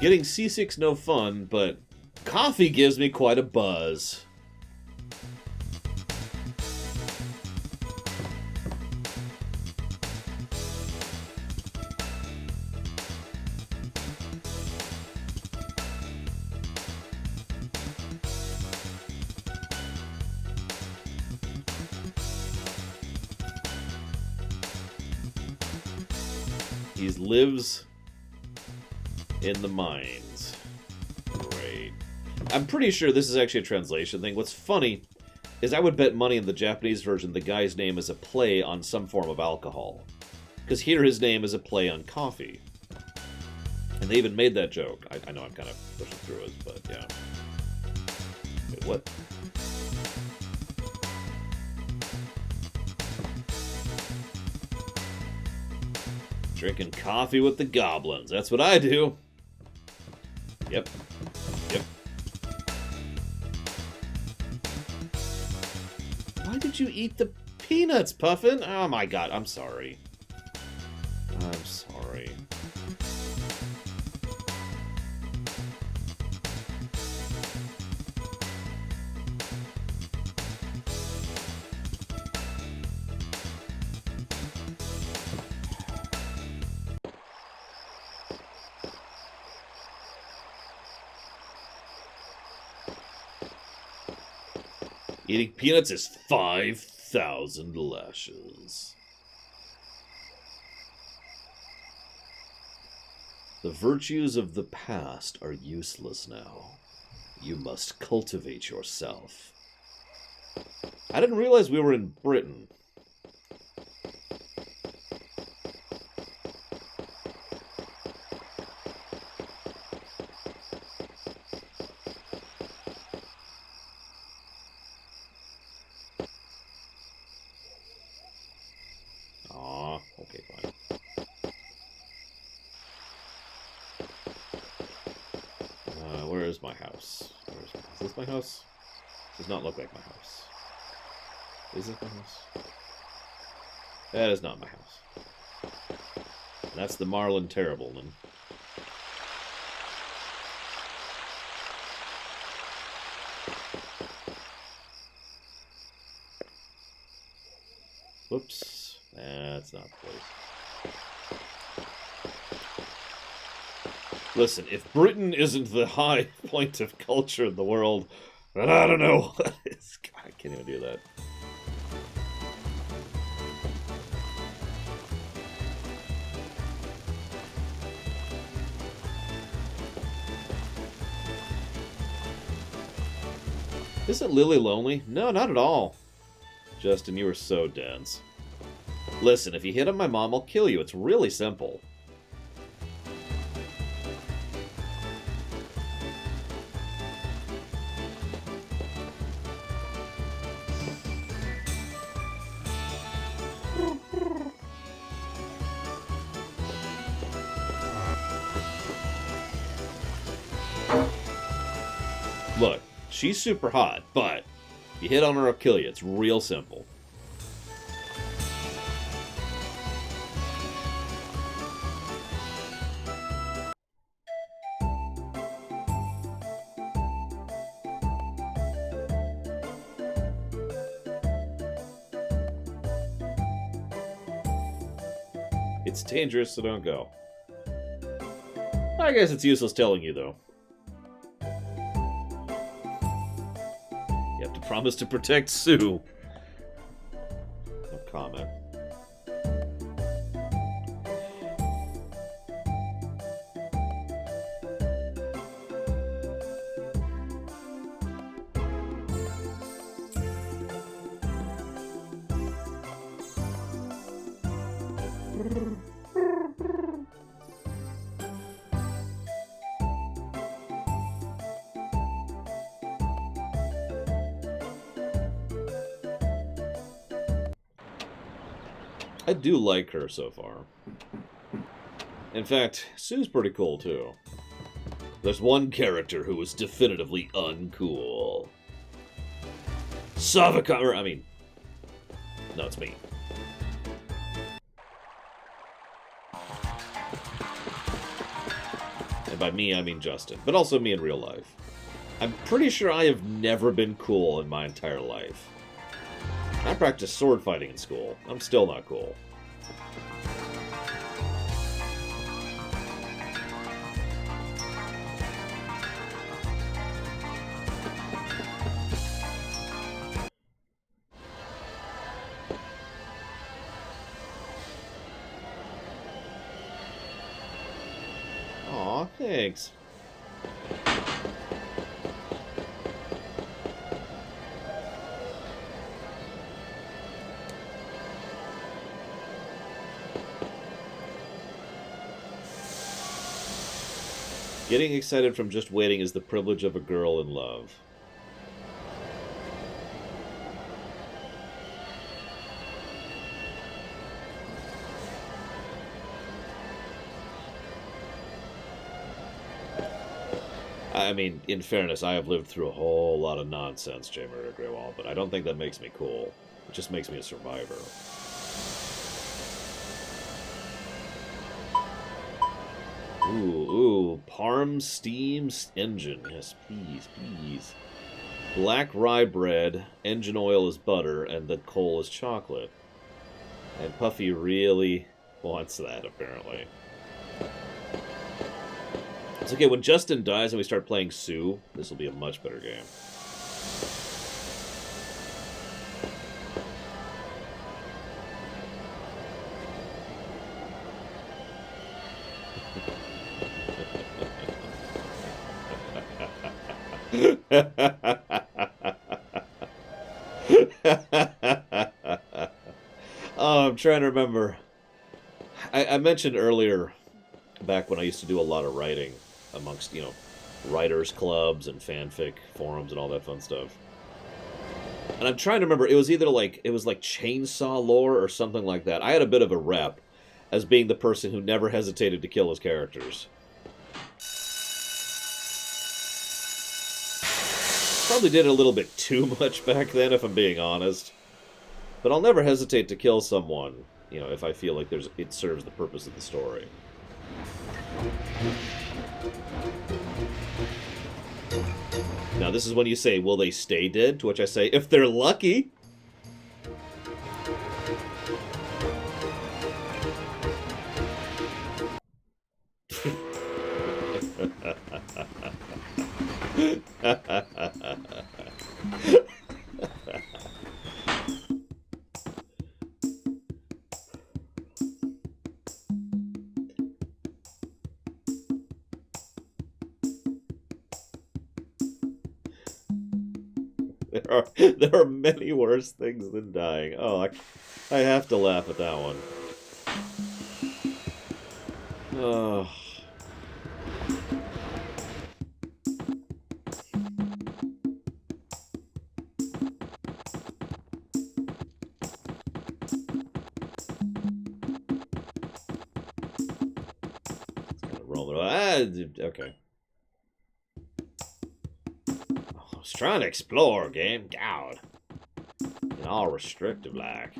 Getting seasick's no fun, but coffee gives me quite a buzz. He lives in the mines. Great. I'm pretty sure this is actually a translation thing. What's funny is I would bet money in the Japanese version the guy's name is a play on some form of alcohol. Because here his name is a play on coffee. And they even made that joke. I know I'm kind of pushing through it, but yeah. Wait, what? Drinking coffee with the goblins. That's what I do. Yep. Yep. Why did you eat the peanuts, Puffin? Oh my god, I'm sorry. I'm sorry. Eating peanuts is 5,000 lashes. The virtues of the past are useless now. You must cultivate yourself. I didn't realize we were in Britain. Okay, fine. Where is my house? Is this my house? Does not look like my house. Is this my house? That is not my house. And that's the Marlin Terribleman. Whoops. That's not the place. Listen, if Britain isn't the high point of culture in the world, then I don't know. I can't even do that. Isn't Lily lonely? No, not at all. Justin, you were so dense. Listen, if you hit on my mom, I'll kill you. It's really simple. Look, she's super hot, but if you hit on her, I'll kill you. It's real simple. It's dangerous, so don't go. I guess it's useless telling you, though. You have to promise to protect Sue. No comment. I do like her so far. In fact, Sue's pretty cool, too. There's one character who is definitively uncool. Savika, or, I mean... No, it's me. And by me, I mean Justin. But also me in real life. I'm pretty sure I have never been cool in my entire life. I practiced sword fighting in school. I'm still not cool. Aw, thanks. Getting excited from just waiting is the privilege of a girl in love. I mean, in fairness, I have lived through a whole lot of nonsense, J. Murder Greywall, but I don't think that makes me cool. It just makes me a survivor. Ooh, Parm Steam Engine. Yes, please, please. Black rye bread, engine oil is butter, and the coal is chocolate. And Puffy really wants that, apparently. It's okay, when Justin dies and we start playing Sue, this will be a much better game. Oh, I'm trying to remember. I mentioned earlier, back when I used to do a lot of writing amongst, writers clubs and fanfic forums and all that fun stuff. And I'm trying to remember, it was either like Chainsaw Lore or something like that. I had a bit of a rep as being the person who never hesitated to kill his characters. Probably did it a little bit too much back then, if I'm being honest. But I'll never hesitate to kill someone, if I feel like it serves the purpose of the story. Now, this is when you say, will they stay dead? To which I say, if they're lucky. there are many worse things than dying. Oh, I have to laugh at that one. Oh. Okay. I was trying to explore, game. God. And all restrictive like.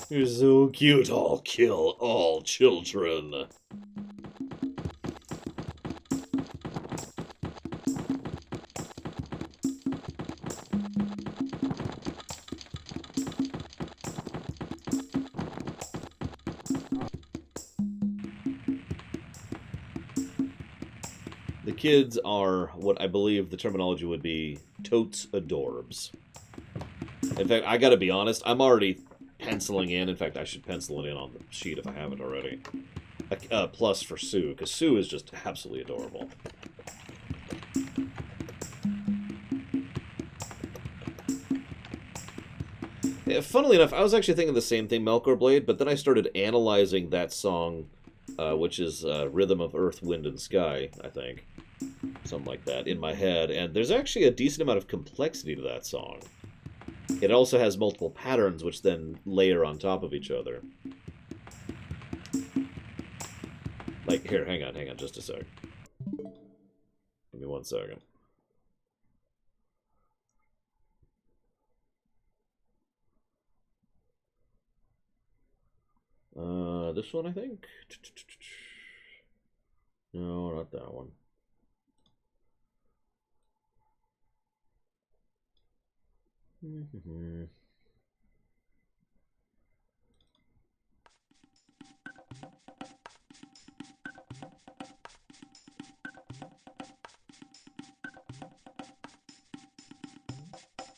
You're so cute. I'll kill all children. The kids are what I believe the terminology would be totes adorbs. In fact, I gotta be honest, I'm already penciling in fact, I should pencil it in on the sheet if I haven't already. A plus for Sue, because Sue is just absolutely adorable. Yeah, funnily enough, I was actually thinking the same thing, Melkor Blade, but then I started analyzing that song, which is Rhythm of Earth, Wind, and Sky, I think. Something like that, in my head, and there's actually a decent amount of complexity to that song. It also has multiple patterns, which then layer on top of each other. Like, here, hang on just a sec. Give me 1 second. This one, I think? No, not that one.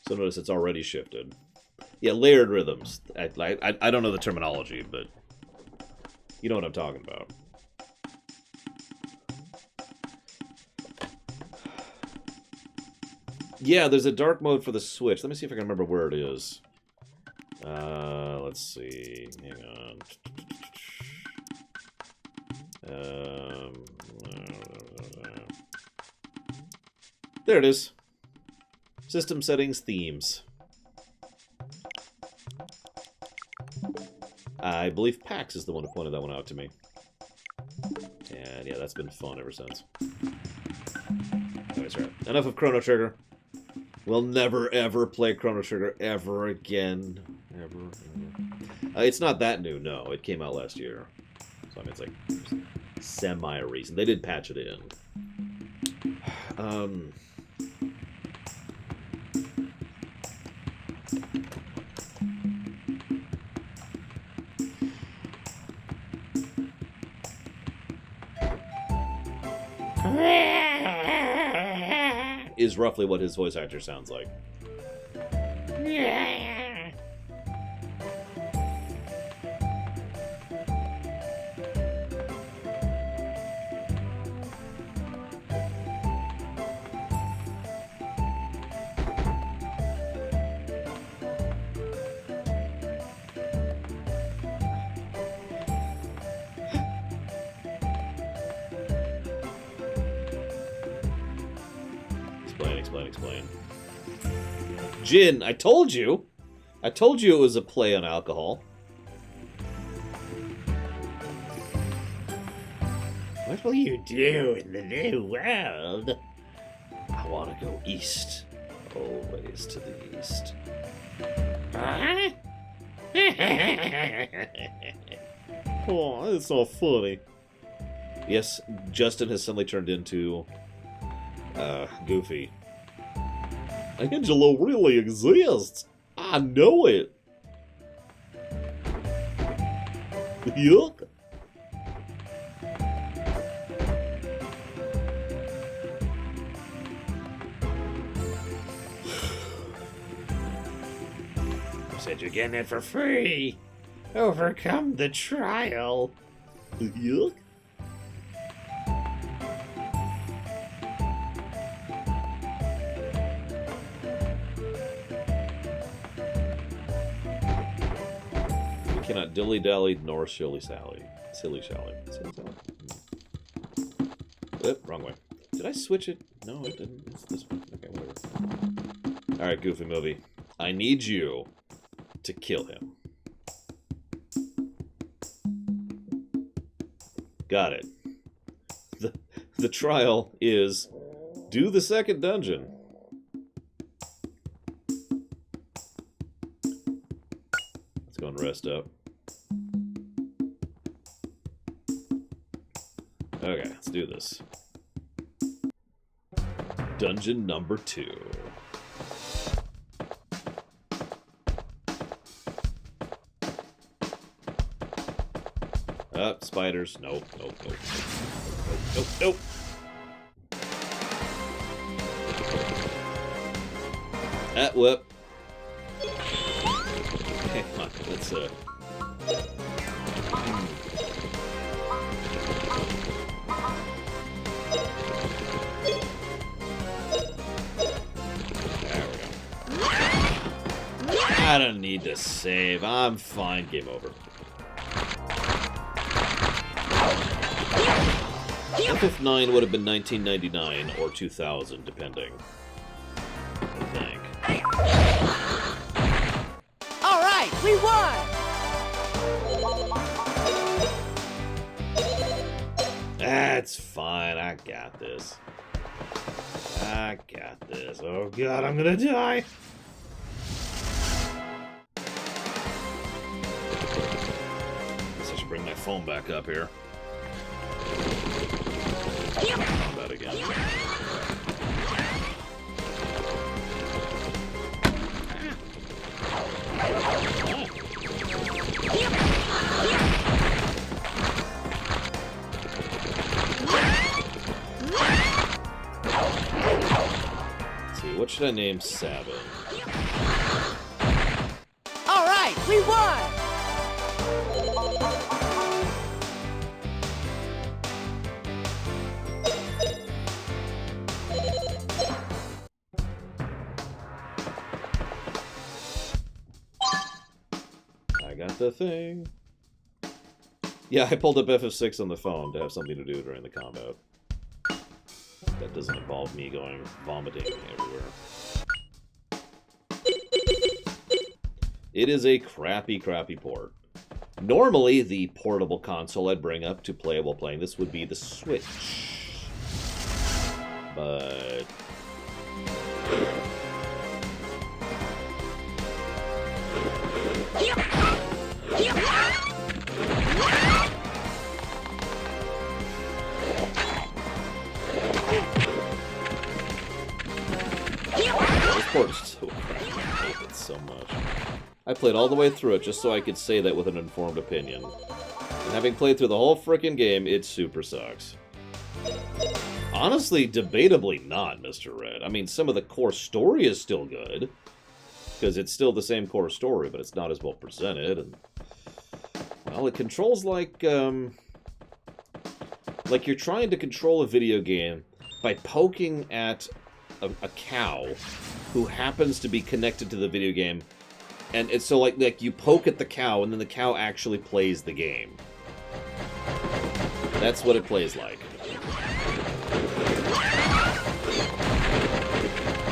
So notice it's already shifted. Yeah, layered rhythms. I don't know the terminology, but you know what I'm talking about. Yeah, there's a dark mode for the Switch. Let me see if I can remember where it is. Let's see. Hang on. There it is. System settings, themes. I believe PAX is the one who pointed that one out to me. And yeah, that's been fun ever since. Anyways, right. Enough of Chrono Trigger. We'll never, ever play Chrono Trigger ever again. Ever. It's not that new, no. It came out last year. So, I mean, it's like semi-recent. They did patch it in. Is roughly what his voice actor sounds like. Explain. Gin, I told you! I told you it was a play on alcohol. What will you do in the new world? I want to go east. Always to the east. Huh? Oh, that's so funny. Yes, Justin has suddenly turned into Goofy. Angelo really exists. I know it. Yuck. Said you're getting it for free. Overcome the trial. Yuck. cannot dilly-dally nor shilly-sally. Silly-shally. Silly-sally? Oop, wrong way. Did I switch it? No, it didn't. It's this one. Okay, whatever. Alright, Goofy Movie. I need you to kill him. Got it. The trial is do the second dungeon. Let's go and rest up. Okay, let's do this. Dungeon number 2. Spiders. Nope, nope, nope, nope, nope, nope, nope. Whoop. Okay, come on, let's, There we go. I don't need to save. I'm fine. Game over. FF9 would have been 1999 or 2000, depending. I think. All right, we won! That's fine. I got this. I got this. Oh god, I'm gonna die. Guess I should bring my phone back up here. Combat again. Let's see, what should I name Sabin? All right, we won! The thing. Yeah, I pulled up FF6 on the phone to have something to do during the combat. That doesn't involve me going vomiting everywhere. It is a crappy, crappy port. Normally, the portable console I'd bring up to play while playing this would be the Switch. But... this port is so crappy. I hate it so much. I played all the way through it just so I could say that with an informed opinion. And having played through the whole frickin' game, it super sucks. Honestly, debatably not, Mr. Red. I mean, some of the core story is still good. Because it's still the same core story, but it's not as well presented. And, well, it controls like you're trying to control a video game by poking at a cow who happens to be connected to the video game. And it's so like you poke at the cow, and then the cow actually plays the game. That's what it plays like.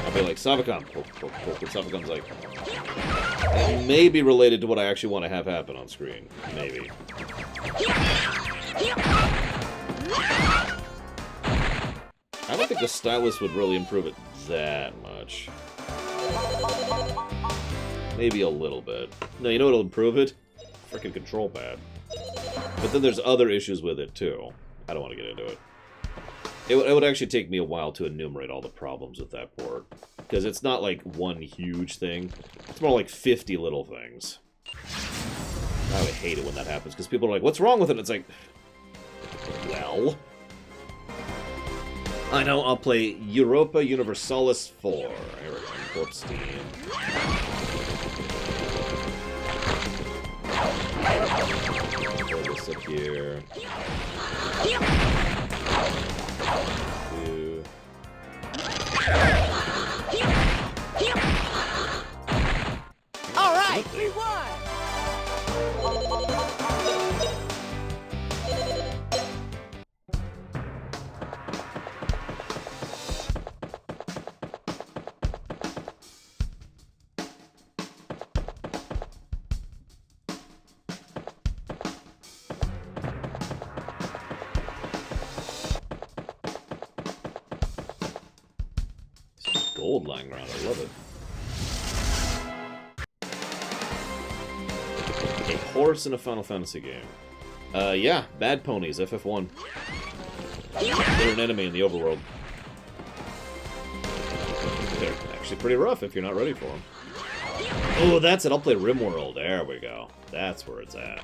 I'll be like, Savacom, poke, poke, poke, and Savacom's like, it may be related to what I actually want to have happen on screen. Maybe. I don't think the stylus would really improve it that much. Maybe a little bit. No, you know what'll improve it? Frickin' control pad. But then there's other issues with it, too. I don't want to get into it. It would actually take me a while to enumerate all the problems with that port. Because it's not like one huge thing. It's more like 50 little things. I would hate it when that happens, because people are like, what's wrong with it? It's like, well... I know, I'll play Europa Universalis 4. Here we go, pull up Steam. Pull this up here. All right, we won! gold lying around. I love it. A horse in a Final Fantasy game. Yeah, bad ponies, FF1. They're an enemy in the overworld. They're actually pretty rough if you're not ready for them. Oh, that's it. I'll play RimWorld. There we go. That's where it's at.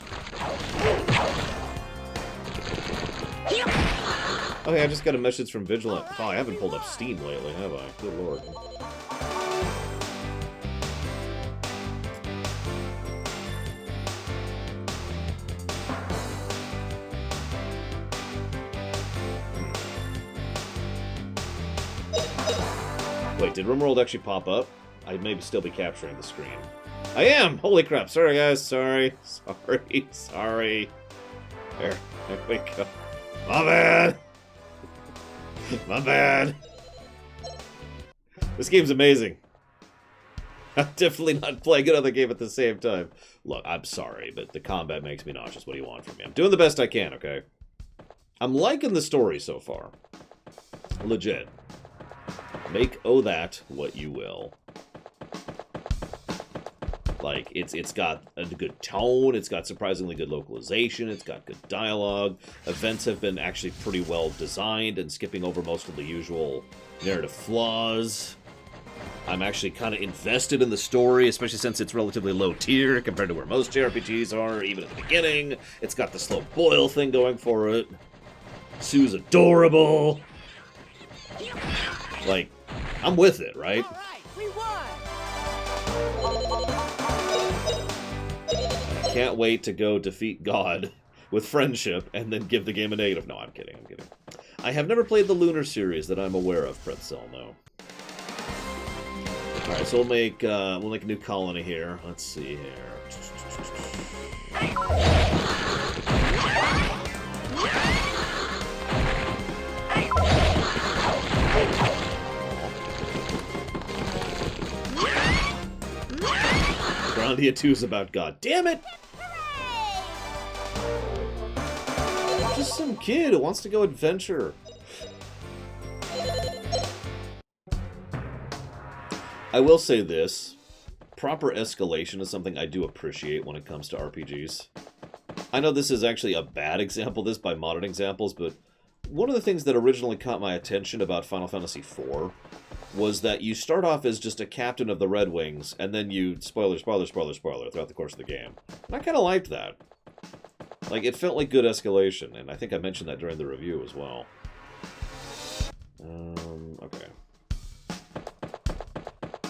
Okay, I just got a message from Vigilant. Oh, I haven't pulled up Steam lately, have I? Good lord. Wait, did RimWorld actually pop up? I may still be capturing the screen. I am! Holy crap. Sorry, guys. Sorry. Sorry. There we go. My bad! My bad. This game's amazing. I'm definitely not playing another game at the same time. Look, I'm sorry, but the combat makes me nauseous. What do you want from me? I'm doing the best I can, okay? I'm liking the story so far. Legit. Make that what you will. Like, it's got a good tone, it's got surprisingly good localization, it's got good dialogue, events have been actually pretty well designed and skipping over most of the usual narrative flaws. I'm actually kind of invested in the story, especially since it's relatively low tier compared to where most JRPGs are, even at the beginning. It's got the slow boil thing going for it. Sue's adorable. Like, I'm with it, right? I can't wait to go defeat God with friendship and then give the game a negative. No, I'm kidding, I'm kidding. I have never played the Lunar series that I'm aware of, Pretzel, no. Alright, so we'll make a new colony here. Let's see here. Grandia 2 is about God. Damn it! Just some kid who wants to go adventure. I will say this. Proper escalation is something I do appreciate when it comes to RPGs. I know this is actually a bad example of this by modern examples, but one of the things that originally caught my attention about Final Fantasy IV was that you start off as just a captain of the Red Wings, and then you, spoiler, throughout the course of the game. And I kind of liked that. Like, it felt like good escalation, and I think I mentioned that during the review as well. Okay.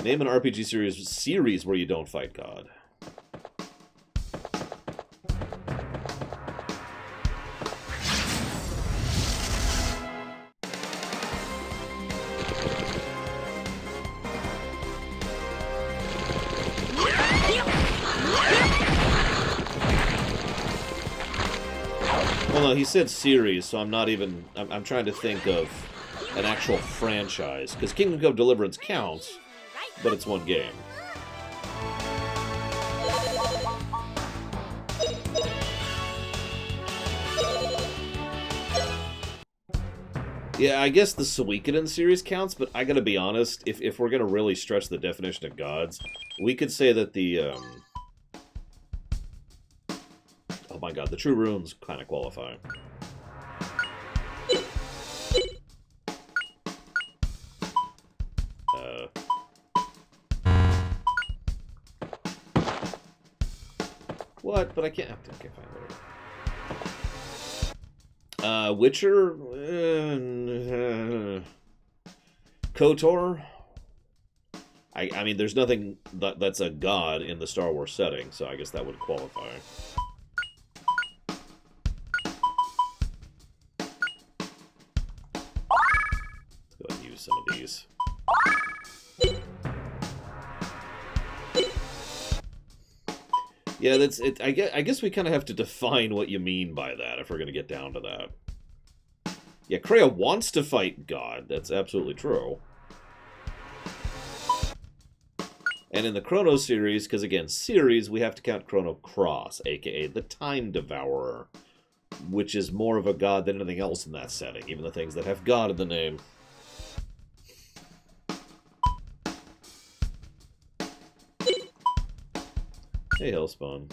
Name an RPG series where you don't fight God. Well, no, he said series, so I'm not even... I'm trying to think of an actual franchise, because Kingdom Come Deliverance counts, but it's one game. Yeah, I guess the Suikoden series counts, but I gotta be honest, if we're gonna really stretch the definition of gods, we could say that the, oh my god, the True Runes kind of qualify. What? But I can't... Okay, fine, whatever. Witcher? KOTOR? I mean, there's nothing that's a god in the Star Wars setting, so I guess that would qualify. Let's go ahead and use some of these. Yeah, that's it. I guess we kind of have to define what you mean by that if we're going to get down to that. Yeah, Kreia wants to fight God. That's absolutely true. And in the Chrono series, because again, series, we have to count Chrono Cross, aka the Time Devourer, which is more of a god than anything else in that setting, even the things that have God in the name. Hey, Hellspawn.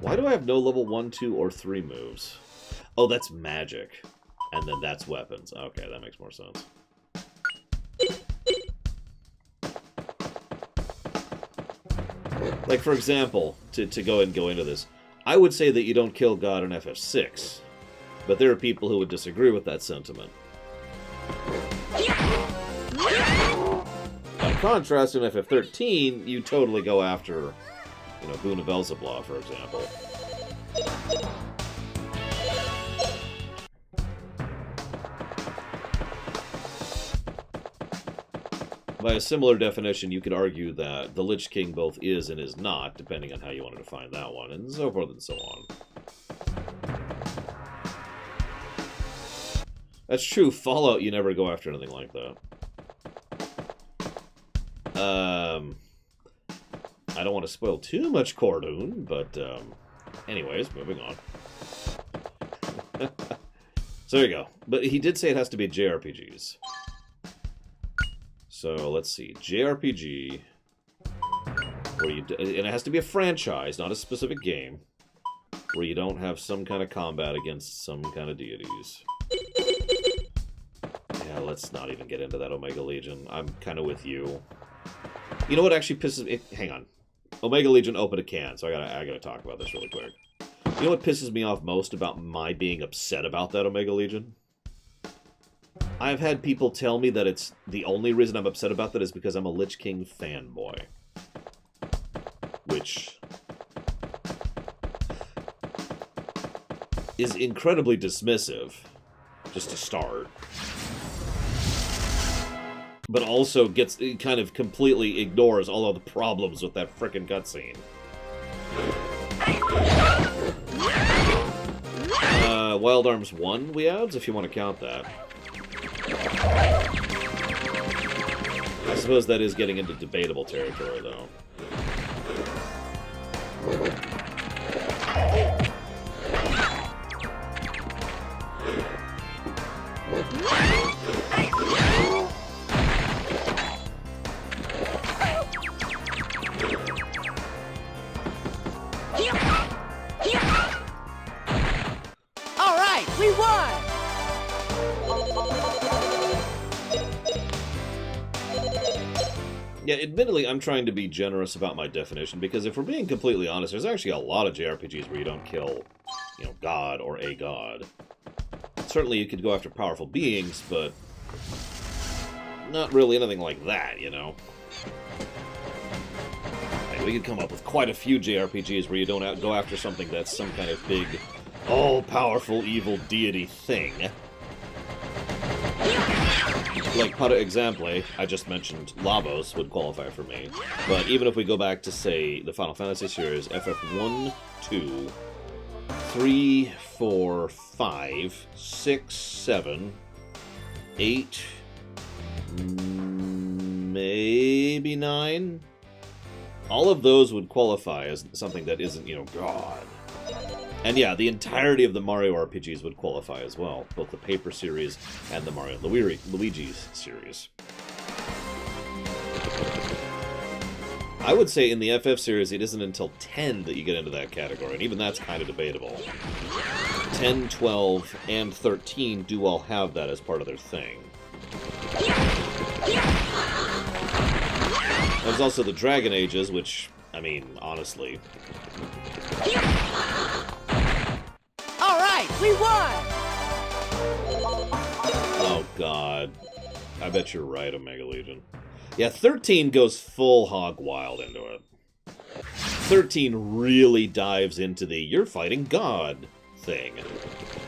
Why do I have no level 1, 2, or 3 moves? Oh, that's magic. And then that's weapons. Okay, that makes more sense. Like, for example, to go into this, I would say that you don't kill God in FF6, but there are people who would disagree with that sentiment. By contrast, in FF13, you totally go after, you know, Boon of Beelzebub, for example. By a similar definition, you could argue that the Lich King both is and is not, depending on how you want to define that one, and so forth and so on. That's true. Fallout, you never go after anything like that. I don't want to spoil too much Cordoon, but anyways, moving on. So there you go. But he did say it has to be JRPGs. So let's see. JRPG, where you and it has to be a franchise, not a specific game, where you don't have some kind of combat against some kind of deities. Yeah, let's not even get into that Omega Legion. I'm kind of with you. You know what actually pisses me? Hang on. Omega Legion opened a can, so I gotta talk about this really quick. You know what pisses me off most about my being upset about that Omega Legion? I've had people tell me that it's the only reason I'm upset about that is because I'm a Lich King fanboy. Which is incredibly dismissive, just to start. But also kind of completely ignores all of the problems with that frickin' cutscene. Wild Arms 1, we adds, if you want to count that. I suppose that is getting into debatable territory, though. All right, we won! Yeah, admittedly, I'm trying to be generous about my definition, because if we're being completely honest, there's actually a lot of JRPGs where you don't kill, you know, God or a god. Certainly you could go after powerful beings, but not really anything like that, you know? Like, we could come up with quite a few JRPGs where you don't go after something that's some kind of big, all-powerful evil deity thing. Like, para example, I just mentioned Lavos would qualify for me. But even if we go back to, say, the Final Fantasy series, FF1, 2, 3, 4, 5, 6, 7, 8, maybe 9? All of those would qualify as something that isn't, you know, God. And yeah, the entirety of the Mario RPGs would qualify as well, both the Paper series and the Mario Luigi series. I would say in the FF series, it isn't until 10 that you get into that category, and even that's kind of debatable. 10, 12, and 13 do all have that as part of their thing. There's also the Dragon Ages, which, I mean, honestly... All right, we won! Oh, God. I bet you're right, Omega Legion. Yeah, 13 goes full hog wild into it. 13 really dives into the you're fighting God thing.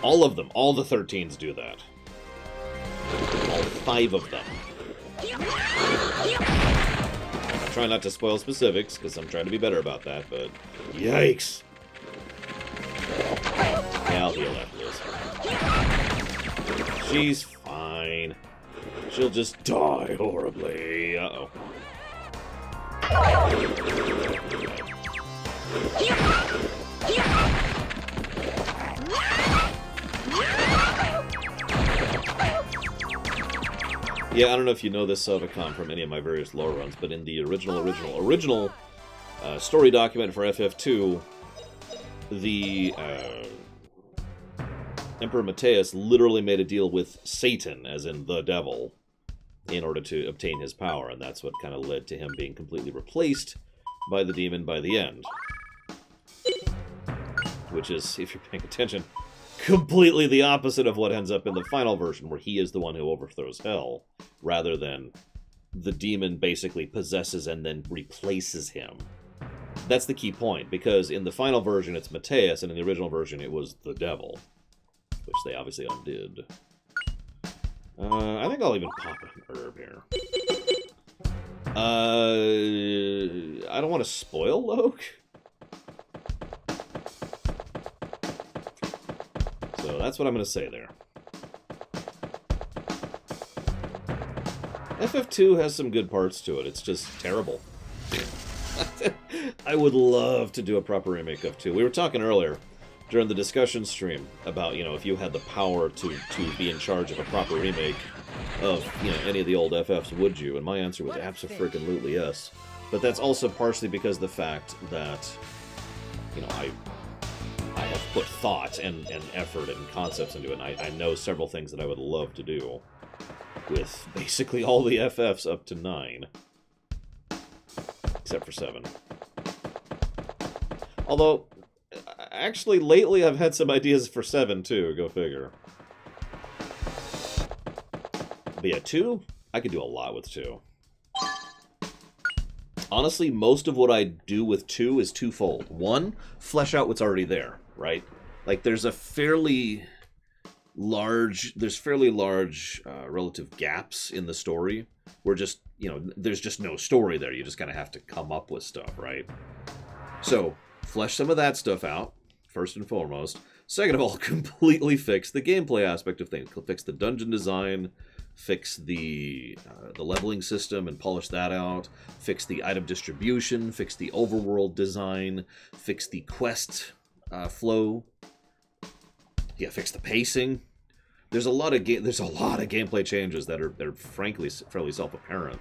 All of them, all the 13s do that. All 5 of them. I'm trying not to spoil specifics, because I'm trying to be better about that, but yikes! Yeah, I'll heal after this. She's fine. She'll just die horribly. Uh-oh. Yeah, I don't know if you know this, Savicon, from any of my various lore runs, but in the original story document for FF2, the Emperor Matthias literally made a deal with Satan, as in the devil, in order to obtain his power, and that's what kind of led to him being completely replaced by the demon by the end. Which is, if you're paying attention, completely the opposite of what ends up in the final version, where he is the one who overthrows hell, rather than the demon basically possesses and then replaces him. That's the key point, because in the final version it's Matthias, and in the original version it was the devil, which they obviously undid. I think I'll even pop an herb here. I don't want to spoil Loke. So that's what I'm going to say there. FF2 has some good parts to it. It's just terrible. I would love to do a proper remake of 2. We were talking earlier during the discussion stream about, you know, if you had the power to be in charge of a proper remake of, you know, any of the old FFs, would you? And my answer was abso-freaking-lutely yes. But that's also partially because of the fact that, you know, I have put thought and effort and concepts into it, and I know several things that I would love to do with basically all the FFs up to 9. Except for 7. Although, actually, lately I've had some ideas for 7, too. Go figure. But yeah, 2, I could do a lot with 2. Honestly, most of what I do with 2 is twofold. 1, flesh out what's already there, right? Like, there's fairly large relative gaps in the story where just, you know, there's just no story there. You just kind of have to come up with stuff, right? So, flesh some of that stuff out, first and foremost. Second of all, completely fix the gameplay aspect of things. Fix the dungeon design, fix the leveling system and polish that out, fix the item distribution, fix the overworld design, fix the quest flow. Yeah, fix the pacing. There's a lot of gameplay changes that are frankly fairly self-apparent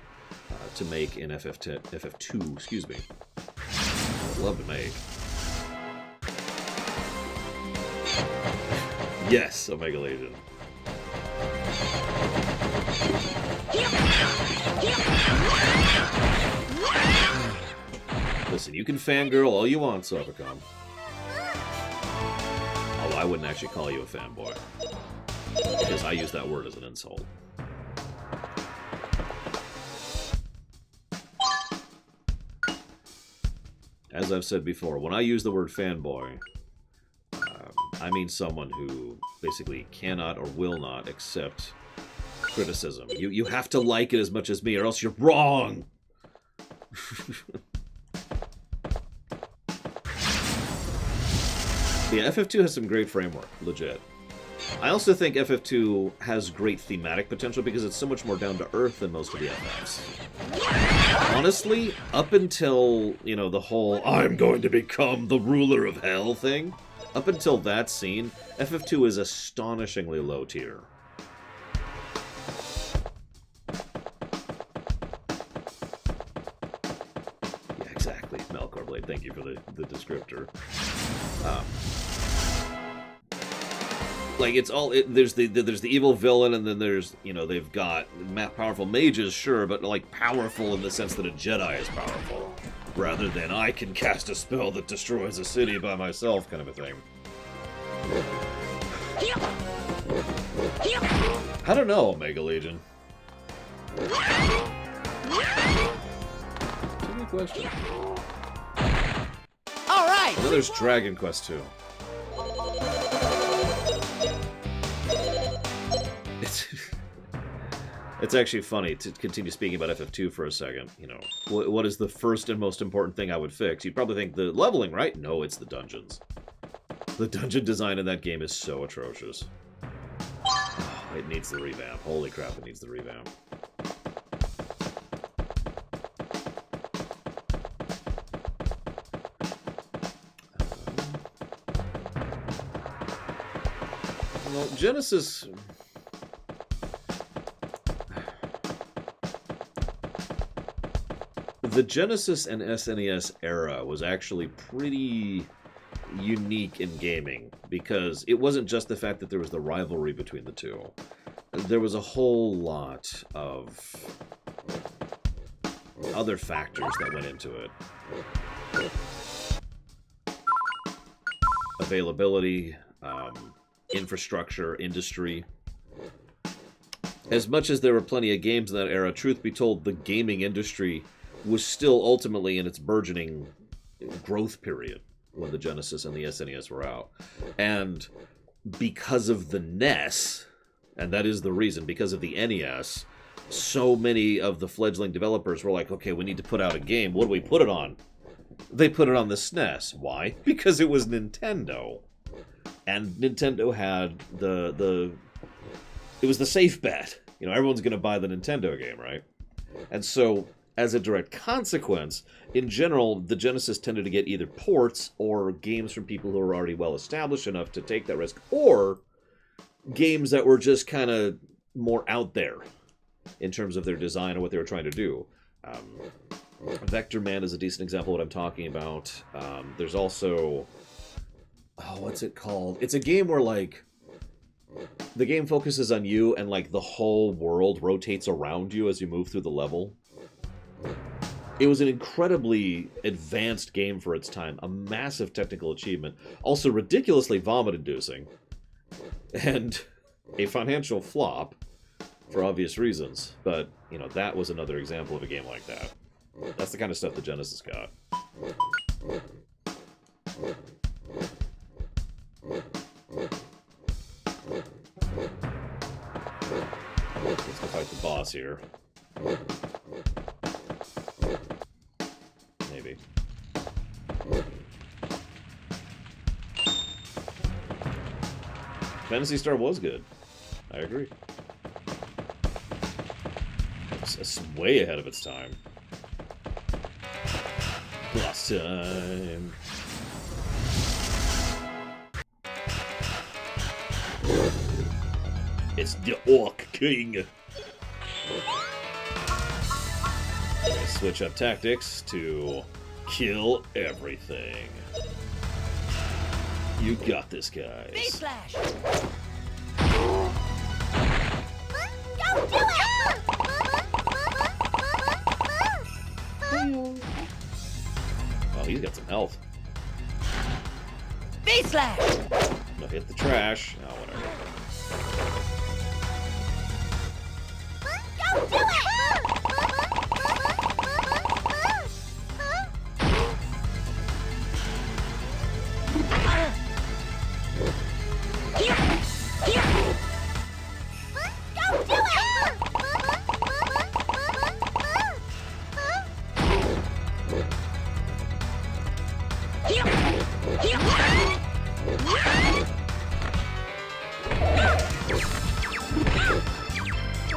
to make in FF2. Excuse me. I'd love to make. Yes, Omega Legion. Listen, you can fangirl all you want, Sopicom. Although I wouldn't actually call you a fanboy, because I use that word as an insult. As I've said before, when I use the word fanboy, I mean someone who basically cannot or will not accept criticism. You have to like it as much as me, or else you're wrong! Yeah, FF2 has some great framework, legit. I also think FF2 has great thematic potential because it's so much more down to earth than most of the FFs. Honestly, up until, you know, the whole I'm going to become the ruler of hell thing, up until that scene, FF2 is astonishingly low tier. Yeah, exactly. Melkor Blade, thank you for the descriptor. Like, it's all there's the evil villain, and then there's, you know, they've got powerful mages, sure, but like powerful in the sense that a Jedi is powerful, rather than I can cast a spell that destroys a city by myself kind of a thing. I don't know, Omega Legion. That's a good question. All right. And then there's Dragon Quest 2. It's actually funny to continue speaking about FF2 for a second. You know, what is the first and most important thing I would fix? You'd probably think the leveling, right? No, it's the dungeons. The dungeon design in that game is so atrocious. It needs the revamp. Holy crap, it needs the revamp. Well, Genesis... the Genesis and SNES era was actually pretty unique in gaming, because it wasn't just the fact that there was the rivalry between the two. There was a whole lot of other factors that went into it. Availability, infrastructure, industry. As much as there were plenty of games in that era, truth be told, the gaming industry was still ultimately in its burgeoning growth period when the Genesis and the SNES were out. And because of the NES, and that is the reason, because of the NES, so many of the fledgling developers were like, okay, we need to put out a game. What do we put it on? They put it on the SNES. Why? Because it was Nintendo. And Nintendo had it was the safe bet. You know, everyone's going to buy the Nintendo game, right? And so, as a direct consequence, in general, the Genesis tended to get either ports or games from people who were already well established enough to take that risk, or games that were just kind of more out there in terms of their design and what they were trying to do. Vector Man is a decent example of what I'm talking about. There's also... oh, what's it called? It's a game where, like, the game focuses on you and, like, the whole world rotates around you as you move through the level. It was an incredibly advanced game for its time, a massive technical achievement, also ridiculously vomit-inducing, and a financial flop for obvious reasons. But, you know, that was another example of a game like that. That's the kind of stuff the Genesis got. Let's go fight the boss here. Maybe. Phantasy Star was good. I agree. It's way ahead of its time. Boss time. It's the Orc King. Switch up tactics to kill everything. You got this, guys. Face Slash! Don't do it! Oh, he's got some health. Face Slash! No, hit the trash. Oh, whatever. Don't do it!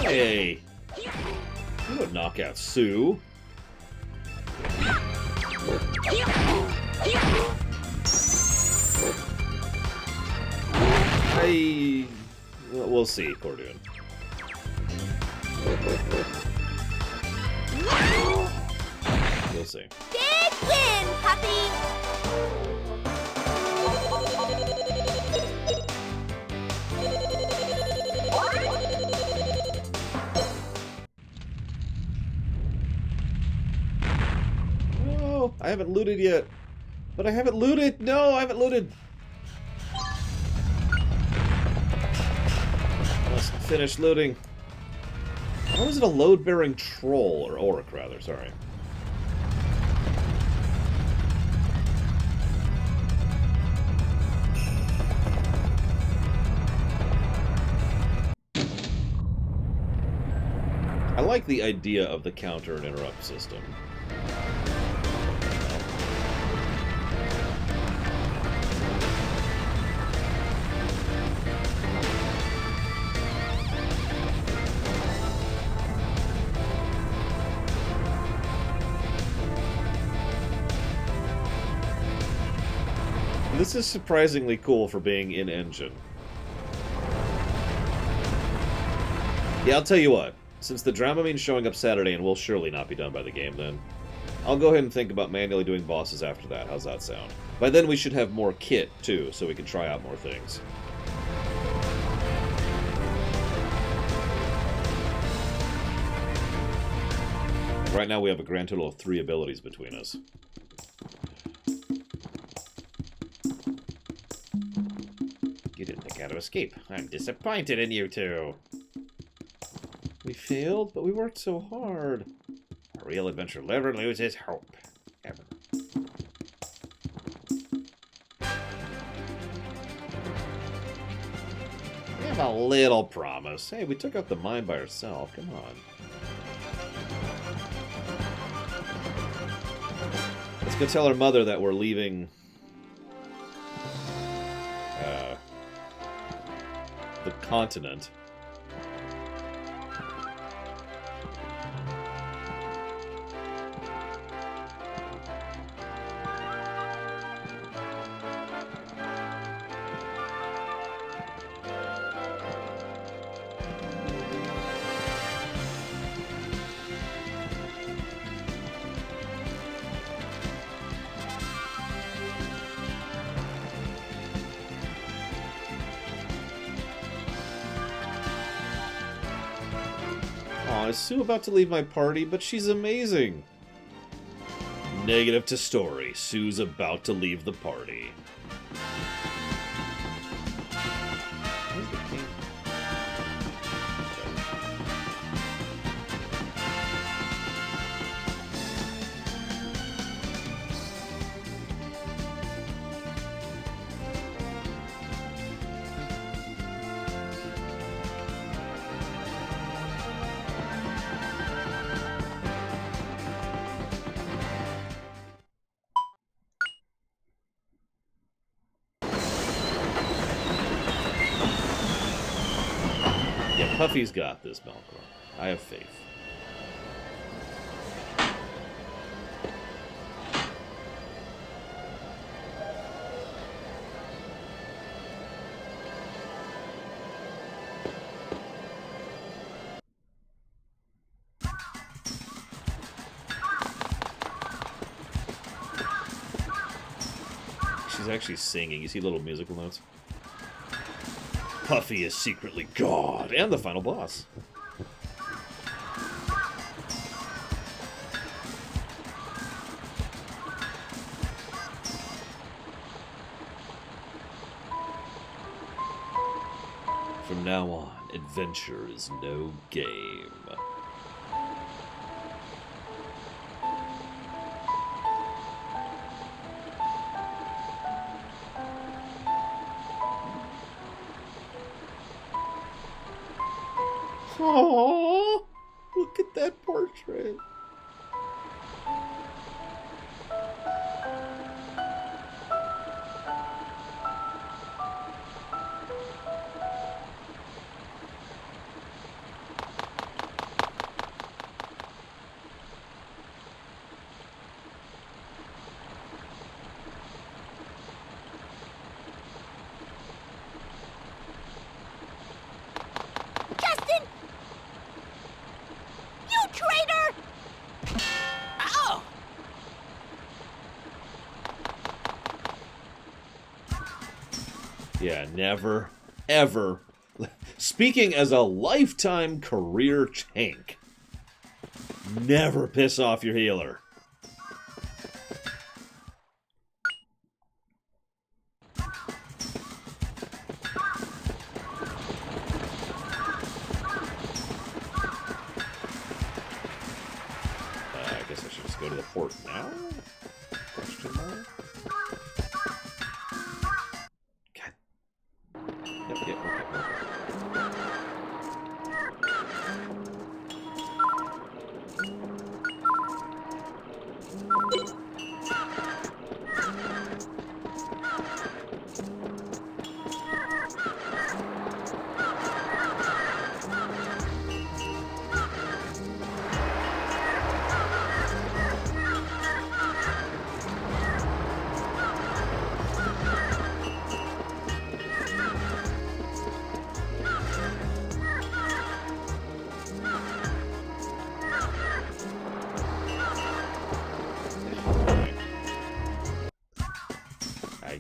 Hey! You would knock out Sue. We'll see, Cordoon. We'll see. Big win, puppy! Oh, I haven't looted yet. But I haven't looted! No, I haven't looted! Let's finish looting. How is it a load-bearing troll? Or orc, rather, sorry. I like the idea of the counter and interrupt system. This is surprisingly cool for being in-engine. Yeah, I'll tell you what. Since the Dramamine's showing up Saturday and we'll surely not be done by the game then, I'll go ahead and think about manually doing bosses after that. How's that sound? By then we should have more kit, too, so we can try out more things. Right now we have a grand total of 3 abilities between us. You didn't think how to escape. I'm disappointed in you two. We failed, but we worked so hard. A real adventurer never loses hope. Ever. We have a little promise. Hey, we took out the mine by ourselves. Come on. Let's go tell our mother that we're leaving the continent. Aw, is Sue about to leave my party? But she's amazing! Negative to story. Sue's about to leave the party. Where's the king? Yeah, Puffy's got this, Malcolm. I have faith. She's actually singing. You see little musical notes? Puffy is secretly God, and the final boss. From now on, adventure is no game. Aww, look at that portrait. Justin! You traitor! Ow! Yeah, never, ever. Speaking as a lifetime career tank, never piss off your healer. I guess I should just go to the port now? Question mark? God. Yep, okay.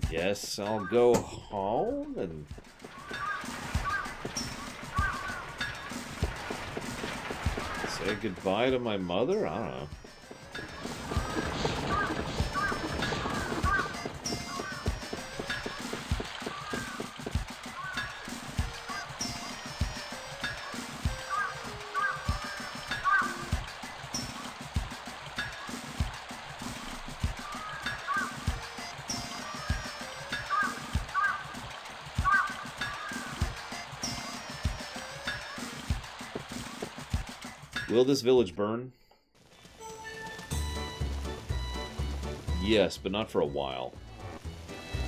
guess I'll go home and... say goodbye to my mother? I don't know. Will this village burn? Yes, but not for a while.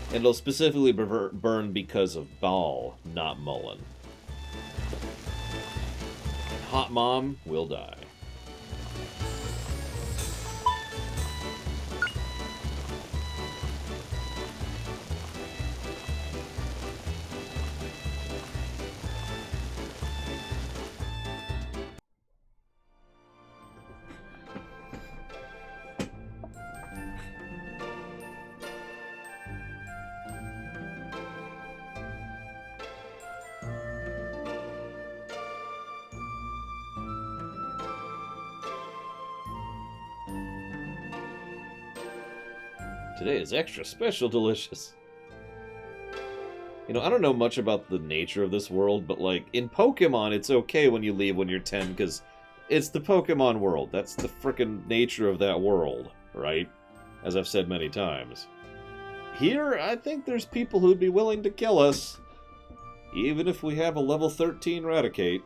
And it'll specifically burn because of Baal, not Mullen. And Hot Mom will die. Today is extra special delicious. You know, I don't know much about the nature of this world, but like, in Pokemon, it's okay when you leave when you're 10, because it's the Pokemon world. That's the frickin' nature of that world, right? As I've said many times. Here, I think there's people who'd be willing to kill us, even if we have a level 13 Raticate.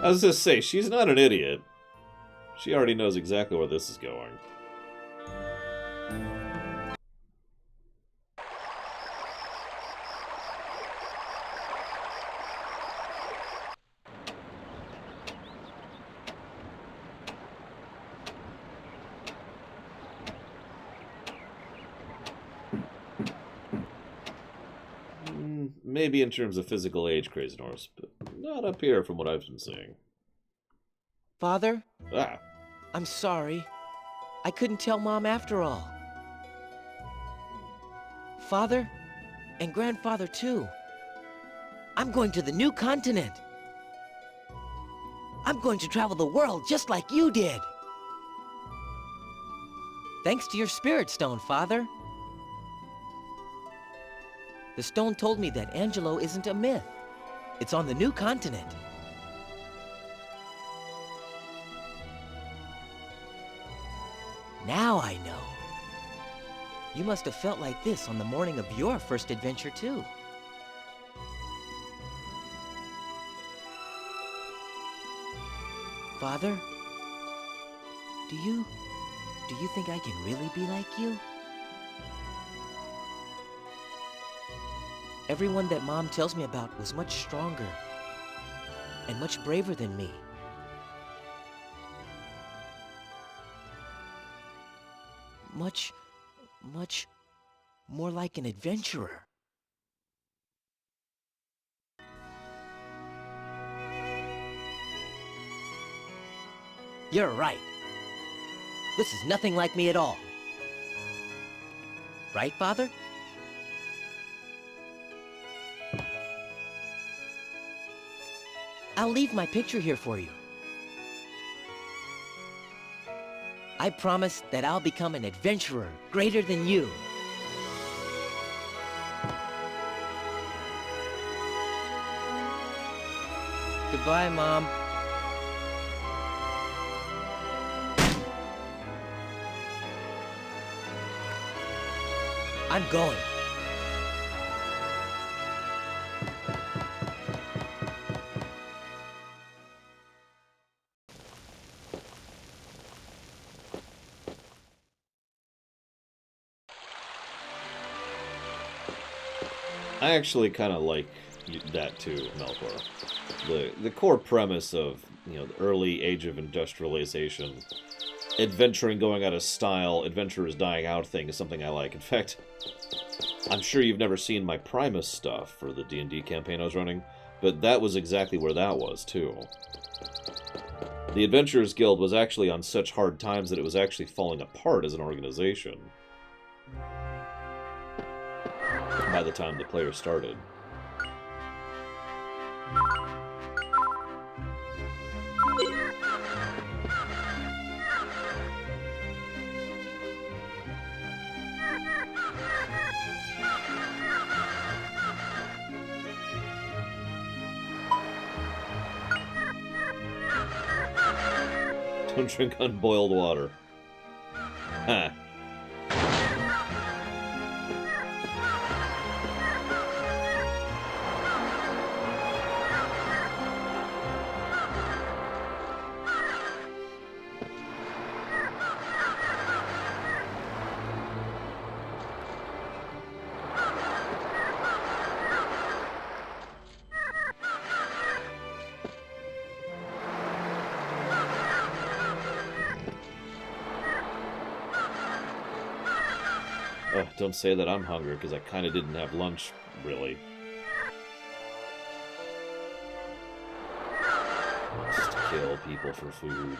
I was just say, she's not an idiot. She already knows exactly where this is going. Maybe in terms of physical age, Crazy Norse, but not up here from what I've been seeing. Father? Ah. I'm sorry. I couldn't tell Mom after all. Father? And Grandfather, too. I'm going to the new continent. I'm going to travel the world just like you did. Thanks to your spirit stone, Father. The stone told me that Angelo isn't a myth. It's on the new continent. Now I know. You must have felt like this on the morning of your first adventure, too. Father, do you think I can really be like you? Everyone that Mom tells me about was much stronger and much braver than me. Much more like an adventurer. You're right. This is nothing like me at all. Right, Father? I'll leave my picture here for you. I promise that I'll become an adventurer greater than you. Goodbye, Mom. I'm going. I actually kind of like that too, Melkor. The core premise of, you know, the early age of industrialization, adventuring going out of style, adventurers dying out thing is something I like. In fact, I'm sure you've never seen my Primus stuff for the D&D campaign I was running, but that was exactly where that was too. The Adventurers Guild was actually on such hard times that it was actually falling apart as an organization by the time the players started. Don't drink unboiled water. Ha. Don't say that I'm hungry, because I kind of didn't have lunch, really. Just kill people for food.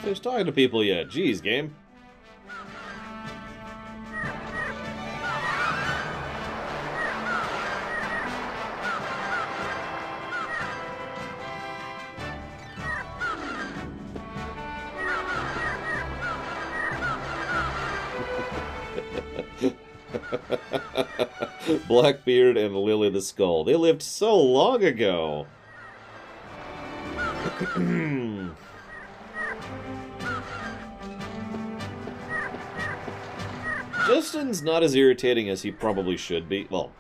Finished talking to people yet. Jeez, game. Blackbeard and Lily the Skull. They lived so long ago. Justin's not as irritating as he probably should be. Well,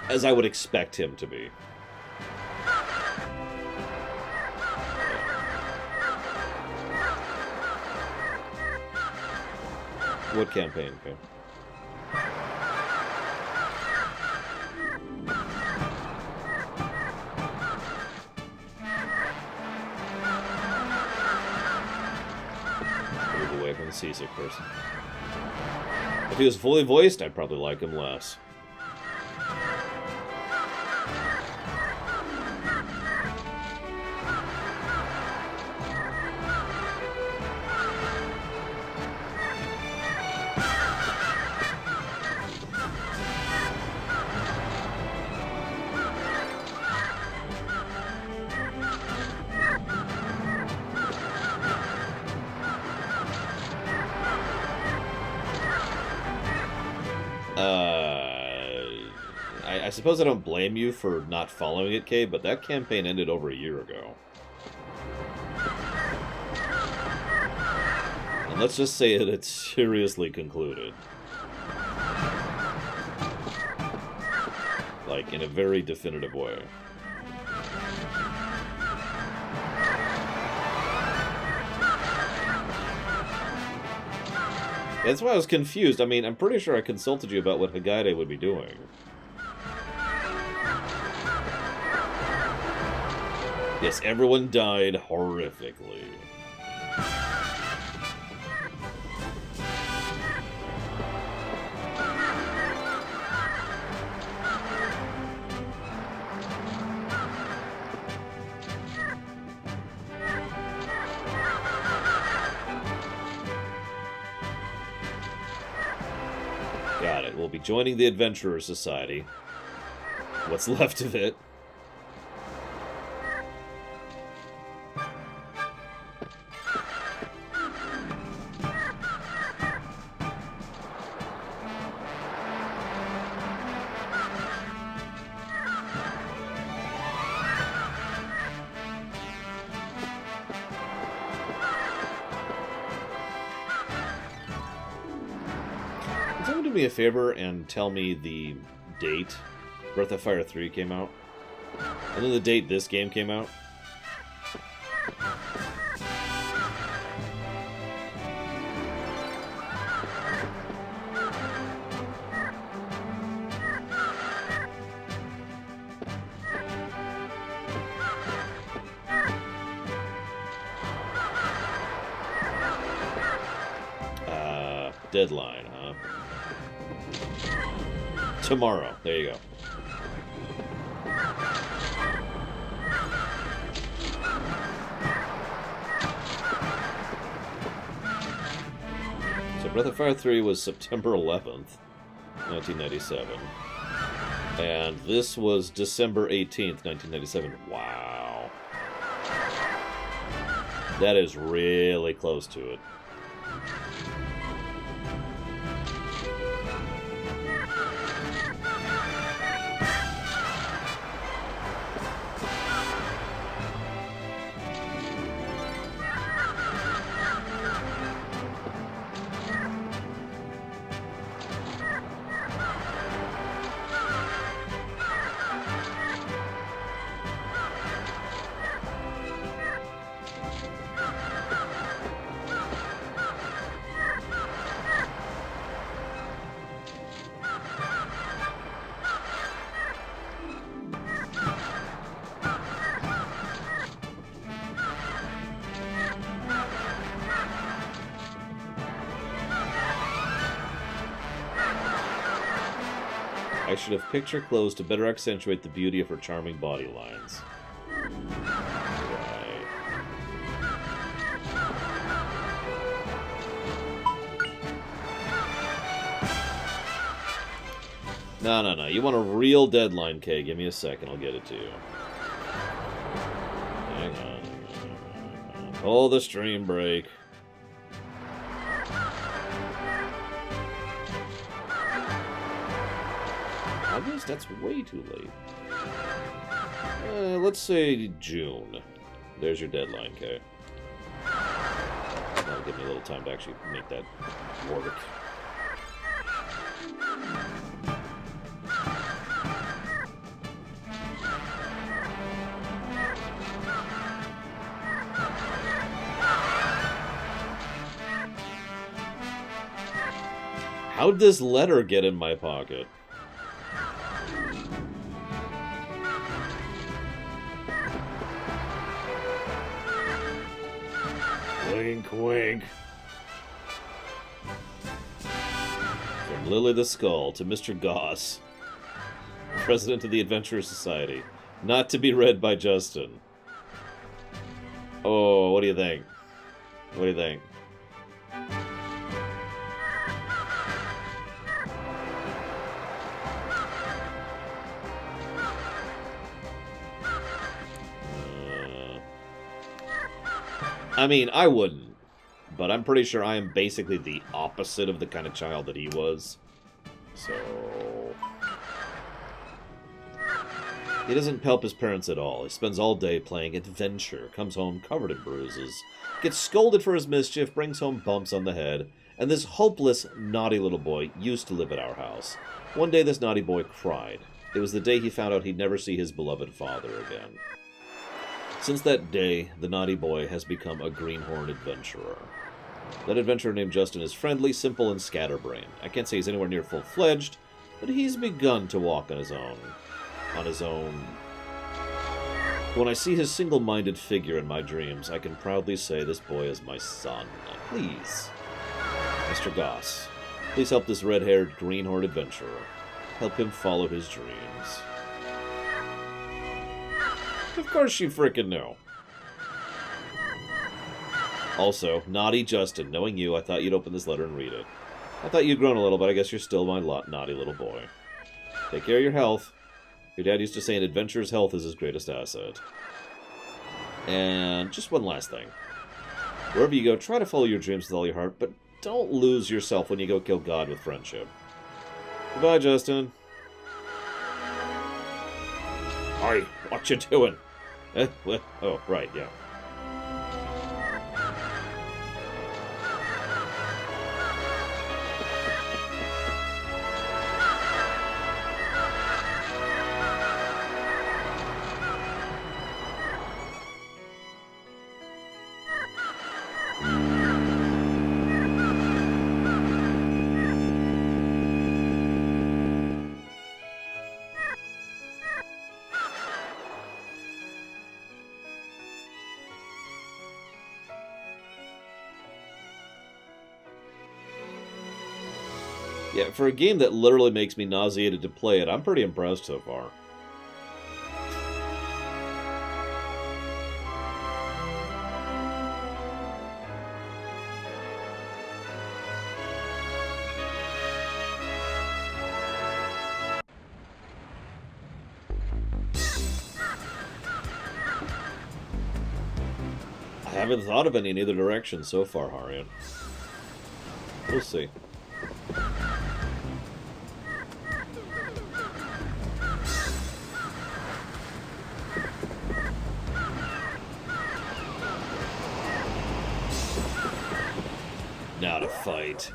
as I would expect him to be. What campaign? Okay. Move away from the seasick person. If he was fully voiced, I'd probably like him less. I suppose I don't blame you for not following it, Kay, but that campaign ended over a year ago. And let's just say that it's seriously concluded. Like, in a very definitive way. That's why I was confused. I mean, I'm pretty sure I consulted you about what Hagaide would be doing. Yes, everyone died horrifically. Got it. We'll be joining the Adventurer Society. What's left of it. Can someone do me a favor and tell me the date Breath of Fire 3 came out? And then the date this game came out? Deadline, huh? Tomorrow. There you go. So Breath of Fire 3 was September 11th, 1997. And this was December 18th, 1997. Wow. That is really close to it. I should have picked her clothes to better accentuate the beauty of her charming body lines. Right. No. You want a real deadline, Kay? Give me a second. I'll get it to you. Hang on. Pull the stream break. August? That's way too late. Let's say June. There's your deadline, Kay. That'll give me a little time to actually make that work. How'd this letter get in my pocket? Wink, wink. From Lily the Skull to Mr. Goss, President of the Adventurer Society. Not to be read by Justin. Oh, what do you think? What do you think? I mean, I wouldn't, but I'm pretty sure I am basically the opposite of the kind of child that he was. So... He doesn't help his parents at all. He spends all day playing adventure, comes home covered in bruises, gets scolded for his mischief, brings home bumps on the head, and this hopeless, naughty little boy used to live at our house. One day this naughty boy cried. It was the day he found out he'd never see his beloved father again. Since that day, the naughty boy has become a greenhorn adventurer. That adventurer named Justin is friendly, simple, and scatterbrained. I can't say he's anywhere near full-fledged, but he's begun to walk on his own. When I see his single-minded figure in my dreams, I can proudly say this boy is my son. Please, Mr. Goss, please help this red-haired, greenhorn adventurer. Help him follow his dreams. Of course she frickin' knew. Also, naughty Justin, knowing you, I thought you'd open this letter and read it. I thought you'd grown a little, but I guess you're still my naughty little boy. Take care of your health. Your dad used to say an adventurer's health is his greatest asset. And just one last thing. Wherever you go, try to follow your dreams with all your heart, but don't lose yourself when you go kill God with friendship. Goodbye, Justin. Hi, what you doing? What? Oh, right, yeah. Yeah, for a game that literally makes me nauseated to play it, I'm pretty impressed so far. I haven't thought of any in either direction so far, Harian. We'll see. Now to fight.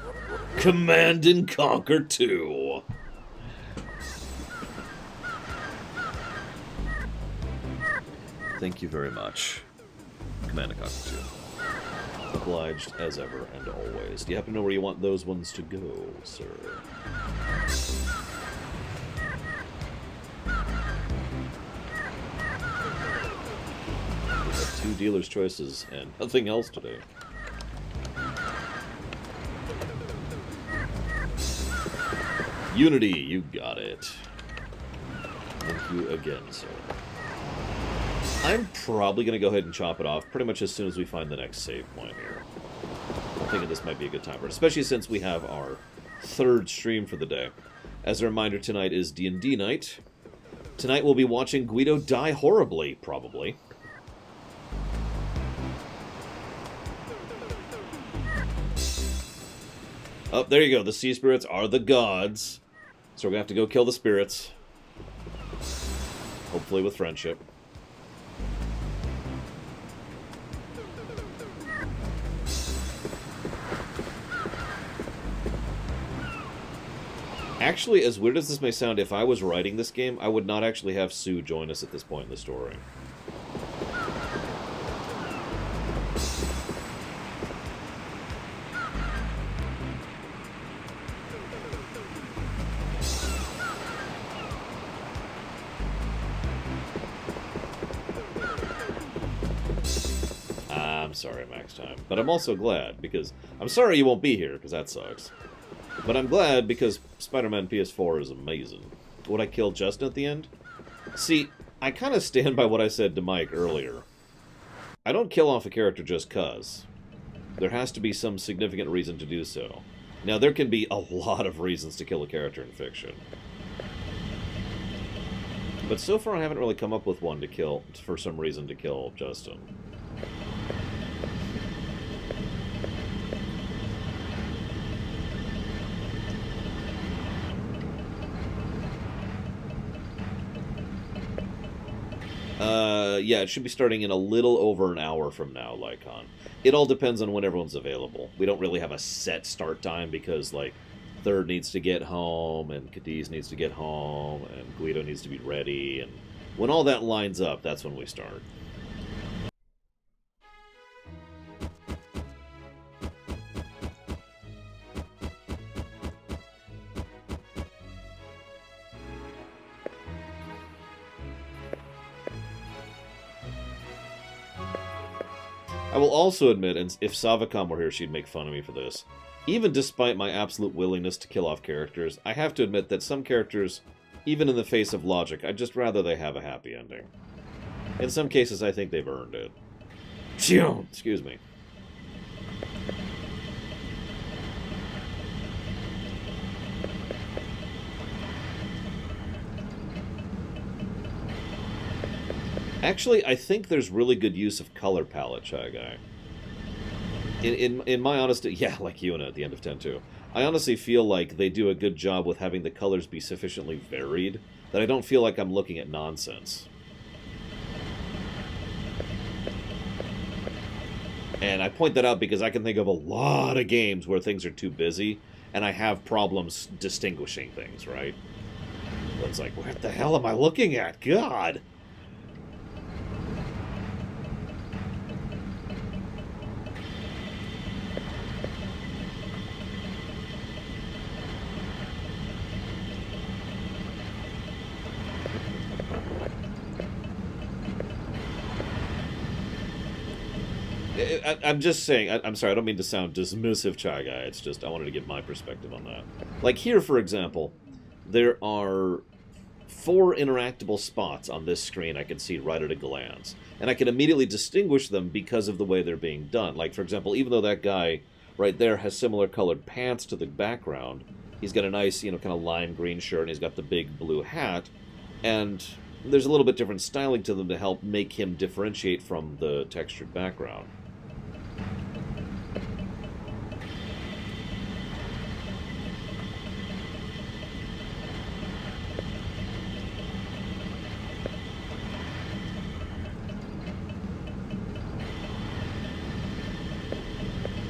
Command and Conquer 2. Thank you very much. Command and Conquer 2. Obliged as ever and always. Do you happen to know where you want those ones to go, sir? We have 2 dealer's choices and nothing else today. Unity, you got it. Thank you again, sir. I'm probably going to go ahead and chop it off pretty much as soon as we find the next save point here. I'm thinking this might be a good time for it, especially since we have our 3rd stream for the day. As a reminder, tonight is D&D night. Tonight we'll be watching Guido die horribly, probably. Oh, there you go. The sea spirits are the gods. So we're going to have to go kill the spirits. Hopefully with friendship. Actually, as weird as this may sound, if I was writing this game, I would not actually have Sue join us at this point in the story. I'm sorry, Max Time. But I'm also glad, because... I'm sorry you won't be here, because that sucks. But I'm glad, because Spider-Man PS4 is amazing. Would I kill Justin at the end? See, I kind of stand by what I said to Mike earlier. I don't kill off a character just 'cause. There has to be some significant reason to do so. Now, there can be a lot of reasons to kill a character in fiction. But so far I haven't really come up with one to kill, for some reason to kill Justin. Yeah, it should be starting in a little over an hour from now, Lycon. It all depends on when everyone's available. We don't really have a set start time because, like, Third needs to get home, and Cadiz needs to get home, and Guido needs to be ready, and when all that lines up, that's when we start. I will also admit, and if Savacom were here, she'd make fun of me for this. Even despite my absolute willingness to kill off characters, I have to admit that some characters, even in the face of logic, I'd just rather they have a happy ending. In some cases, I think they've earned it. Excuse me. Actually, I think there's really good use of color palette, Shy Guy. In my honesty, yeah, like Yuna at the end of 10-2. I honestly feel like they do a good job with having the colors be sufficiently varied that I don't feel like I'm looking at nonsense. And I point that out because I can think of a lot of games where things are too busy, and I have problems distinguishing things, right? It's like, what the hell am I looking at? God! I'm just saying, I'm sorry, I don't mean to sound dismissive, Chai Guy, it's just, I wanted to give my perspective on that. Like here, for example, there are 4 interactable spots on this screen I can see right at a glance. And I can immediately distinguish them because of the way they're being done. Like, for example, even though that guy right there has similar colored pants to the background, he's got a nice, kind of lime green shirt, and he's got the big blue hat, and there's a little bit different styling to them to help make him differentiate from the textured background.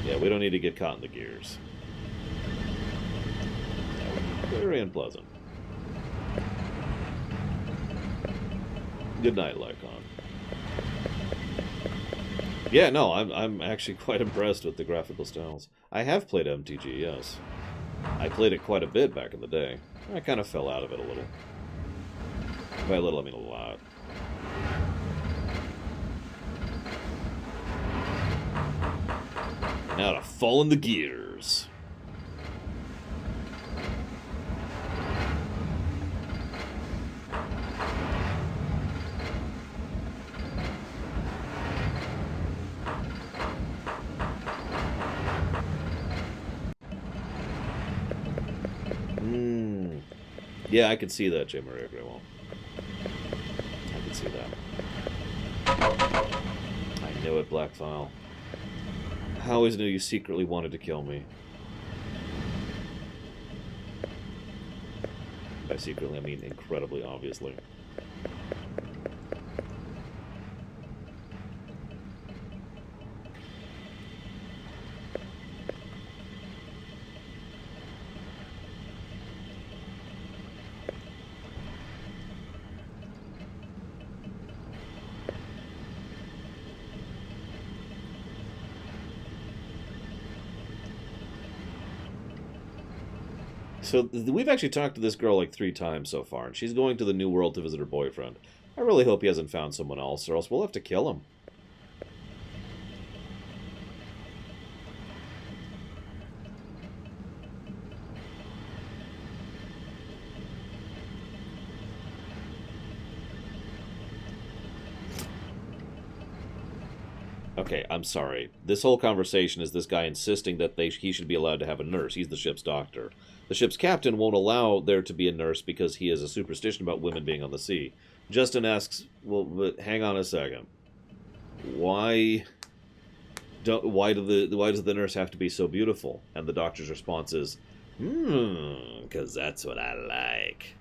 Yeah, we don't need to get caught in the gears. That would be very unpleasant. Good night, Lycon. Yeah, no, I'm actually quite impressed with the graphical styles. I have played MTG, yes. I played it quite a bit back in the day. I kind of fell out of it a little. By a little, I mean a lot. Now to fall in the gears. Yeah, I can see that, J. Maria Grewal. I can see that. I knew it, Blackfile. I always knew you secretly wanted to kill me. By secretly, I mean incredibly obviously. So, we've actually talked to this girl like 3 times so far, and she's going to the New World to visit her boyfriend. I really hope he hasn't found someone else, or else we'll have to kill him. Okay, I'm sorry. This whole conversation is this guy insisting that he should be allowed to have a nurse. He's the ship's doctor. The ship's captain won't allow there to be a nurse because he has a superstition about women being on the sea. Justin asks, well, but hang on a second. Why does the nurse have to be so beautiful? And the doctor's response is, because that's what I like.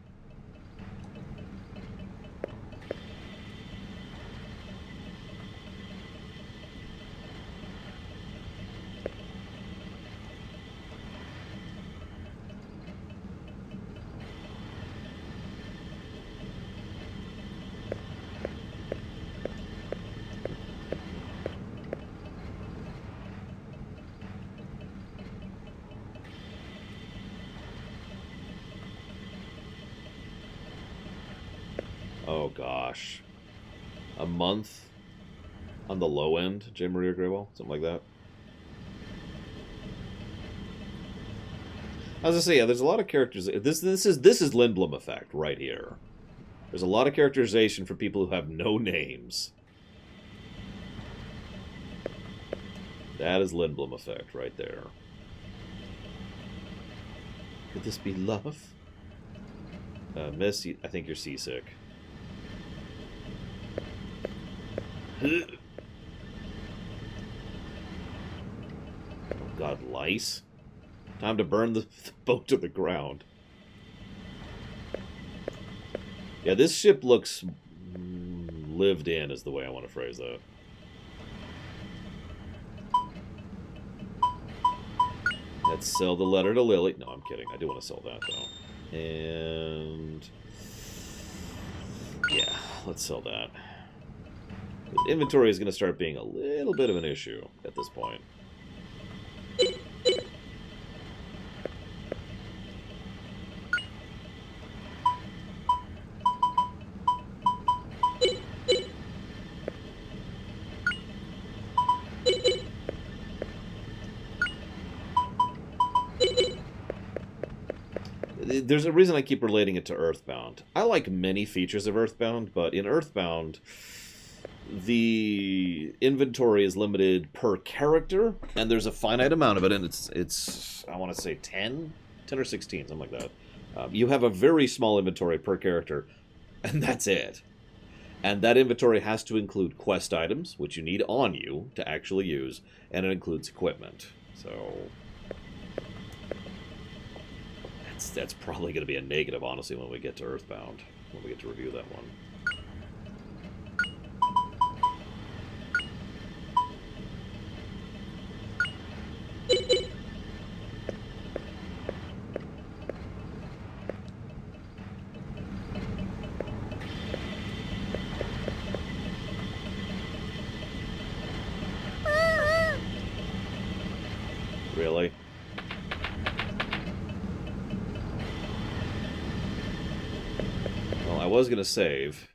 Oh gosh. A month? On the low end, J. Maria Graywell, something like that. As I say, yeah, there's a lot of characters. This is Lindblom effect right here. There's a lot of characterization for people who have no names. That is Lindblom effect right there. Could this be love? Miss, I think you're seasick. Oh God, lice. Time to burn the boat to the ground. Yeah, this ship looks lived in, is the way I want to phrase that. Let's sell the letter to Lily. No, I'm kidding. I do want to sell that, though. And... yeah, let's sell that. The inventory is going to start being a little bit of an issue at this point. There's a reason I keep relating it to Earthbound. I like many features of Earthbound, but in Earthbound, the inventory is limited per character, and there's a finite amount of it, and it's I want to say 10 or 16, something like that. You have a very small inventory per character, and that's it. And that inventory has to include quest items, which you need on you to actually use, and it includes equipment. So... that's probably going to be a negative, honestly, when we get to Earthbound, when we get to review that one. Really? Well, I was going to save.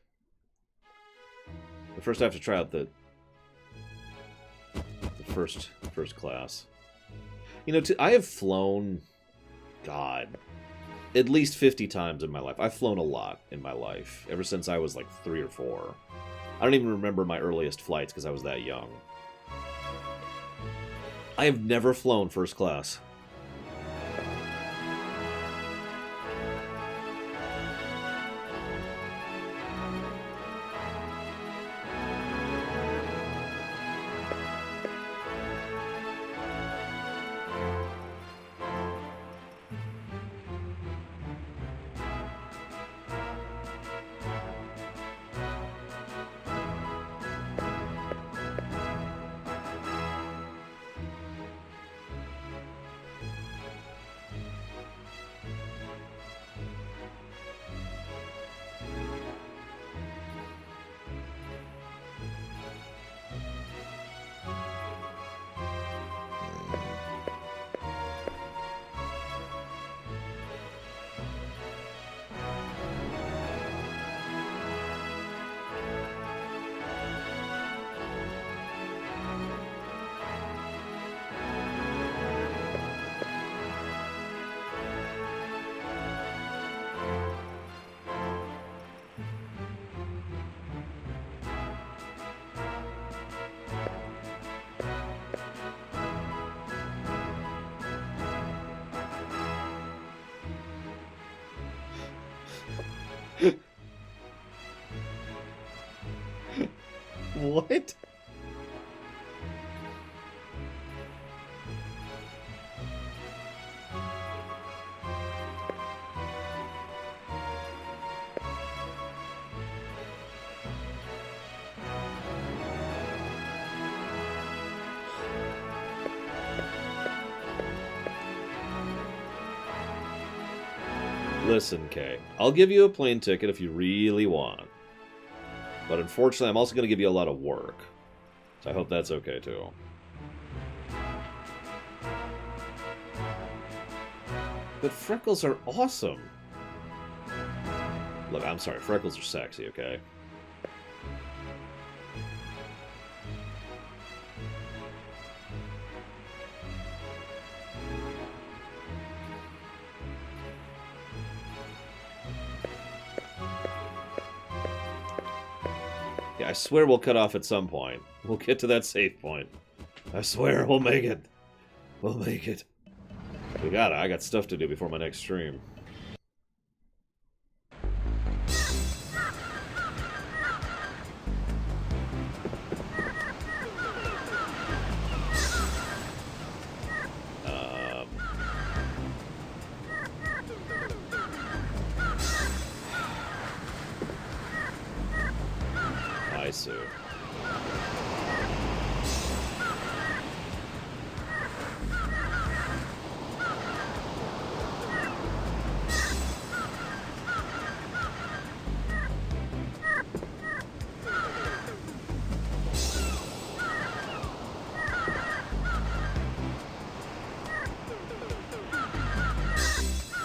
But first I have to try out the first class. You know, I have flown, God, at least 50 times in my life. I've flown a lot in my life, ever since I was like 3 or 4. I don't even remember my earliest flights because I was that young. I have never flown first class. What? Listen, Kay, I'll give you a plane ticket if you really want. But unfortunately, I'm also going to give you a lot of work. So I hope that's okay, too. But freckles are awesome. Look, I'm sorry, freckles are sexy, okay? Yeah, I swear we'll cut off at some point. We'll get to that safe point. I swear we'll make it. We'll make it. We got it. I got stuff to do before my next stream. I see.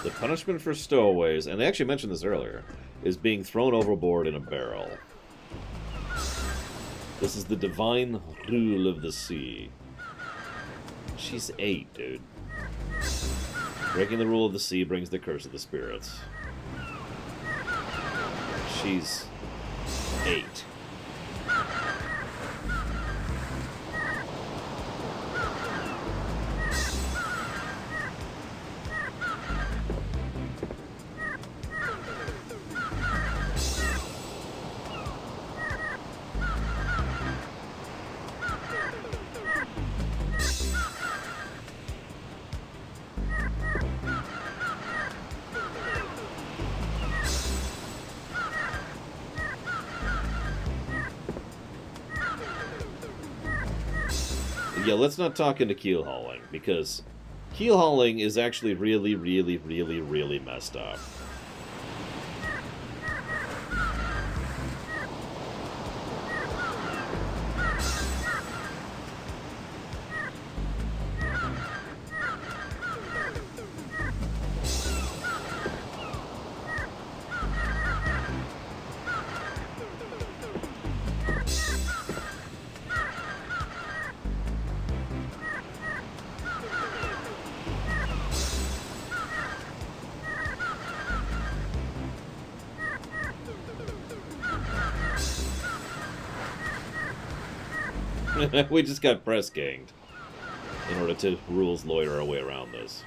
The punishment for stowaways, and they actually mentioned this earlier, is being thrown overboard in a barrel. This is the divine rule of the sea. She's 8, dude. Breaking the rule of the sea brings the curse of the spirits. She's 8. Yeah, let's not talk into keel hauling, because keel hauling is actually really, really, really, really messed up. We just got press ganged in order to rules lawyer our way around this.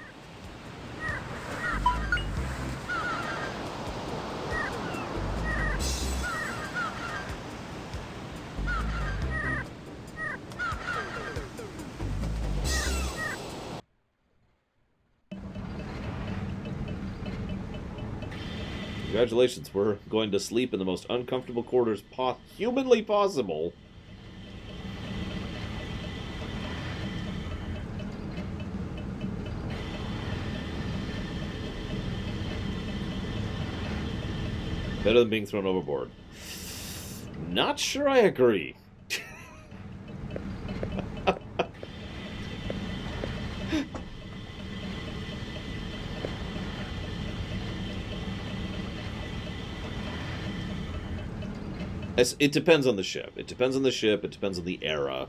Congratulations, we're going to sleep in the most uncomfortable quarters humanly possible. Better than being thrown overboard. Not sure I agree. It depends on the ship. It depends on the ship. It depends on the era.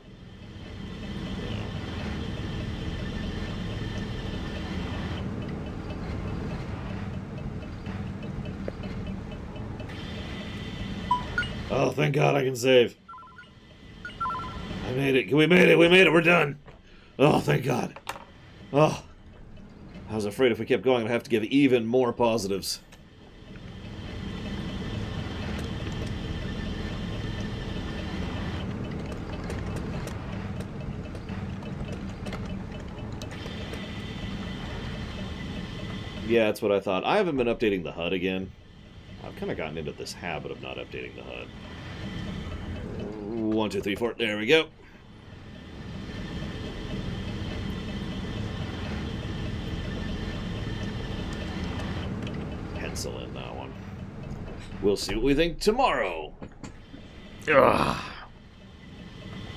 Oh, thank God I can save. I made it. We made it. We made it. We're done. Oh, thank God. Oh. I was afraid if we kept going, I'd have to give even more positives. Yeah, that's what I thought. I haven't been updating the HUD again. I've kind of gotten into this habit of not updating the HUD. 1, 2, 3, 4. There we go. Pencil in that one. We'll see what we think tomorrow. Ugh.